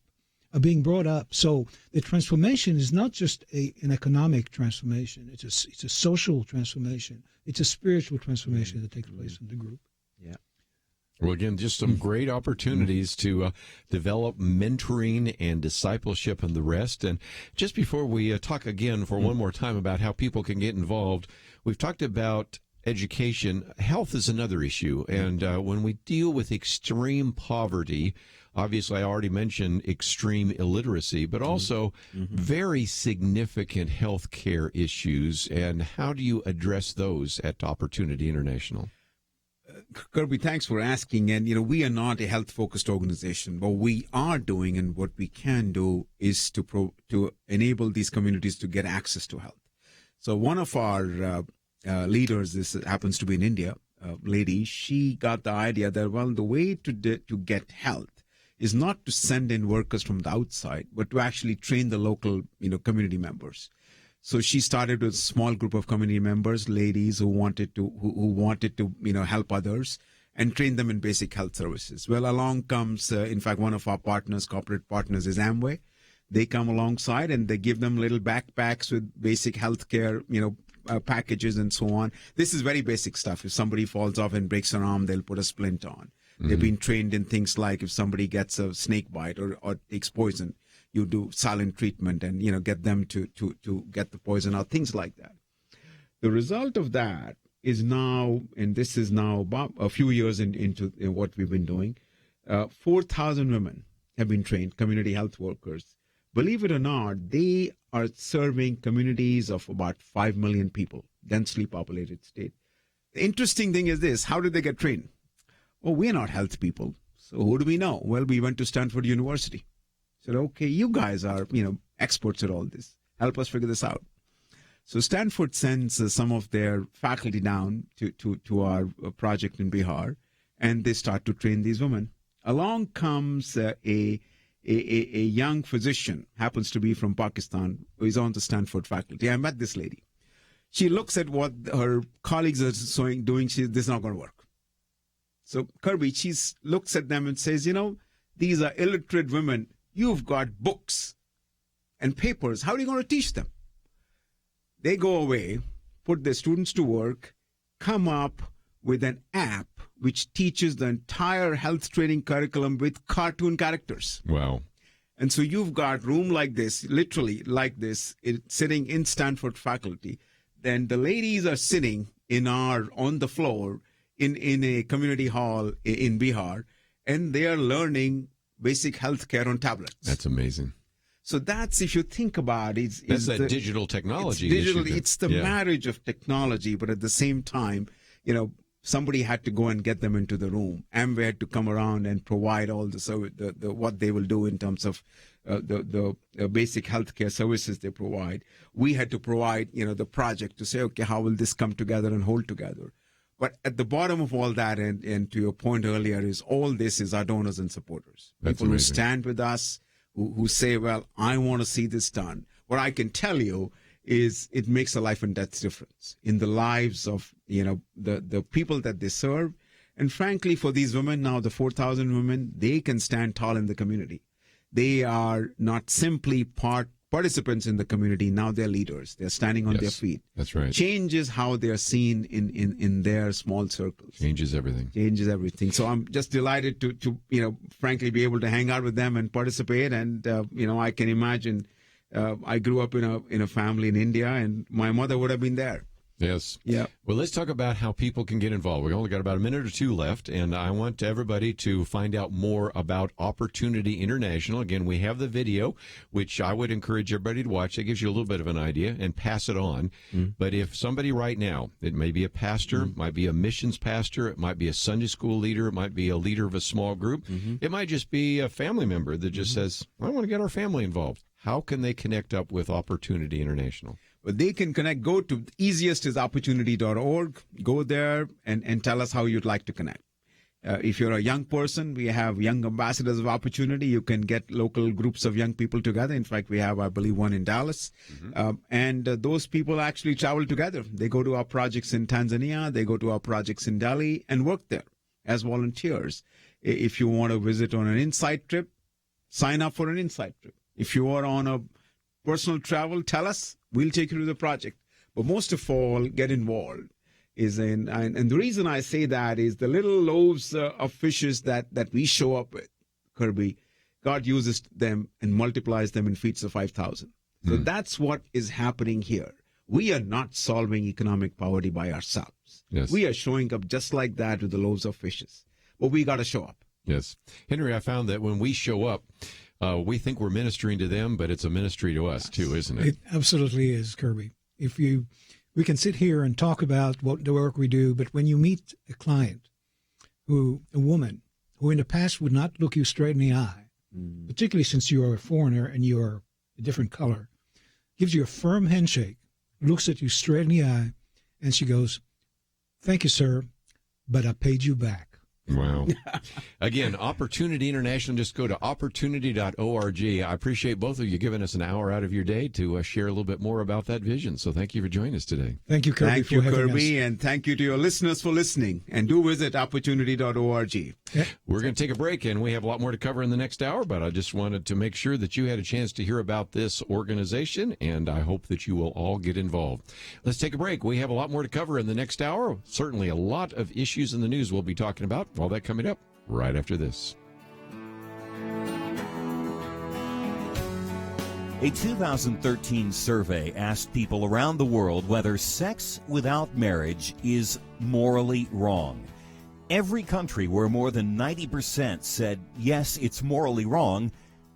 are being brought up. So the transformation is not just an economic transformation. It's a social transformation. It's a spiritual transformation that takes place in the group. Yeah. Well, again, just some great opportunities to develop mentoring and discipleship and the rest. And just before we talk again for one more time about how people can get involved, we've talked about education. Health is another issue. And when we deal with extreme poverty, obviously I already mentioned extreme illiteracy, but also very significant health care issues. And how do you address those at Opportunity International? Kerby, thanks for asking. And, we are not a health-focused organization. What we are doing and what we can do is to enable these communities to get access to health. So one of our leaders, this happens to be in India, lady, she got the idea that, well, the way to get health is not to send in workers from the outside, but to actually train the local, community members. So she started with a small group of community members, ladies who wanted to help others and train them in basic health services. Well, along comes, in fact, one of our corporate partners is Amway. They come alongside and they give them little backpacks with basic health care, packages and so on. This is very basic stuff. If somebody falls off and breaks an arm, they'll put a splint on. They've been trained in things like if somebody gets a snake bite or takes poison, you do silent treatment and, get them to get the poison out, things like that. The result of that is now, and this is now about a few years into what we've been doing, 4,000 women have been trained, community health workers. Believe it or not, they are serving communities of about 5 million people, densely populated state. The interesting thing is this, how did they get trained? Well, we're not health people. So who do we know? Well, we went to Stanford University. Said, okay, you guys are, experts at all this. Help us figure this out. So Stanford sends some of their faculty down to our project in Bihar, and they start to train these women. Along comes a young physician, happens to be from Pakistan, who is on the Stanford faculty. I met this lady. She looks at what her colleagues are doing. This is not going to work. So Kerby, she looks at them and says, these are illiterate women. You've got books and papers. How are you going to teach them? They go away, put their students to work, come up with an app which teaches the entire health training curriculum with cartoon characters. Wow. And so you've got room like this, literally like this, sitting in Stanford faculty. Then the ladies are sitting on the floor in a community hall in Bihar, and they are learning basic health care on tablets. That's amazing. So that's, if you think about it, that's that digital technology. It's the marriage of technology, but at the same time, somebody had to go and get them into the room. Amway had to come around and provide all the service, what they will do in terms of the basic healthcare services they provide. We had to provide, the project to say, okay, how will this come together and hold together? But at the bottom of all that, and to your point earlier, is all this is our donors and supporters. That's People amazing. who stand with us, who say, well, I want to see this done. What I can tell you is it makes a life and death difference in the lives of, the people that they serve. And frankly, for these women now, the 4,000 women, they can stand tall in the community. They are not simply participants in the community. Now they're leaders. They're standing on their feet. That's right. Changes how they're seen in their small circles. Changes everything. Changes everything. So I'm just delighted to frankly, be able to hang out with them and participate. And, I can imagine, I grew up in a family in India, and my mother would have been there. Yes. Yeah. Well, let's talk about how people can get involved. We've only got about a minute or two left, and I want everybody to find out more about Opportunity International. Again, we have the video, which I would encourage everybody to watch. That gives you a little bit of an idea, and pass it on. But if somebody right now, it may be a pastor, might be a missions pastor, it might be a Sunday school leader, it might be a leader of a small group, it might just be a family member that just says, I want to get our family involved. How can they connect up with Opportunity International? But they can connect. Go to easiest is opportunity.org. Go there and tell us how you'd like to connect. If you're a young person, we have Young Ambassadors of Opportunity. You can get local groups of young people together. In fact, we have, I believe, one in Dallas. And those people actually travel together. They go to our projects in Tanzania. They go to our projects in Delhi and work there as volunteers. If you want to visit on an insight trip, sign up for an insight trip. If you are on a personal travel, tell us. We'll take you to the project. But most of all, get involved. And the reason I say that is the little loaves of fishes that we show up with, Kerby, God uses them and multiplies them and feeds the 5,000. So that's what is happening here. We are not solving economic poverty by ourselves. Yes. We are showing up just like that with the loaves of fishes. But we got to show up. Yes. Henry, I found that when we show up, we think we're ministering to them, but it's a ministry to us too, isn't it? It absolutely is, Kerby. We can sit here and talk about what the work we do, but when you meet a client, a woman who in the past would not look you straight in the eye, particularly since you are a foreigner and you are a different color, gives you a firm handshake, looks at you straight in the eye, and she goes, "Thank you, sir, but I paid you back." Wow. Again, Opportunity International, just go to opportunity.org. I appreciate both of you giving us an hour out of your day to share a little bit more about that vision. So thank you for joining us today. Thank you, Kerby. Thank you, Kerby, and thank you to your listeners for listening. And do visit opportunity.org. We're going to take a break, and we have a lot more to cover in the next hour, but I just wanted to make sure that you had a chance to hear about this organization, and I hope that you will all get involved. Let's take a break. We have a lot more to cover in the next hour. Certainly a lot of issues in the news we'll be talking about. All that coming up right after this. A 2013 survey asked people around the world whether sex without marriage is morally wrong. Every country where more than 90% said, yes, it's morally wrong,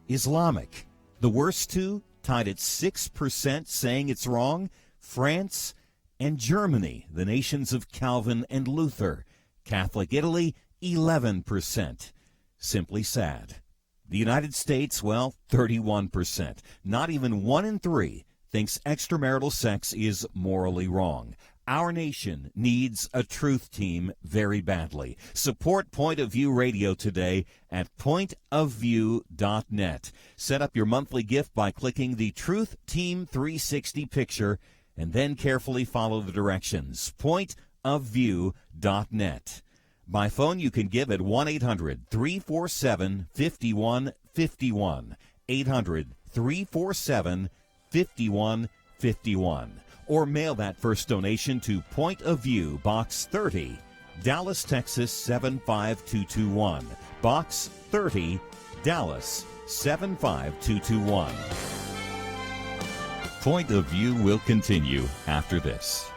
Islamic. The worst two, tied at 6% saying it's wrong, France and Germany, the nations of Calvin and Luther. Catholic Italy, 11%. Simply sad. The United States, well, 31%. Not even 1 in 3 thinks extramarital sex is morally wrong. Our nation needs a truth team very badly. Support Point of View Radio today at pointofview.net. Set up your monthly gift by clicking the Truth Team 360 picture and then carefully follow the directions. Pointofview.net. By phone, you can give at 1-800-347-5151, 800-347-5151, or mail that first donation to Point of View, Box 30, Dallas, Texas 75221, Box 30, Dallas 75221. Point of View will continue after this.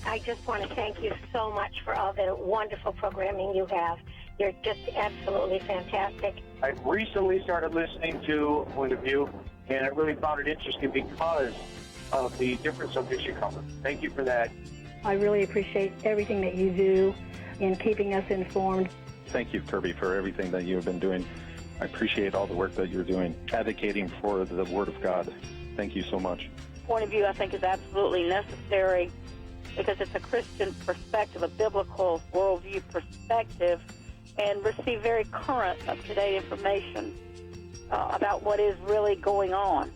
I just want to thank you so much for all the wonderful programming you have. You're just absolutely fantastic. I recently started listening to Point of View, and I really found it interesting because of the different subjects you cover. Thank you for that. I really appreciate everything that you do in keeping us informed. Thank you, Kerby, for everything that you have been doing. I appreciate all the work that you're doing, advocating for the Word of God. Thank you so much. Point of view, I think, is absolutely necessary because it's a Christian perspective, a biblical worldview perspective, and receive very current, up-to-date information about what is really going on,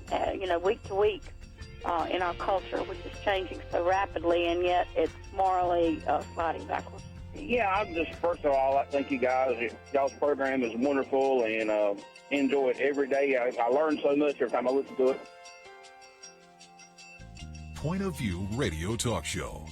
week to week in our culture, which is changing so rapidly, and yet it's morally sliding backwards. Yeah, I'm just, first of all, I thank you guys. Y'all's program is wonderful, and enjoy it every day. I learn so much every time I listen to it. Point of View Radio Talk Show.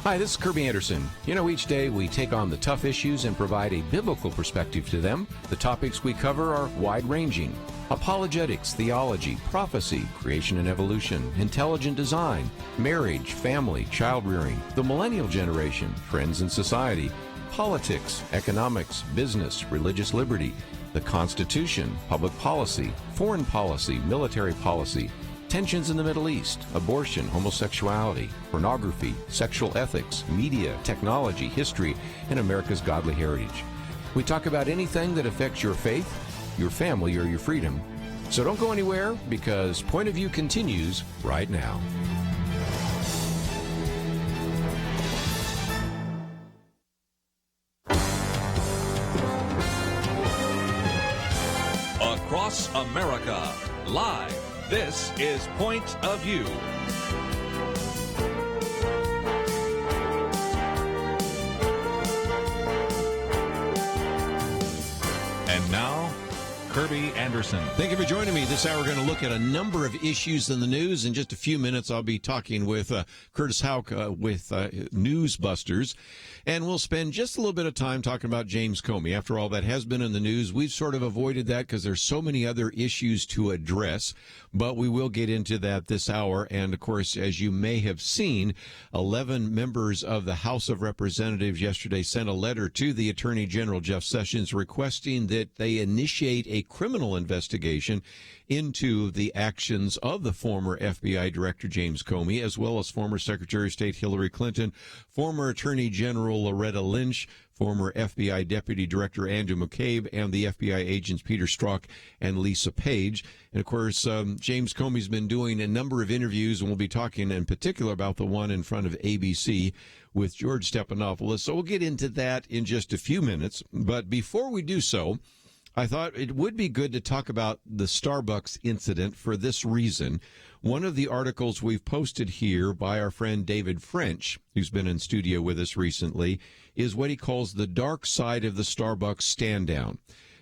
Hi, this is Kerby Anderson. You know, each day we take on the tough issues and provide a biblical perspective to them. The topics we cover are wide-ranging. Apologetics, theology, prophecy, creation and evolution, intelligent design, marriage, family, child-rearing, the millennial generation, trends in society, politics, economics, business, religious liberty, the Constitution, public policy, foreign policy, military policy, tensions in the Middle East, abortion, homosexuality, pornography, sexual ethics, media, technology, history, and America's godly heritage. We talk about anything that affects your faith, your family, or your freedom. So don't go anywhere, because Point of View continues right now. Across America, live. This is Point of View. And now, Kerby Anderson. Thank you for joining me. This hour we're going to look at a number of issues in the news. In just a few minutes, I'll be talking with Curtis Houck with NewsBusters. And we'll spend just a little bit of time talking about James Comey. After all, that has been in the news. We've sort of avoided that because there's so many other issues to address. But we will get into that this hour. And, of course, as you may have seen, 11 members of the House of Representatives yesterday sent a letter to the Attorney General, Jeff Sessions, requesting that they initiate a criminal investigation into the actions of the former FBI Director James Comey, as well as former Secretary of State Hillary Clinton, former Attorney General Loretta Lynch, former FBI Deputy Director Andrew McCabe, and the FBI agents Peter Strzok and Lisa Page. And, of course, James Comey's been doing a number of interviews, and we'll be talking in particular about the one in front of ABC with George Stephanopoulos. So we'll get into that in just a few minutes. But before we do so, I thought it would be good to talk about the Starbucks incident for this reason. One of the articles we've posted here by our friend David French, who's been in studio with us recently, is what he calls the dark side of the Starbucks stand down.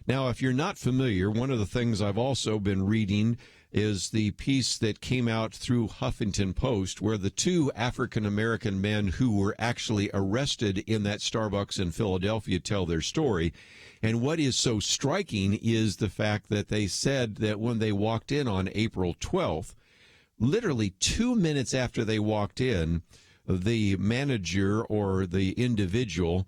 Now, if you're not familiar, one of the things I've also been reading is the piece that came out through Huffington Post, where the two African-American men who were actually arrested in that Starbucks in Philadelphia tell their story. And what is so striking is the fact that they said that when they walked in on April 12th, literally 2 minutes after they walked in, the manager or the individual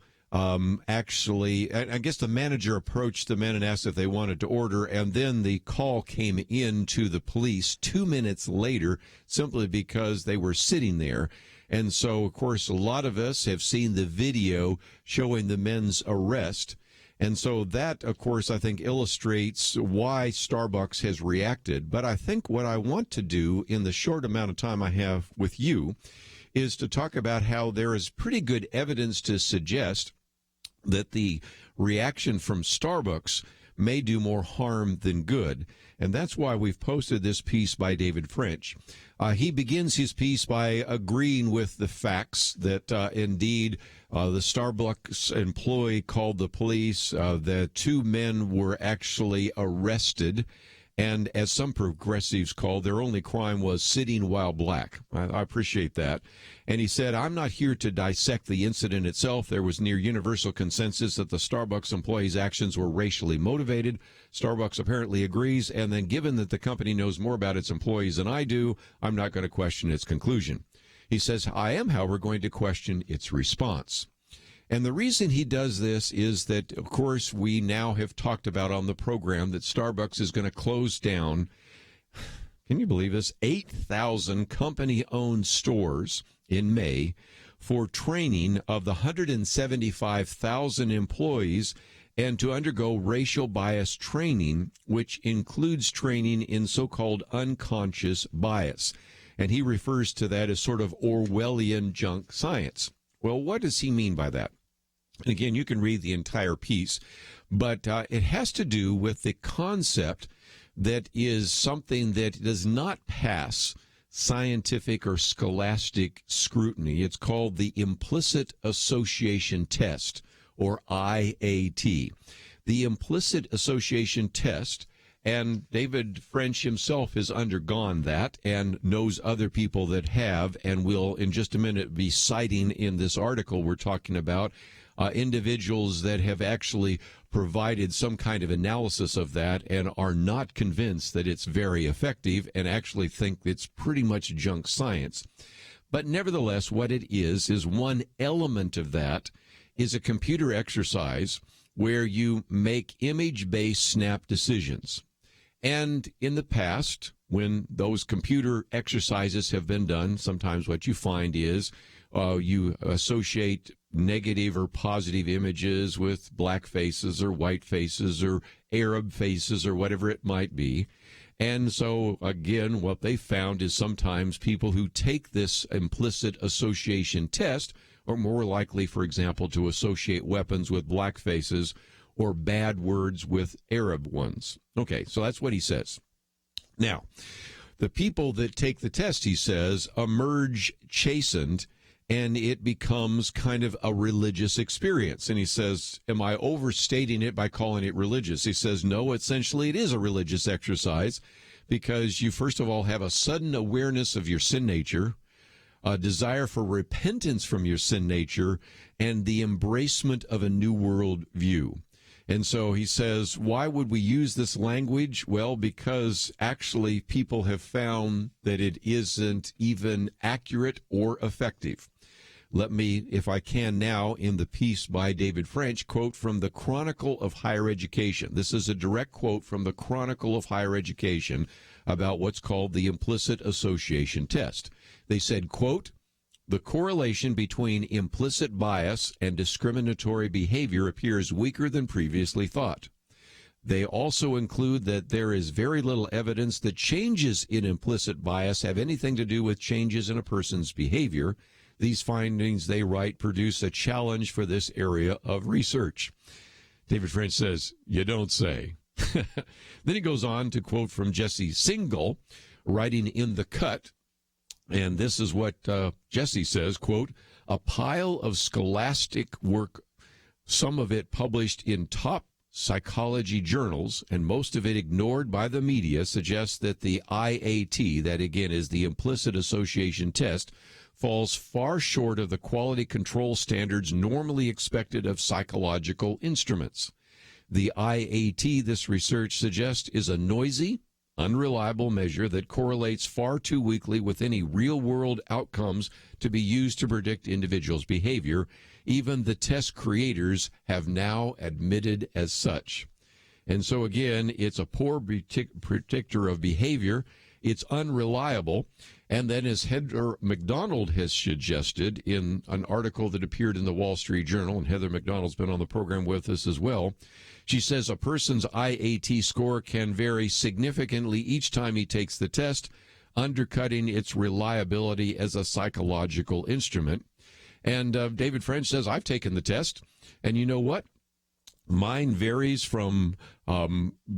actually, I guess the manager approached the men and asked if they wanted to order, and then the call came in to the police 2 minutes later simply because they were sitting there. And so, of course, a lot of us have seen the video showing the men's arrest. And so that, of course, I think illustrates why Starbucks has reacted. But I think what I want to do in the short amount of time I have with you is to talk about how there is pretty good evidence to suggest that the reaction from Starbucks may do more harm than good. And that's why we've posted this piece by David French. He begins his piece by agreeing with the facts that indeed the Starbucks employee called the police. The two men were actually arrested. And as some progressives called, their only crime was sitting while black. I appreciate that. And he said, I'm not here to dissect the incident itself. There was near universal consensus that the Starbucks employees' actions were racially motivated. Starbucks apparently agrees. And then given that the company knows more about its employees than I do, I'm not going to question its conclusion. He says, I am, however, going to question its response. And the reason he does this is that, of course, we now have talked about on the program that Starbucks is going to close down, can you believe this, 8,000 company-owned stores in May for training of the 175,000 employees and to undergo racial bias training, which includes training in so-called unconscious bias. And he refers to that as sort of Orwellian junk science. Well, what does he mean by that? And again, you can read the entire piece, but it has to do with the concept that is something that does not pass scientific or scholastic scrutiny. It's called the Implicit Association Test, or IAT. The Implicit Association Test And David French himself has undergone that and knows other people that have, and will in just a minute be citing in this article we're talking about individuals that have actually provided some kind of analysis of that and are not convinced that it's very effective and actually think it's pretty much junk science. But nevertheless, what it is one element of that is a computer exercise where you make image-based snap decisions. And in the past, when those computer exercises have been done, sometimes what you find is you associate negative or positive images with black faces or white faces or Arab faces or whatever it might be. And so, again, what they found is sometimes people who take this implicit association test are more likely, for example, to associate weapons with black faces or bad words with Arab ones. Okay, so that's what he says. Now, the people that take the test, he says, emerge chastened, and it becomes kind of a religious experience. And he says, am I overstating it by calling it religious? He says, no, essentially it is a religious exercise because you, first of all, have a sudden awareness of your sin nature, a desire for repentance from your sin nature, and the embracement of a new world view. And so he says, why would we use this language? Well, because actually people have found that it isn't even accurate or effective. Let me, if I can now, in the piece by David French, quote from the Chronicle of Higher Education. This is a direct quote from the Chronicle of Higher Education about what's called the implicit association test. They said, quote, the correlation between implicit bias and discriminatory behavior appears weaker than previously thought. They also include that there is very little evidence that changes in implicit bias have anything to do with changes in a person's behavior. These findings, they write, produce a challenge for this area of research. David French says, you don't say. Then he goes on to quote from Jesse Singal, writing in The Cut. And this is what Jesse says, quote, a pile of scholastic work, some of it published in top psychology journals, and most of it ignored by the media, suggests that the IAT, that again is the implicit association test, falls far short of the quality control standards normally expected of psychological instruments. The IAT, this research suggests, is a noisy, unreliable measure that correlates far too weakly with any real-world outcomes to be used to predict individuals' behavior. Even the test creators have now admitted as such. And so, again, it's a poor predictor of behavior. It's unreliable. And then, as Heather McDonald has suggested in an article that appeared in the Wall Street Journal, and Heather McDonald's been on the program with us as well, she says a person's IAT score can vary significantly each time he takes the test, undercutting its reliability as a psychological instrument. And David French says, I've taken the test, and you know what? Mine varies from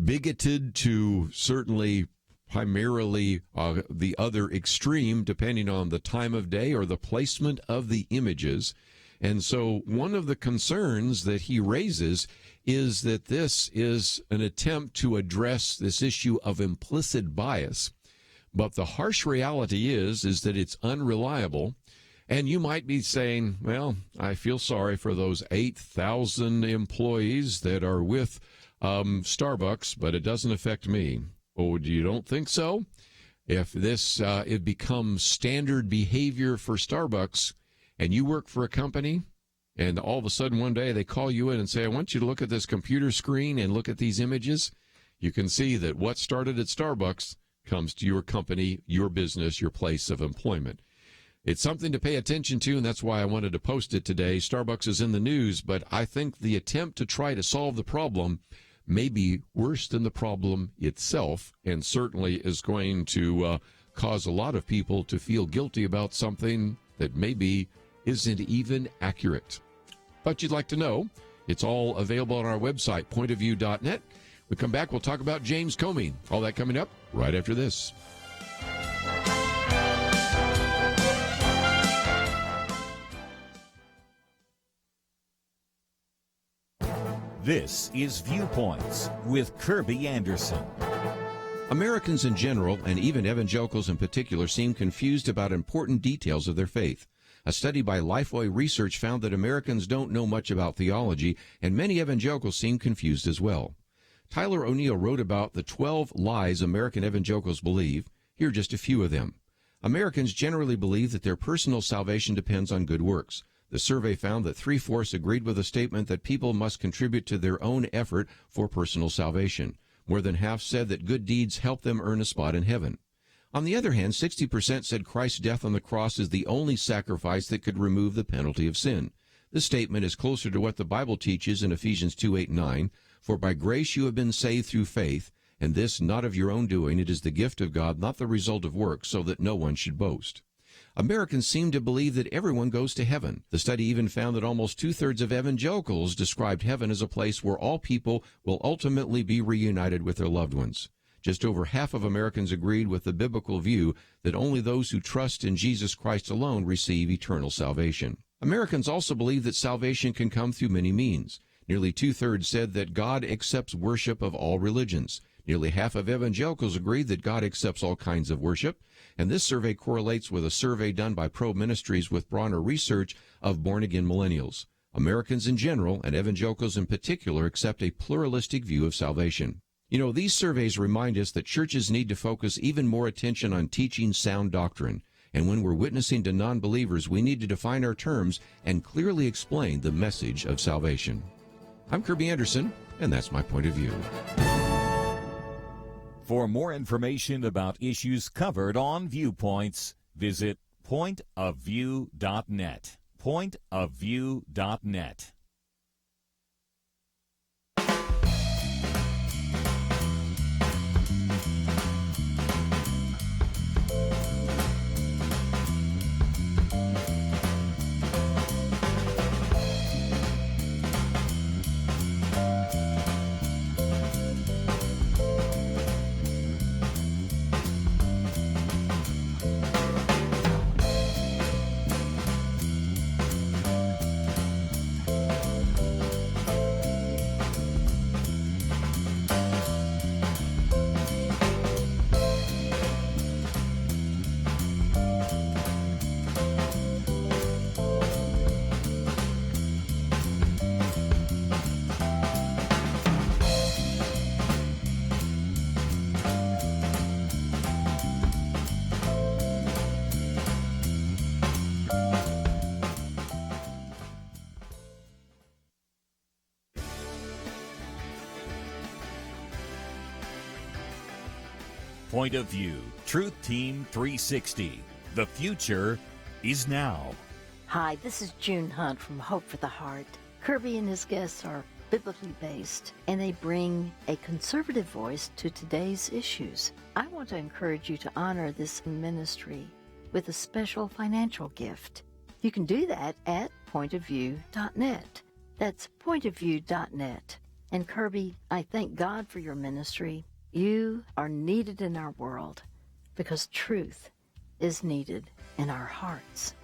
bigoted to certainly primarily the other extreme, depending on the time of day or the placement of the images. And so one of the concerns that he raises is that this is an attempt to address this issue of implicit bias. But the harsh reality is that it's unreliable. And you might be saying, well, I feel sorry for those 8,000 employees that are with Starbucks, but it doesn't affect me. Oh, you don't think so? If this it becomes standard behavior for Starbucks, and you work for a company, and all of a sudden one day they call you in and say, I want you to look at this computer screen and look at these images, you can see that what started at Starbucks comes to your company, your business, your place of employment. It's something to pay attention to, and that's why I wanted to post it today. Starbucks is in the news, but I think the attempt to try to solve the problem may be worse than the problem itself, and certainly is going to cause a lot of people to feel guilty about something that maybe isn't even accurate. But you'd like to know. It's all available on our website, pointofview.net. We come back, we'll talk about James Comey. All that coming up right after this. This is Viewpoints with Kerby Anderson. Americans in general, and even evangelicals in particular, seem confused about important details of their faith. A study by Lifeway Research found that Americans don't know much about theology, and many evangelicals seem confused as well. Tyler O'Neill wrote about the 12 lies American evangelicals believe. Here are just a few of them. Americans generally believe that their personal salvation depends on good works. The survey found that 3/4 agreed with the statement that people must contribute to their own effort for personal salvation. More than half said that good deeds help them earn a spot in heaven. On the other hand, 60% said Christ's death on the cross is the only sacrifice that could remove the penalty of sin. This statement is closer to what the Bible teaches in Ephesians 2:8-9, "For by grace you have been saved through faith, and this not of your own doing, it is the gift of God, not the result of works, so that no one should boast." Americans seem to believe that everyone goes to heaven. The study even found that almost 2/3 of evangelicals described heaven as a place where all people will ultimately be reunited with their loved ones. Just over half of Americans agreed with the biblical view that only those who trust in Jesus Christ alone receive eternal salvation. Americans also believe that salvation can come through many means. Nearly 2/3 said that God accepts worship of all religions. Nearly half of evangelicals agreed that God accepts all kinds of worship, and this survey correlates with a survey done by Pro Ministries with Bronner Research of born-again millennials. Americans in general, and evangelicals in particular, accept a pluralistic view of salvation. You know, these surveys remind us that churches need to focus even more attention on teaching sound doctrine, and when we're witnessing to non-believers, we need to define our terms and clearly explain the message of salvation. I'm Kerby Anderson, and that's my point of view. For more information about issues covered on Viewpoints, visit pointofview.net. Pointofview.net. Point of View, Truth Team 360. The future is now. Hi, this is June Hunt from Hope for the Heart. Kerby and his guests are biblically based, and they bring a conservative voice to today's issues. I want to encourage you to honor this ministry with a special financial gift. You can do that at pointofview.net. That's pointofview.net. And Kerby, I thank God for your ministry. You are needed in our world because truth is needed in our hearts.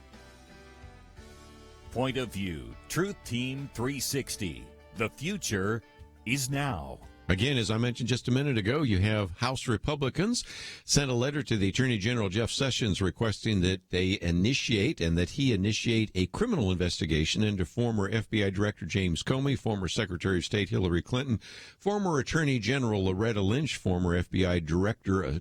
Point of View, Truth Team 360. The future is now. Again, as I mentioned just a minute ago, you have House Republicans sent a letter to the Attorney General Jeff Sessions requesting that they initiate a criminal investigation into former FBI Director James Comey, former Secretary of State Hillary Clinton, former Attorney General Loretta Lynch, former FBI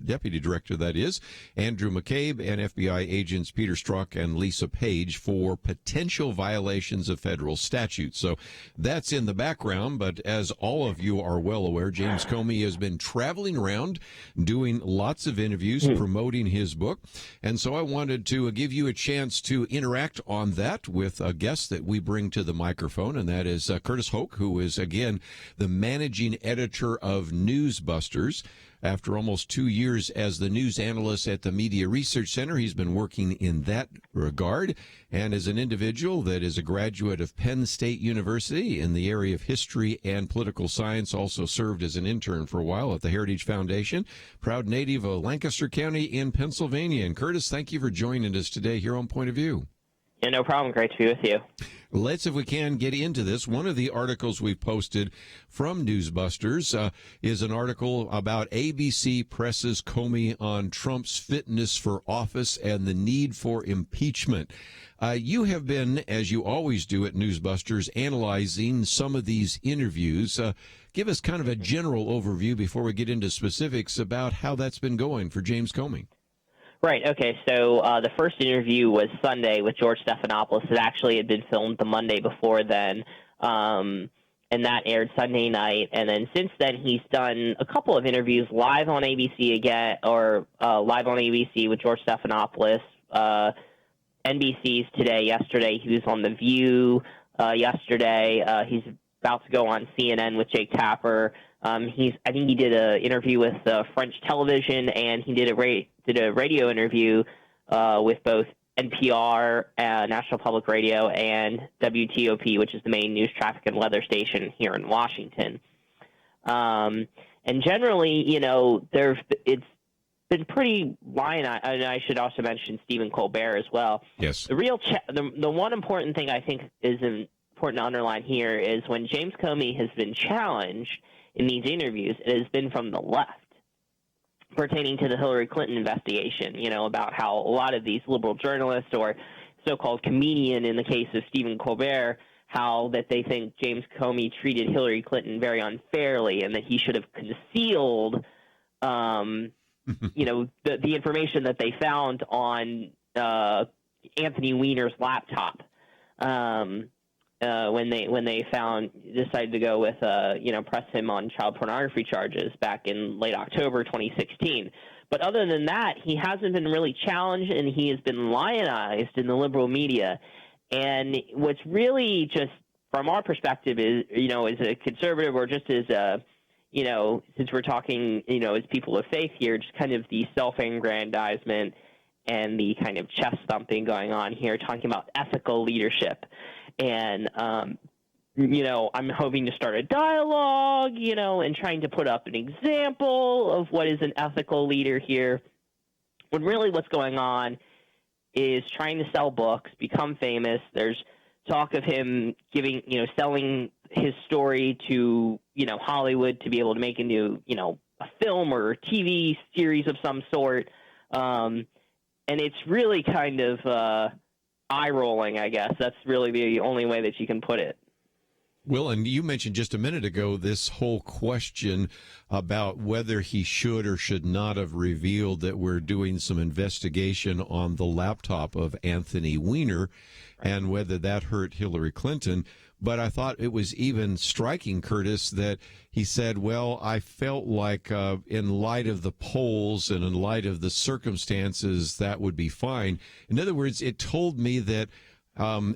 Deputy Director, that is, Andrew McCabe, and FBI agents Peter Strzok and Lisa Page for potential violations of federal statutes. So that's in the background, but as all of you are well aware, James Comey has been traveling around doing lots of interviews, promoting his book. And so I wanted to give you a chance to interact on that with a guest that we bring to the microphone, and that is Curtis Houck, who is, again, the managing editor of NewsBusters. After almost 2 years as the news analyst at the Media Research Center, he's been working in that regard. And as an individual that is a graduate of Penn State University in the area of history and political science, also served as an intern for a while at the Heritage Foundation, proud native of Lancaster County in Pennsylvania. And Curtis, thank you for joining us today here on Point of View. Yeah, no problem. Great to be with you. Let's, if we can, get into this. One of the articles we've posted from NewsBusters is an article about ABC presses Comey on Trump's fitness for office and the need for impeachment. You have been, as you always do at NewsBusters, analyzing some of these interviews. Give us kind of a general overview before we get into specifics about how that's been going for James Comey. Right. Okay. So the first interview was Sunday with George Stephanopoulos. It actually had been filmed the Monday before then, and that aired Sunday night. And then since then, he's done a couple of interviews live on ABC again, or live on ABC with George Stephanopoulos. NBC's yesterday. He was on The View yesterday. He's about to go on CNN with Jake Tapper. I think he did an interview with French television, and he did a radio interview with both NPR, National Public Radio, and WTOP, which is the main news, traffic, and weather station here in Washington. And generally, it's been pretty lionized. And I should also mention Stephen Colbert as well. Yes. The one important thing I think is important to underline here is when James Comey has been challenged in these interviews, it has been from the left, pertaining to the Hillary Clinton investigation, about how a lot of these liberal journalists or so-called comedian in the case of Stephen Colbert, how that they think James Comey treated Hillary Clinton very unfairly and that he should have concealed, the information that they found on Anthony Weiner's laptop. When they decided to go with press him on child pornography charges back in late October 2016. But other than that, he hasn't been really challenged, and he has been lionized in the liberal media. And what's really just from our perspective is, as a conservative or just as a, since we're talking, as people of faith here, just kind of the self-aggrandizement and the kind of chest thumping going on here, talking about ethical leadership. And, I'm hoping to start a dialogue, and trying to put up an example of what is an ethical leader here. When really what's going on is trying to sell books, become famous. There's talk of him selling his story to, Hollywood to be able to make into, a film or a TV series of some sort. And it's really kind of eye-rolling, I guess. That's really the only way that you can put it. Well, and you mentioned just a minute ago this whole question about whether he should or should not have revealed that we're doing some investigation on the laptop of Anthony Weiner and whether that hurt Hillary Clinton. But I thought it was even striking, Curtis, that he said, well, I felt like in light of the polls and in light of the circumstances, that would be fine. In other words, it told me that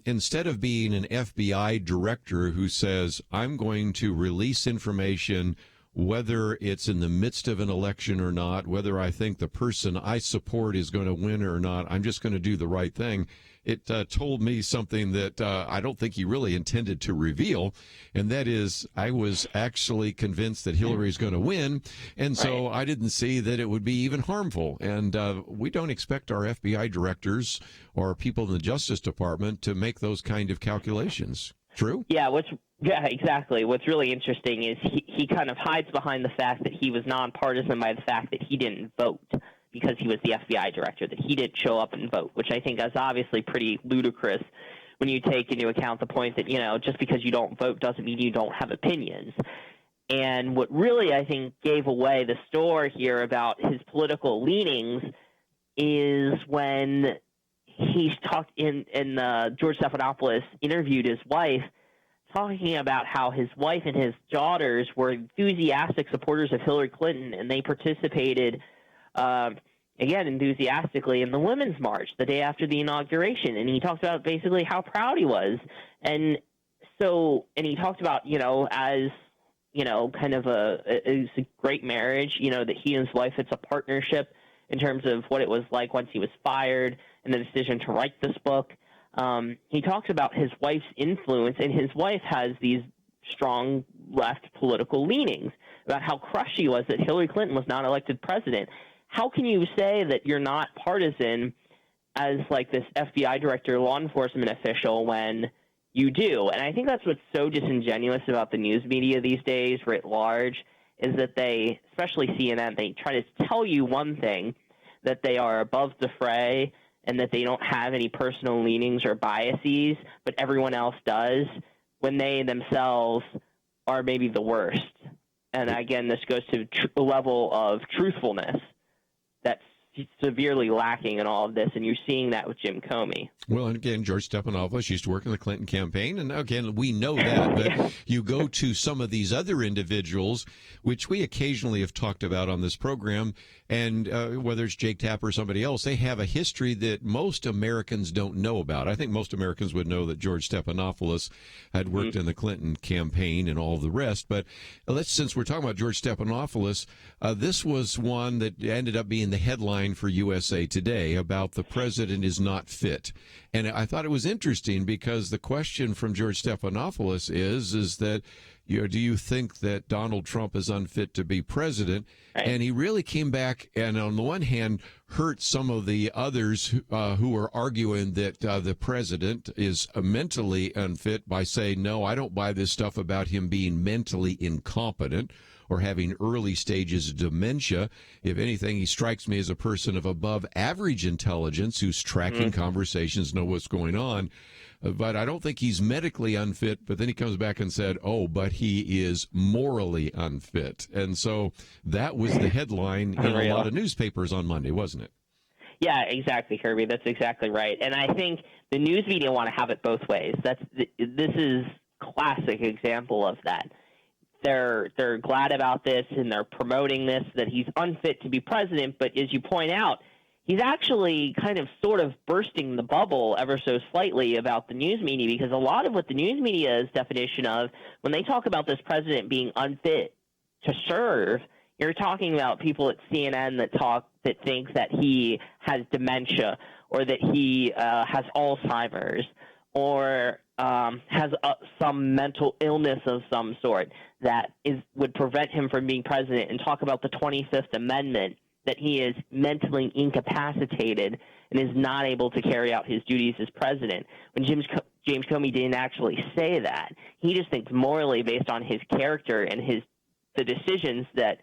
instead of being an FBI director who says, I'm going to release information, whether it's in the midst of an election or not, whether I think the person I support is going to win or not, I'm just going to do the right thing. It told me something that I don't think he really intended to reveal, and that is I was actually convinced that Hillary's going to win, and so I didn't see that it would be even harmful. And we don't expect our FBI directors or people in the Justice Department to make those kind of calculations. True? Yeah, exactly. What's really interesting is he kind of hides behind the fact that he was nonpartisan by the fact that he didn't vote, because he was the FBI director, that he didn't show up and vote, which I think is obviously pretty ludicrous when you take into account the point that, just because you don't vote doesn't mean you don't have opinions. And what really, I think, gave away the store here about his political leanings is when he talked in George Stephanopoulos interviewed his wife, talking about how his wife and his daughters were enthusiastic supporters of Hillary Clinton, and they participated again, enthusiastically in the Women's March the day after the inauguration. And he talked about basically how proud he was. And he talked about, as, kind of it's a great marriage, that he and his wife, it's a partnership in terms of what it was like once he was fired and the decision to write this book. He talks about his wife's influence, and his wife has these strong left political leanings about how crushed she was that Hillary Clinton was not elected president. How can you say that you're not partisan as like this FBI director, law enforcement official when you do. And I think that's what's so disingenuous about the news media these days, writ large, is that they, especially CNN, they try to tell you one thing, that they are above the fray and that they don't have any personal leanings or biases, but everyone else does, when they themselves are maybe the worst. And again, this goes to a level of truthfulness that's severely lacking in all of this, and you're seeing that with Jim Comey. Well, and again, George Stephanopoulos used to work in the Clinton campaign, and again, we know that, but you go to some of these other individuals, which we occasionally have talked about on this program, and whether it's Jake Tapper or somebody else, they have a history that most Americans don't know about. I think most Americans would know that George Stephanopoulos had worked in the Clinton campaign and all the rest, but since we're talking about George Stephanopoulos, this was one that ended up being the headline for USA Today about the president is not fit. And I thought it was interesting because the question from George Stephanopoulos is that, do you think that Donald Trump is unfit to be president? Right. And he really came back and on the one hand hurt some of the others who are arguing that the president is mentally unfit by saying, no, I don't buy this stuff about him being mentally incompetent or having early stages of dementia. If anything, he strikes me as a person of above average intelligence who's tracking conversations, know what's going on. But I don't think he's medically unfit. But then he comes back and said, but he is morally unfit. And so that was the headline in a lot of newspapers on Monday, wasn't it? Yeah, exactly, Kirby. That's exactly right. And I think the news media want to have it both ways. This is classic example of that. They're glad about this and they're promoting this, that he's unfit to be president. But as you point out, he's actually kind of sort of bursting the bubble ever so slightly about the news media, because a lot of what the news media's definition of when they talk about this president being unfit to serve, you're talking about people at CNN that think that he has dementia or that he has Alzheimer's or has some mental illness of some sort that would prevent him from being president, and talk about the 25th Amendment, that he is mentally incapacitated and is not able to carry out his duties as president. When James Comey didn't actually say that. He just thinks morally, based on his character and the decisions that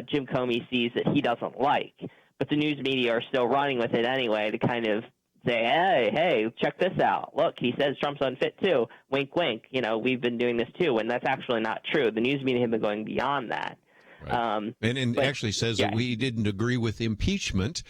Jim Comey sees that he doesn't like. But the news media are still running with it anyway to kind of say, hey, check this out. Look, he says Trump's unfit too. Wink, wink. We've been doing this too, and that's actually not true. The news media have been going beyond that. Right. And actually says that we didn't agree with impeachment,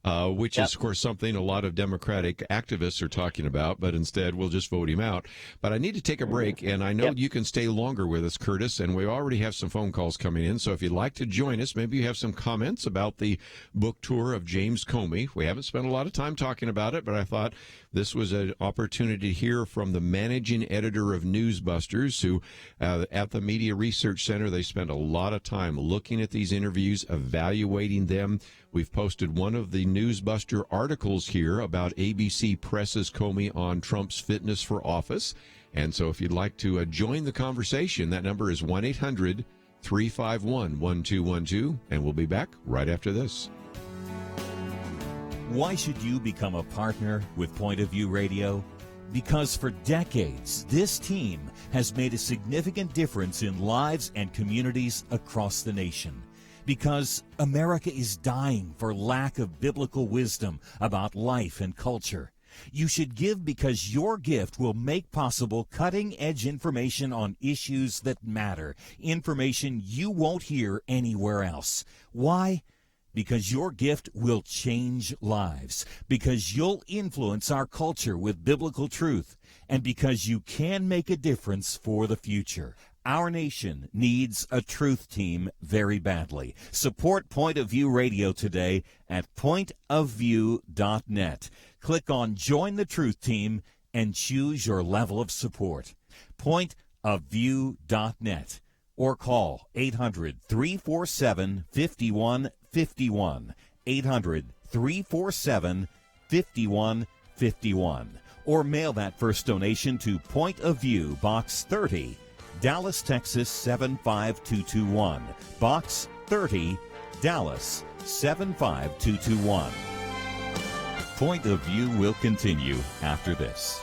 which is, of course, something a lot of Democratic activists are talking about, but instead we'll just vote him out. But I need to take a break, and I know you can stay longer with us, Curtis, and we already have some phone calls coming in. So if you'd like to join us, maybe you have some comments about the book tour of James Comey. We haven't spent a lot of time talking about it, but I thought this was an opportunity to hear from the managing editor of NewsBusters, who at the Media Research Center, they spent a lot of time looking at these interviews, evaluating them. We've posted one of the NewsBuster articles here about ABC presses Comey on Trump's fitness for office. And so if you'd like to join the conversation, that number is 1-800-351-1212, and we'll be back right after this. Why should you become a partner with Point of View Radio? Because for decades, this team has made a significant difference in lives and communities across the nation. Because America is dying for lack of biblical wisdom about life and culture. You should give because your gift will make possible cutting-edge information on issues that matter, information you won't hear anywhere else. Why? Because your gift will change lives, because you'll influence our culture with biblical truth, and because you can make a difference for the future. Our nation needs a truth team very badly. Support Point of View Radio today at pointofview.net. Click on Join the Truth Team and choose your level of support. Pointofview.net. Or call 800-347-5151. 800-347-5151. Or mail that first donation to Point of View, Box 30, Dallas, Texas 75221. Box 30, Dallas 75221. Point of View will continue after this.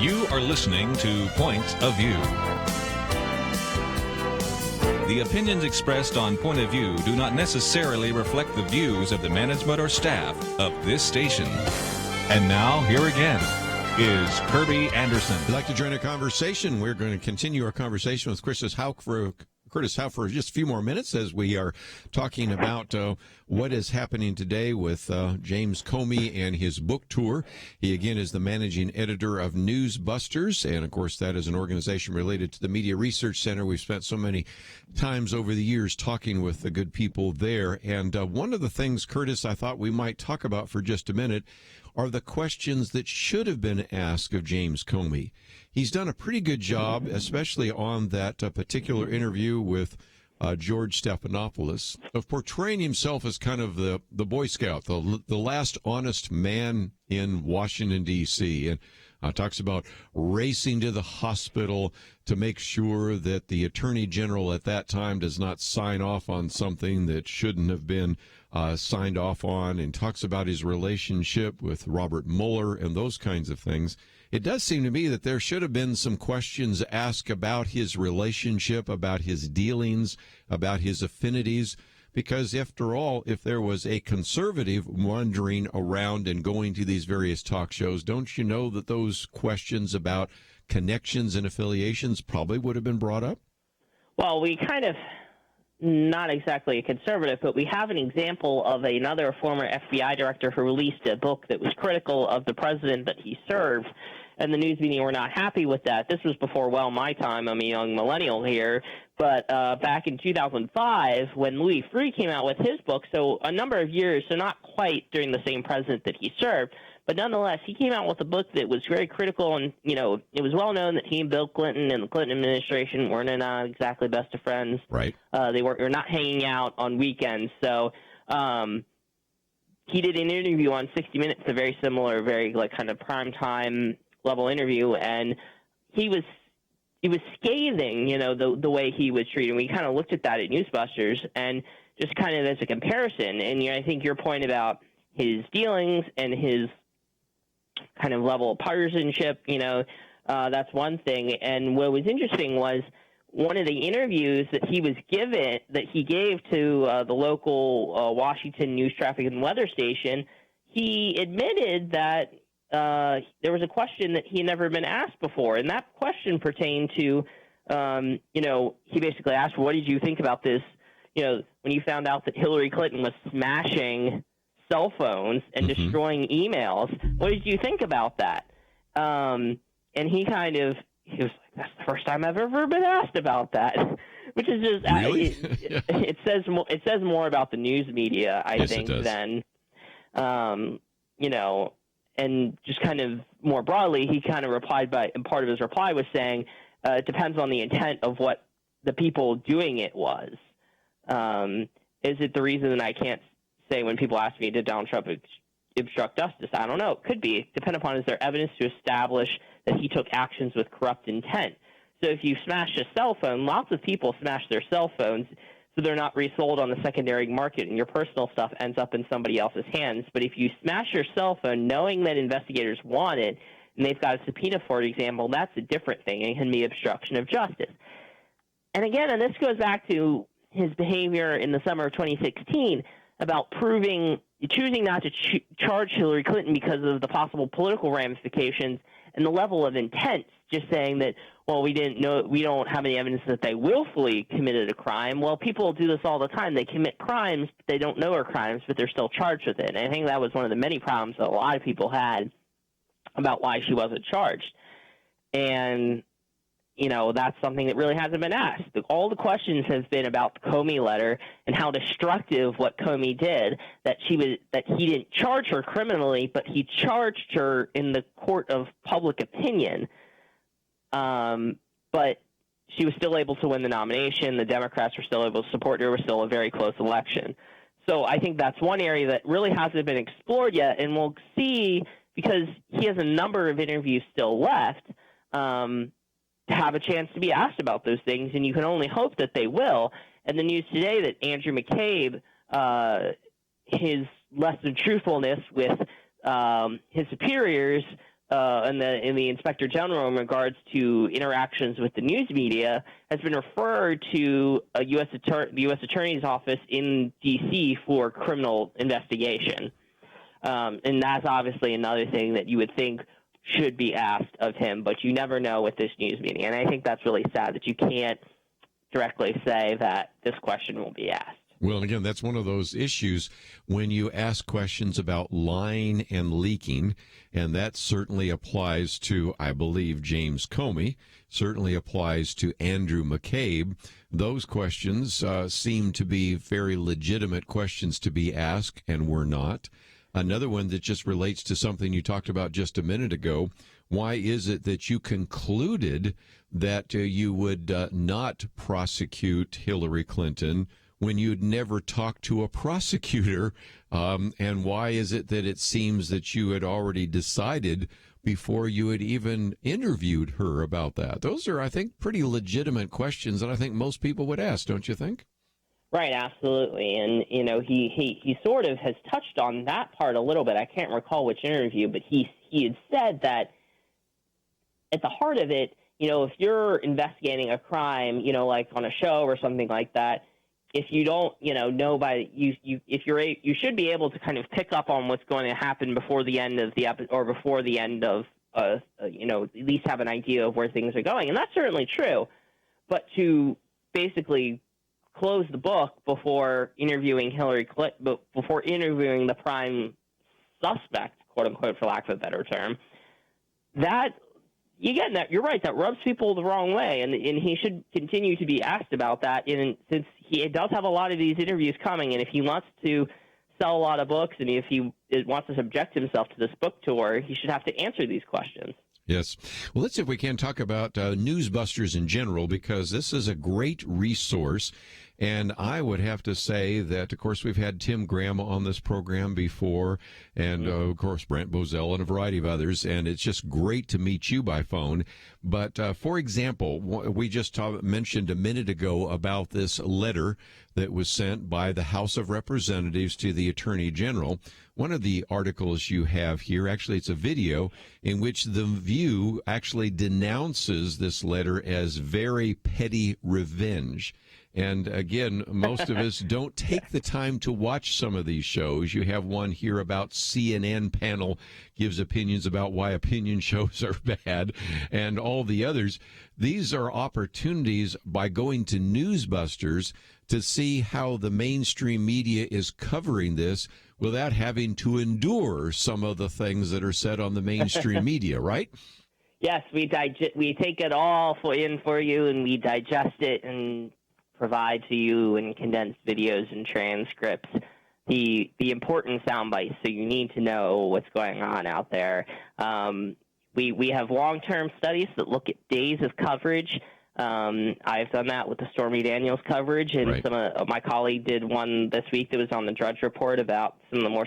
You are listening to Point of View. The opinions expressed on Point of View do not necessarily reflect the views of the management or staff of this station. And now, here again is Kerby Anderson. If you'd like to join a conversation, we're going to continue our conversation with Curtis Houck for just a few more minutes as we are talking about what is happening today with James Comey and his book tour. He, again, is the managing editor of NewsBusters, and, of course, that is an organization related to the Media Research Center. We've spent so many times over the years talking with the good people there. And one of the things, Curtis, I thought we might talk about for just a minute are the questions that should have been asked of James Comey. He's done a pretty good job, especially on that particular interview with George Stephanopoulos, of portraying himself as kind of the Boy Scout, the last honest man in Washington, D.C., and talks about racing to the hospital to make sure that the Attorney General at that time does not sign off on something that shouldn't have been signed off on, and talks about his relationship with Robert Mueller and those kinds of things. It does seem to me that there should have been some questions asked about his relationship, about his dealings, about his affinities, because after all, if there was a conservative wandering around and going to these various talk shows, don't you know that those questions about connections and affiliations probably would have been brought up? Well, we kind of, not exactly a conservative, but we have an example of another former FBI director who released a book that was critical of the president that he served, and the news media were not happy with that. This was before, well, my time. I'm a young millennial here. But back in 2005, when Louis Freeh came out with his book, so a number of years, so not quite during the same president that he served, but nonetheless, he came out with a book that was very critical, and, you know, it was well known that he and Bill Clinton and the Clinton administration weren't exactly best of friends. Right. They were not hanging out on weekends. So he did an interview on 60 Minutes, a very similar, very, like, kind of primetime level interview, and he was scathing, you know, the way he was treated. We kind of looked at that at NewsBusters, and just kind of as a comparison. And, you know, I think your point about his dealings and his kind of level of partisanship, you know, that's one thing. And what was interesting was one of the interviews that he gave to the local Washington News Traffic and Weather station. He admitted that there was a question that he had never been asked before, and that question pertained to, you know, he basically asked, what did you think about this, you know, when you found out that Hillary Clinton was smashing cell phones and destroying emails, what did you think about that? And he was like, that's the first time I've ever been asked about that, which is just, really? it says more about the news media, I think, than, you know. And just kind of more broadly, he kind of replied and part of his reply was saying, it depends on the intent of what the people doing it was. Is it the reason that I can't say when people ask me, did Donald Trump obstruct justice? I don't know. It could be. Depend upon, is there evidence to establish that he took actions with corrupt intent? So if you smash a cell phone, lots of people smash their cell phones, so they're not resold on the secondary market, and your personal stuff ends up in somebody else's hands. But if you smash your cell phone knowing that investigators want it, and they've got a subpoena for example, that's a different thing. It can be obstruction of justice. And again, and this goes back to his behavior in the summer of 2016 about choosing not to charge Hillary Clinton because of the possible political ramifications and the level of intent, just saying that, well, we don't have any evidence that they willfully committed a crime. Well, people do this all the time. They commit crimes, but they don't know are crimes, but they're still charged with it. And I think that was one of the many problems that a lot of people had about why she wasn't charged. And, you know, that's something that really hasn't been asked. All the questions have been about the Comey letter and how destructive what Comey did, that he didn't charge her criminally, but he charged her in the court of public opinion. But she was still able to win the nomination. The Democrats were still able to support her. It was still a very close election. So I think that's one area that really hasn't been explored yet, and we'll see, because he has a number of interviews still left, to have a chance to be asked about those things, and you can only hope that they will. And the news today that Andrew McCabe, his less than truthfulness with his superiors in the Inspector General in regards to interactions with the news media, has been referred to the U.S. Attorney's Office in D.C. for criminal investigation. And that's obviously another thing that you would think should be asked of him, but you never know with this news media. And I think that's really sad that you can't directly say that this question will be asked. Well, and again, that's one of those issues when you ask questions about lying and leaking, and that certainly applies to, I believe, James Comey, certainly applies to Andrew McCabe. Those questions seem to be very legitimate questions to be asked, and were not. Another one that just relates to something you talked about just a minute ago Why is it that you concluded that you would not prosecute Hillary Clinton when you'd never talked to a prosecutor? And why is it that it seems that you had already decided before you had even interviewed her about that? Those are, I think, pretty legitimate questions that I think most people would ask, don't you think? Right, absolutely. And, he sort of has touched on that part a little bit. I can't recall which interview, but he had said that at the heart of it, if you're investigating a crime, like on a show or something like that, if you don't, know by you should be able to kind of pick up on what's going to happen before the end of the episode, or before the end of, at least have an idea of where things are going, and that's certainly true. But to basically close the book before interviewing Hillary Clinton, before interviewing the prime suspect, quote unquote, for lack of a better term, that. You're right. That rubs people the wrong way, and he should continue to be asked about that. And since he does have a lot of these interviews coming, and if he wants to sell a lot of books, and if he wants to subject himself to this book tour, he should have to answer these questions. Yes. Well, let's see if we can talk about NewsBusters in general, because this is a great resource. And I would have to say that, of course, we've had Tim Graham on this program before, and, of course, Brent Bozell and a variety of others, and it's just great to meet you by phone. But, for example, we just mentioned a minute ago about this letter that was sent by the House of Representatives to the Attorney General. One of the articles you have here, actually, it's a video in which The View actually denounces this letter as very petty revenge. And again, most of us don't take the time to watch some of these shows. You have one here about CNN panel gives opinions about why opinion shows are bad, and all the others. These are opportunities by going to NewsBusters to see how the mainstream media is covering this without having to endure some of the things that are said on the mainstream media, right? Yes, we take it all in for you, and we digest it and provide to you in condensed videos and transcripts the important sound bites, so you need to know what's going on out there. We have long-term studies that look at days of coverage. I've done that with the Stormy Daniels coverage, and Right. some of my colleague did one this week that was on the Drudge Report about some of the more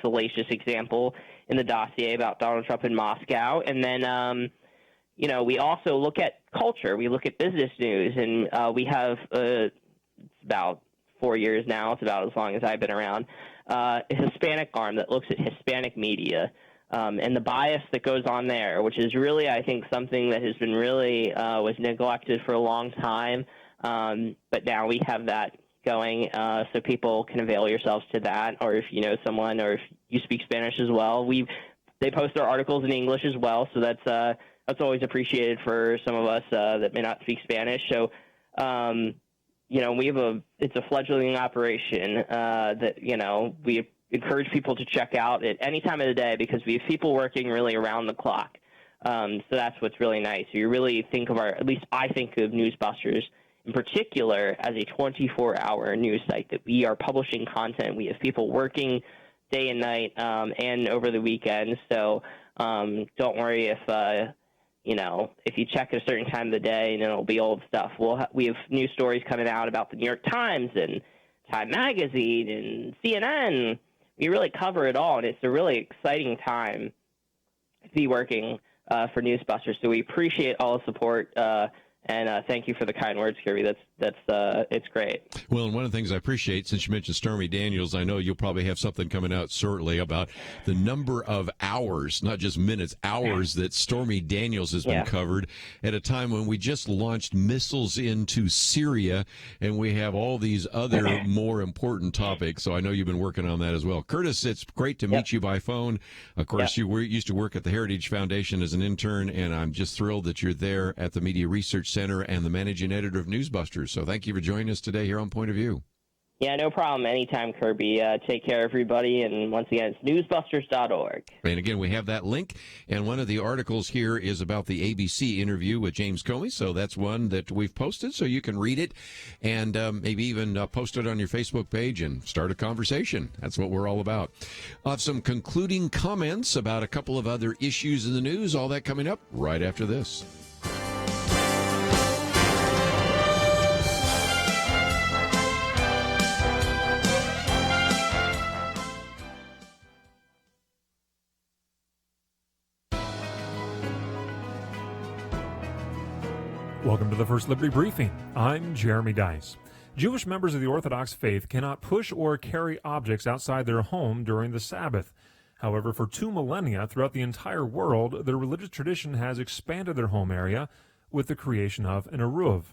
salacious example in the dossier about Donald Trump in Moscow. And then we also look at culture. We look at business news, and we have it's about 4 years now. It's about as long as I've been around. A Hispanic arm that looks at Hispanic media and the bias that goes on there, which is really, I think, something that has been really was neglected for a long time. But now we have that going, so people can avail yourselves to that. Or if you know someone, or if you speak Spanish as well, they post their articles in English as well. So that's always appreciated for some of us that may not speak Spanish. So, it's a fledgling operation that, we encourage people to check out at any time of the day, because we have people working really around the clock. So that's what's really nice. You really think of at least I think of NewsBusters in particular as a 24-hour news site, that we are publishing content. We have people working day and night and over the weekends. So don't worry if you check at a certain time of the day, and it'll be old stuff. We have new stories coming out about the New York Times and Time Magazine and CNN. We really cover it all, and it's a really exciting time to be working for NewsBusters. So we appreciate all the support, and thank you for the kind words, Kerby. It's great. Well, and one of the things I appreciate, since you mentioned Stormy Daniels, I know you'll probably have something coming out shortly about the number of hours, not just minutes, hours that Stormy Daniels has been covered at a time when we just launched missiles into Syria, and we have all these other more important topics. So I know you've been working on that as well. Curtis, it's great to meet you by phone. Of course, you used to work at the Heritage Foundation as an intern, and I'm just thrilled that you're there at the Media Research Center and the managing editor of NewsBusters. So thank you for joining us today here on Point of View. Yeah, no problem. Anytime, Kirby. Take care, everybody. And once again, it's newsbusters.org. And again, we have that link. And one of the articles here is about the ABC interview with James Comey. So that's one that we've posted, so you can read it and maybe even post it on your Facebook page and start a conversation. That's what we're all about. I'll have some concluding comments about a couple of other issues in the news. All that coming up right after this. Welcome to the First Liberty Briefing. I'm Jeremy Dice. Jewish members of the Orthodox faith cannot push or carry objects outside their home during the Sabbath. However, for 2 millennia throughout the entire world, their religious tradition has expanded their home area with the creation of an eruv.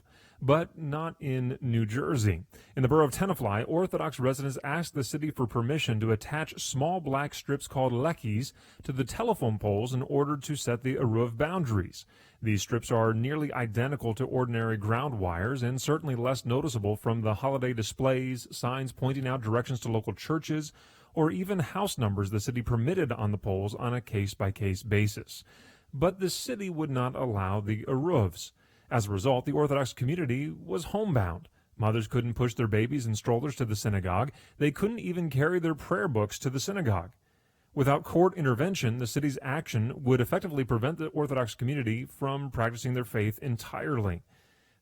But not in New Jersey. In the borough of Tenafly, Orthodox residents asked the city for permission to attach small black strips called lekis to the telephone poles in order to set the eruv boundaries. These strips are nearly identical to ordinary ground wires and certainly less noticeable from the holiday displays, signs pointing out directions to local churches, or even house numbers the city permitted on the poles on a case-by-case basis. But the city would not allow the eruvs. As a result, the Orthodox community was homebound. Mothers couldn't push their babies in strollers to the synagogue. They couldn't even carry their prayer books to the synagogue. Without court intervention, the city's action would effectively prevent the Orthodox community from practicing their faith entirely.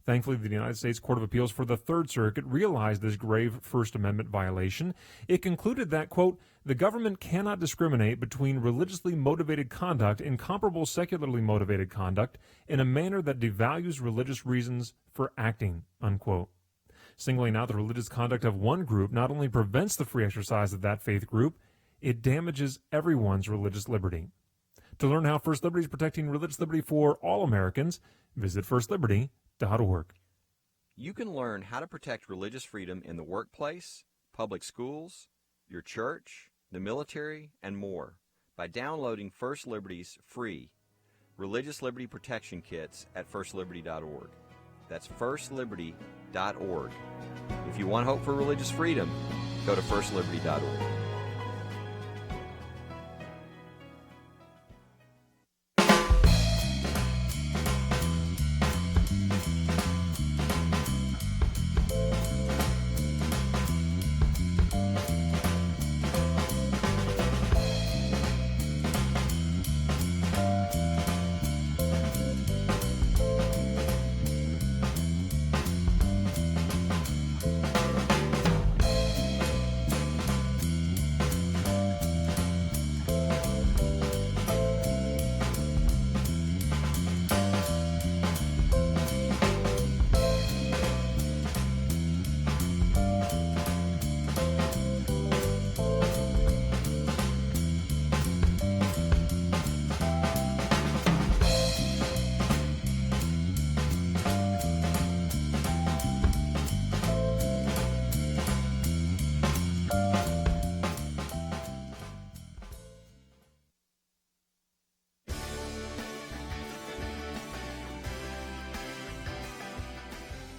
Thankfully, the United States Court of Appeals for the Third Circuit realized this grave First Amendment violation. It concluded that, quote, the government cannot discriminate between religiously motivated conduct and comparable secularly motivated conduct in a manner that devalues religious reasons for acting, unquote. Singling out the religious conduct of one group not only prevents the free exercise of that faith group, it damages everyone's religious liberty. To learn how First Liberty is protecting religious liberty for all Americans, visit firstliberty.org. You can learn how to protect religious freedom in the workplace, public schools, your church, the military, and more by downloading First Liberty's free Religious Liberty Protection Kits at firstliberty.org. That's firstliberty.org. If you want hope for religious freedom, go to firstliberty.org.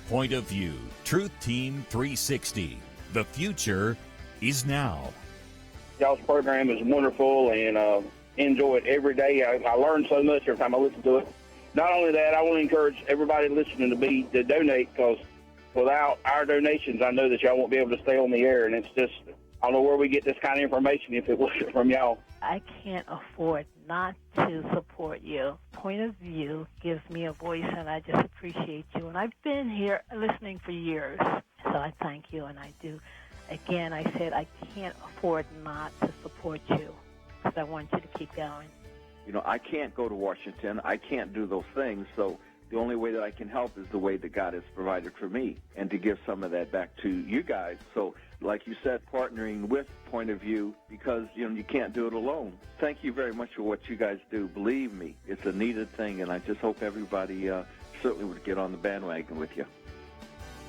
Point of View, Truth Team 360. The future is now. Y'all's program is wonderful and enjoy it every day. I learn so much every time I listen to it. Not only that, I want to encourage everybody listening to donate, because without our donations, I know that y'all won't be able to stay on the air. And it's just, I don't know where we get this kind of information if it wasn't from y'all. I can't afford not to support you. Point of View gives me a voice, and I just appreciate you. And I've been here listening for years, so I thank you, and I do. Again, I said I can't afford not to support you, because I want you to keep going. You know, I can't go to Washington. I can't do those things, so the only way that I can help is the way that God has provided for me, and to give some of that back to you guys. So, like you said, partnering with Point of View, because, you know, you can't do it alone. Thank you very much for what you guys do. Believe me, it's a needed thing, and I just hope everybody certainly would get on the bandwagon with you.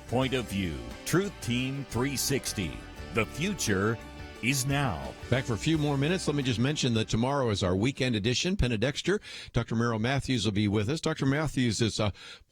Point of View, Truth Team 360. The future is now. Back for a few more minutes. Let me just mention that tomorrow is our weekend edition. Penna Dexter, Dr. Merrill Matthews will be with us. Dr. Matthews has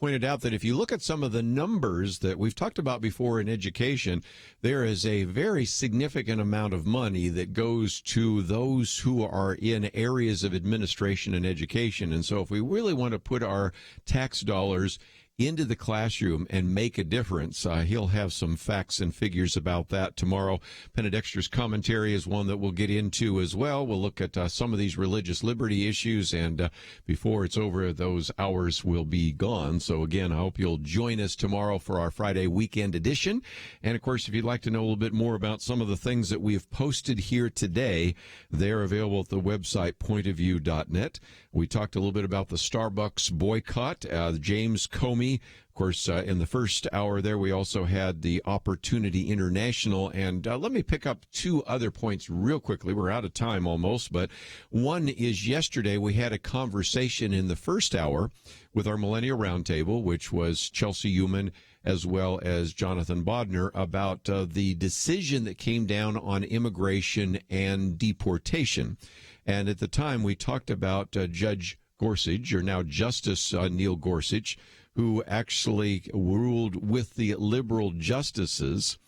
pointed out that if you look at some of the numbers that we've talked about before in education, there is a very significant amount of money that goes to those who are in areas of administration and education. And so if we really want to put our tax dollars into the classroom and make a difference, he'll have some facts and figures about that tomorrow. Penna Dexter's commentary is one that we'll get into as well. We'll look at some of these religious liberty issues, and before it's over, those hours will be gone. So again, I hope you'll join us tomorrow for our Friday weekend edition. And of course, if you'd like to know a little bit more about some of the things that we have posted here today, they're available at the website pointofview.net. We talked a little bit about the Starbucks boycott. James Comey, of course, in the first hour there, we also had the Opportunity International. And let me pick up two other points real quickly. We're out of time almost, but one is yesterday we had a conversation in the first hour with our Millennial Roundtable, which was Chelsea Uman as well as Jonathan Bodner, about the decision that came down on immigration and deportation. And at the time, we talked about Judge Gorsuch, or now Justice Neil Gorsuch, who actually ruled with the liberal justices.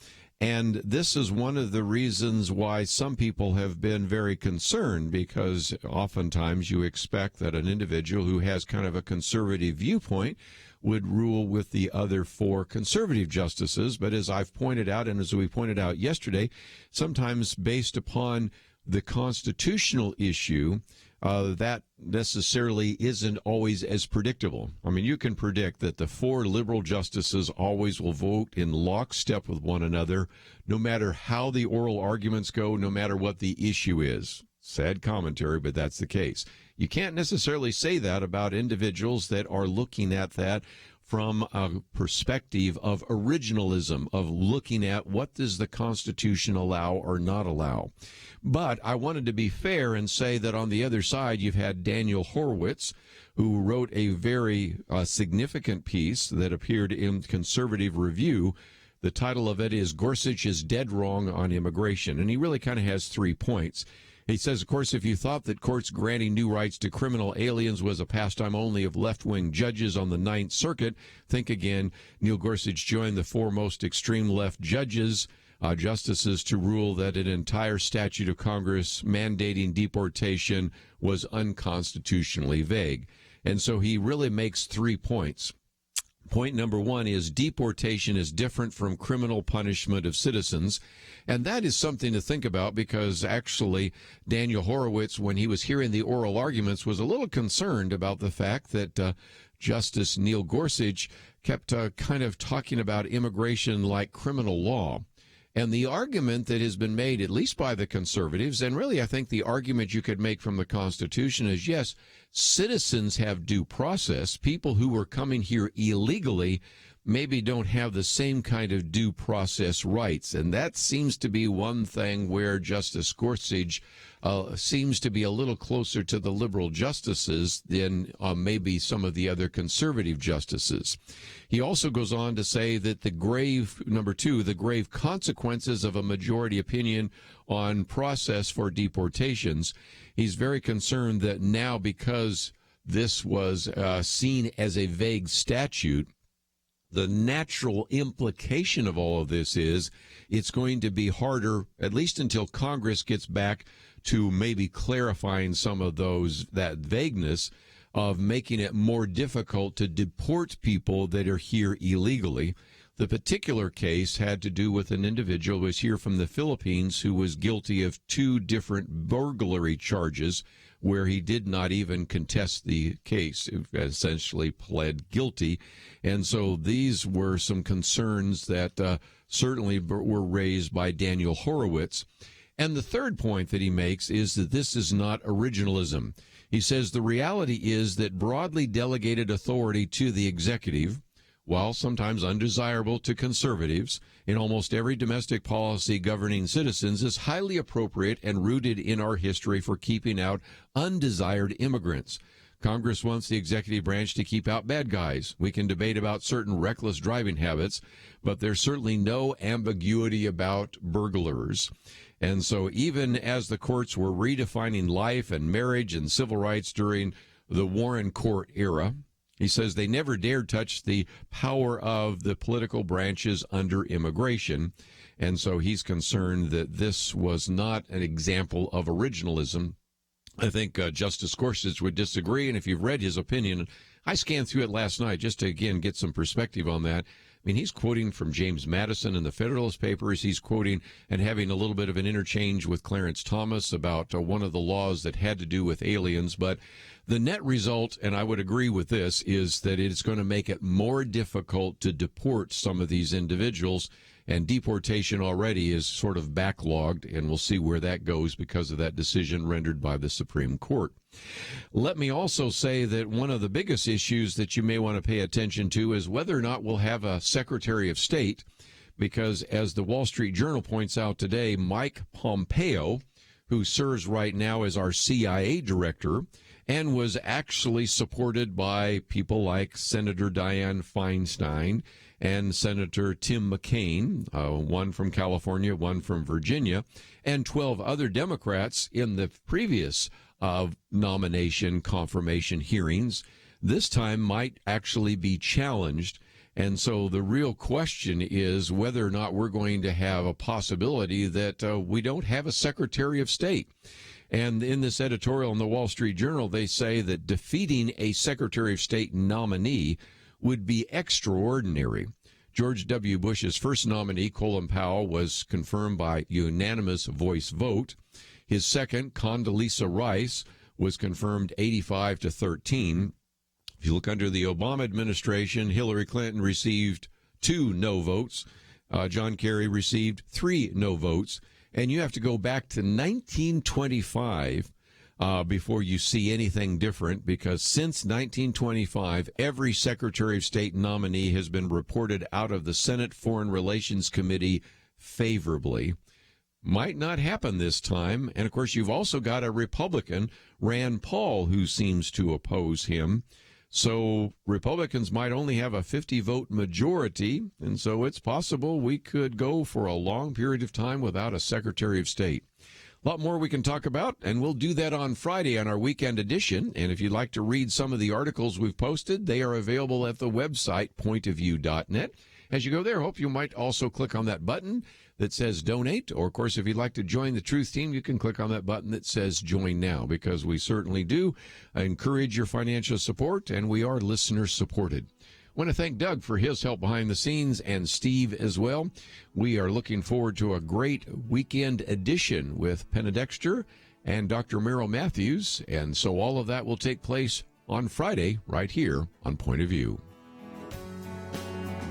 And this is one of the reasons why some people have been very concerned, because oftentimes you expect that an individual who has kind of a conservative viewpoint would rule with the other four conservative justices. But as I've pointed out, and as we pointed out yesterday, sometimes based upon the constitutional issue, that necessarily isn't always as predictable. I mean, you can predict that the four liberal justices always will vote in lockstep with one another, no matter how the oral arguments go, no matter what the issue is. Sad commentary, but that's the case. You can't necessarily say that about individuals that are looking at that from a perspective of originalism, of looking at what does the Constitution allow or not allow. But I wanted to be fair and say that on the other side, you've had Daniel Horowitz, who wrote a very significant piece that appeared in Conservative Review. The title of it is Gorsuch is Dead Wrong on Immigration. And he really kind of has 3 points. He says, of course, if you thought that courts granting new rights to criminal aliens was a pastime only of left-wing judges on the Ninth Circuit, think again. Neil Gorsuch joined the foremost extreme left justices to rule that an entire statute of Congress mandating deportation was unconstitutionally vague. And so he really makes 3 points. Point number 1 is deportation is different from criminal punishment of citizens. And that is something to think about, because actually Daniel Horowitz, when he was hearing the oral arguments, was a little concerned about the fact that Justice Neil Gorsuch kept kind of talking about immigration like criminal law. And the argument that has been made, at least by the conservatives, and really I think the argument you could make from the Constitution is, yes, citizens have due process. People who are coming here illegally maybe don't have the same kind of due process rights. And that seems to be one thing where Justice Gorsuch seems to be a little closer to the liberal justices than maybe some of the other conservative justices. He also goes on to say that the grave consequences of a majority opinion on process for deportations. He's very concerned that now, because this was seen as a vague statute, the natural implication of all of this is it's going to be harder, at least until Congress gets back to maybe clarifying some of that vagueness of making it more difficult to deport people that are here illegally. The particular case had to do with an individual who was here from the Philippines who was guilty of 2 different burglary charges where he did not even contest the case, essentially pled guilty. And so these were some concerns that certainly were raised by Daniel Horowitz. And the third point that he makes is that this is not originalism. He says the reality is that broadly delegated authority to the executive, while sometimes undesirable to conservatives, in almost every domestic policy governing citizens, is highly appropriate and rooted in our history for keeping out undesired immigrants. Congress wants the executive branch to keep out bad guys. We can debate about certain reckless driving habits, but there's certainly no ambiguity about burglars. And so even as the courts were redefining life and marriage and civil rights during the Warren Court era, he says they never dared touch the power of the political branches under immigration. And so he's concerned that this was not an example of originalism. I think Justice Gorsuch would disagree, and if you've read his opinion, I scanned through it last night just to, again, get some perspective on that. I mean, he's quoting from James Madison in the Federalist Papers. He's quoting and having a little bit of an interchange with Clarence Thomas about one of the laws that had to do with aliens. But the net result, and I would agree with this, is that it's going to make it more difficult to deport some of these individuals. And deportation already is sort of backlogged, and we'll see where that goes because of that decision rendered by the Supreme Court. Let me also say that one of the biggest issues that you may want to pay attention to is whether or not we'll have a Secretary of State, because as the Wall Street Journal points out today, Mike Pompeo, who serves right now as our CIA director, and was actually supported by people like Senator Dianne Feinstein and Senator Tim McCain, one from California, one from Virginia, and 12 other Democrats in the previous nomination confirmation hearings, this time might actually be challenged. And so the real question is whether or not we're going to have a possibility that we don't have a Secretary of State. And in this editorial in the Wall Street Journal, they say that defeating a Secretary of State nominee would be extraordinary. George W. Bush's first nominee, Colin Powell, was confirmed by unanimous voice vote. His second, Condoleezza Rice, was confirmed 85-13. If you look under the Obama administration, Hillary Clinton received 2 no votes. John Kerry received 3 no votes. And you have to go back to 1925 before you see anything different, because since 1925, every Secretary of State nominee has been reported out of the Senate Foreign Relations Committee favorably. Might not happen this time. And, of course, you've also got a Republican, Rand Paul, who seems to oppose him. So Republicans might only have a 50-vote majority, and so it's possible we could go for a long period of time without a Secretary of State. A lot more we can talk about, and we'll do that on Friday on our weekend edition. And if you'd like to read some of the articles we've posted, they are available at the website, pointofview.net. As you go there, hope you might also click on that button that says donate, or of course, if you'd like to join the Truth Team, you can click on that button that says join now, because we certainly do encourage your financial support, and we are listener supported. I want to thank Doug for his help behind the scenes, and Steve as well. We are looking forward to a great weekend edition with Penna Dexter and Dr. Merrill Matthews, and so all of that will take place on Friday right here on Point of View.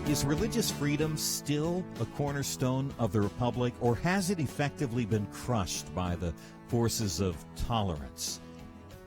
Is religious freedom still a cornerstone of the Republic, or has it effectively been crushed by the forces of tolerance?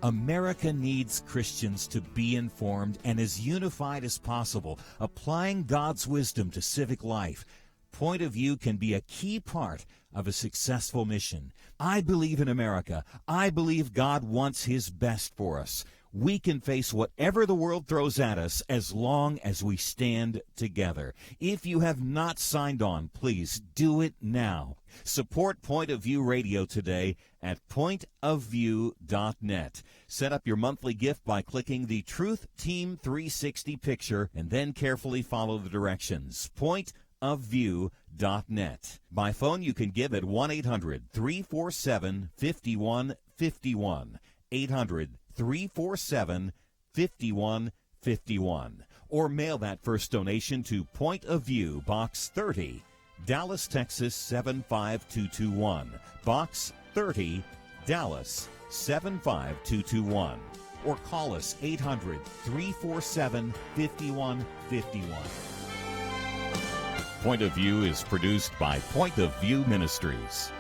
America needs Christians to be informed and as unified as possible, applying God's wisdom to civic life. Point of View can be a key part of a successful mission. I believe in America. I believe God wants His best for us. We can face whatever the world throws at us as long as we stand together. If you have not signed on, please do it now. Support Point of View Radio today at pointofview.net. Set up your monthly gift by clicking the Truth Team 360 picture and then carefully follow the directions. Pointofview.net. By phone, you can give at 1-800-347-5151. 800-347-5151. Or mail that first donation to Point of View, Box 30, Dallas, Texas 75221. Box 30, Dallas 75221. Or call us 800-347-5151. Point of View is produced by Point of View Ministries.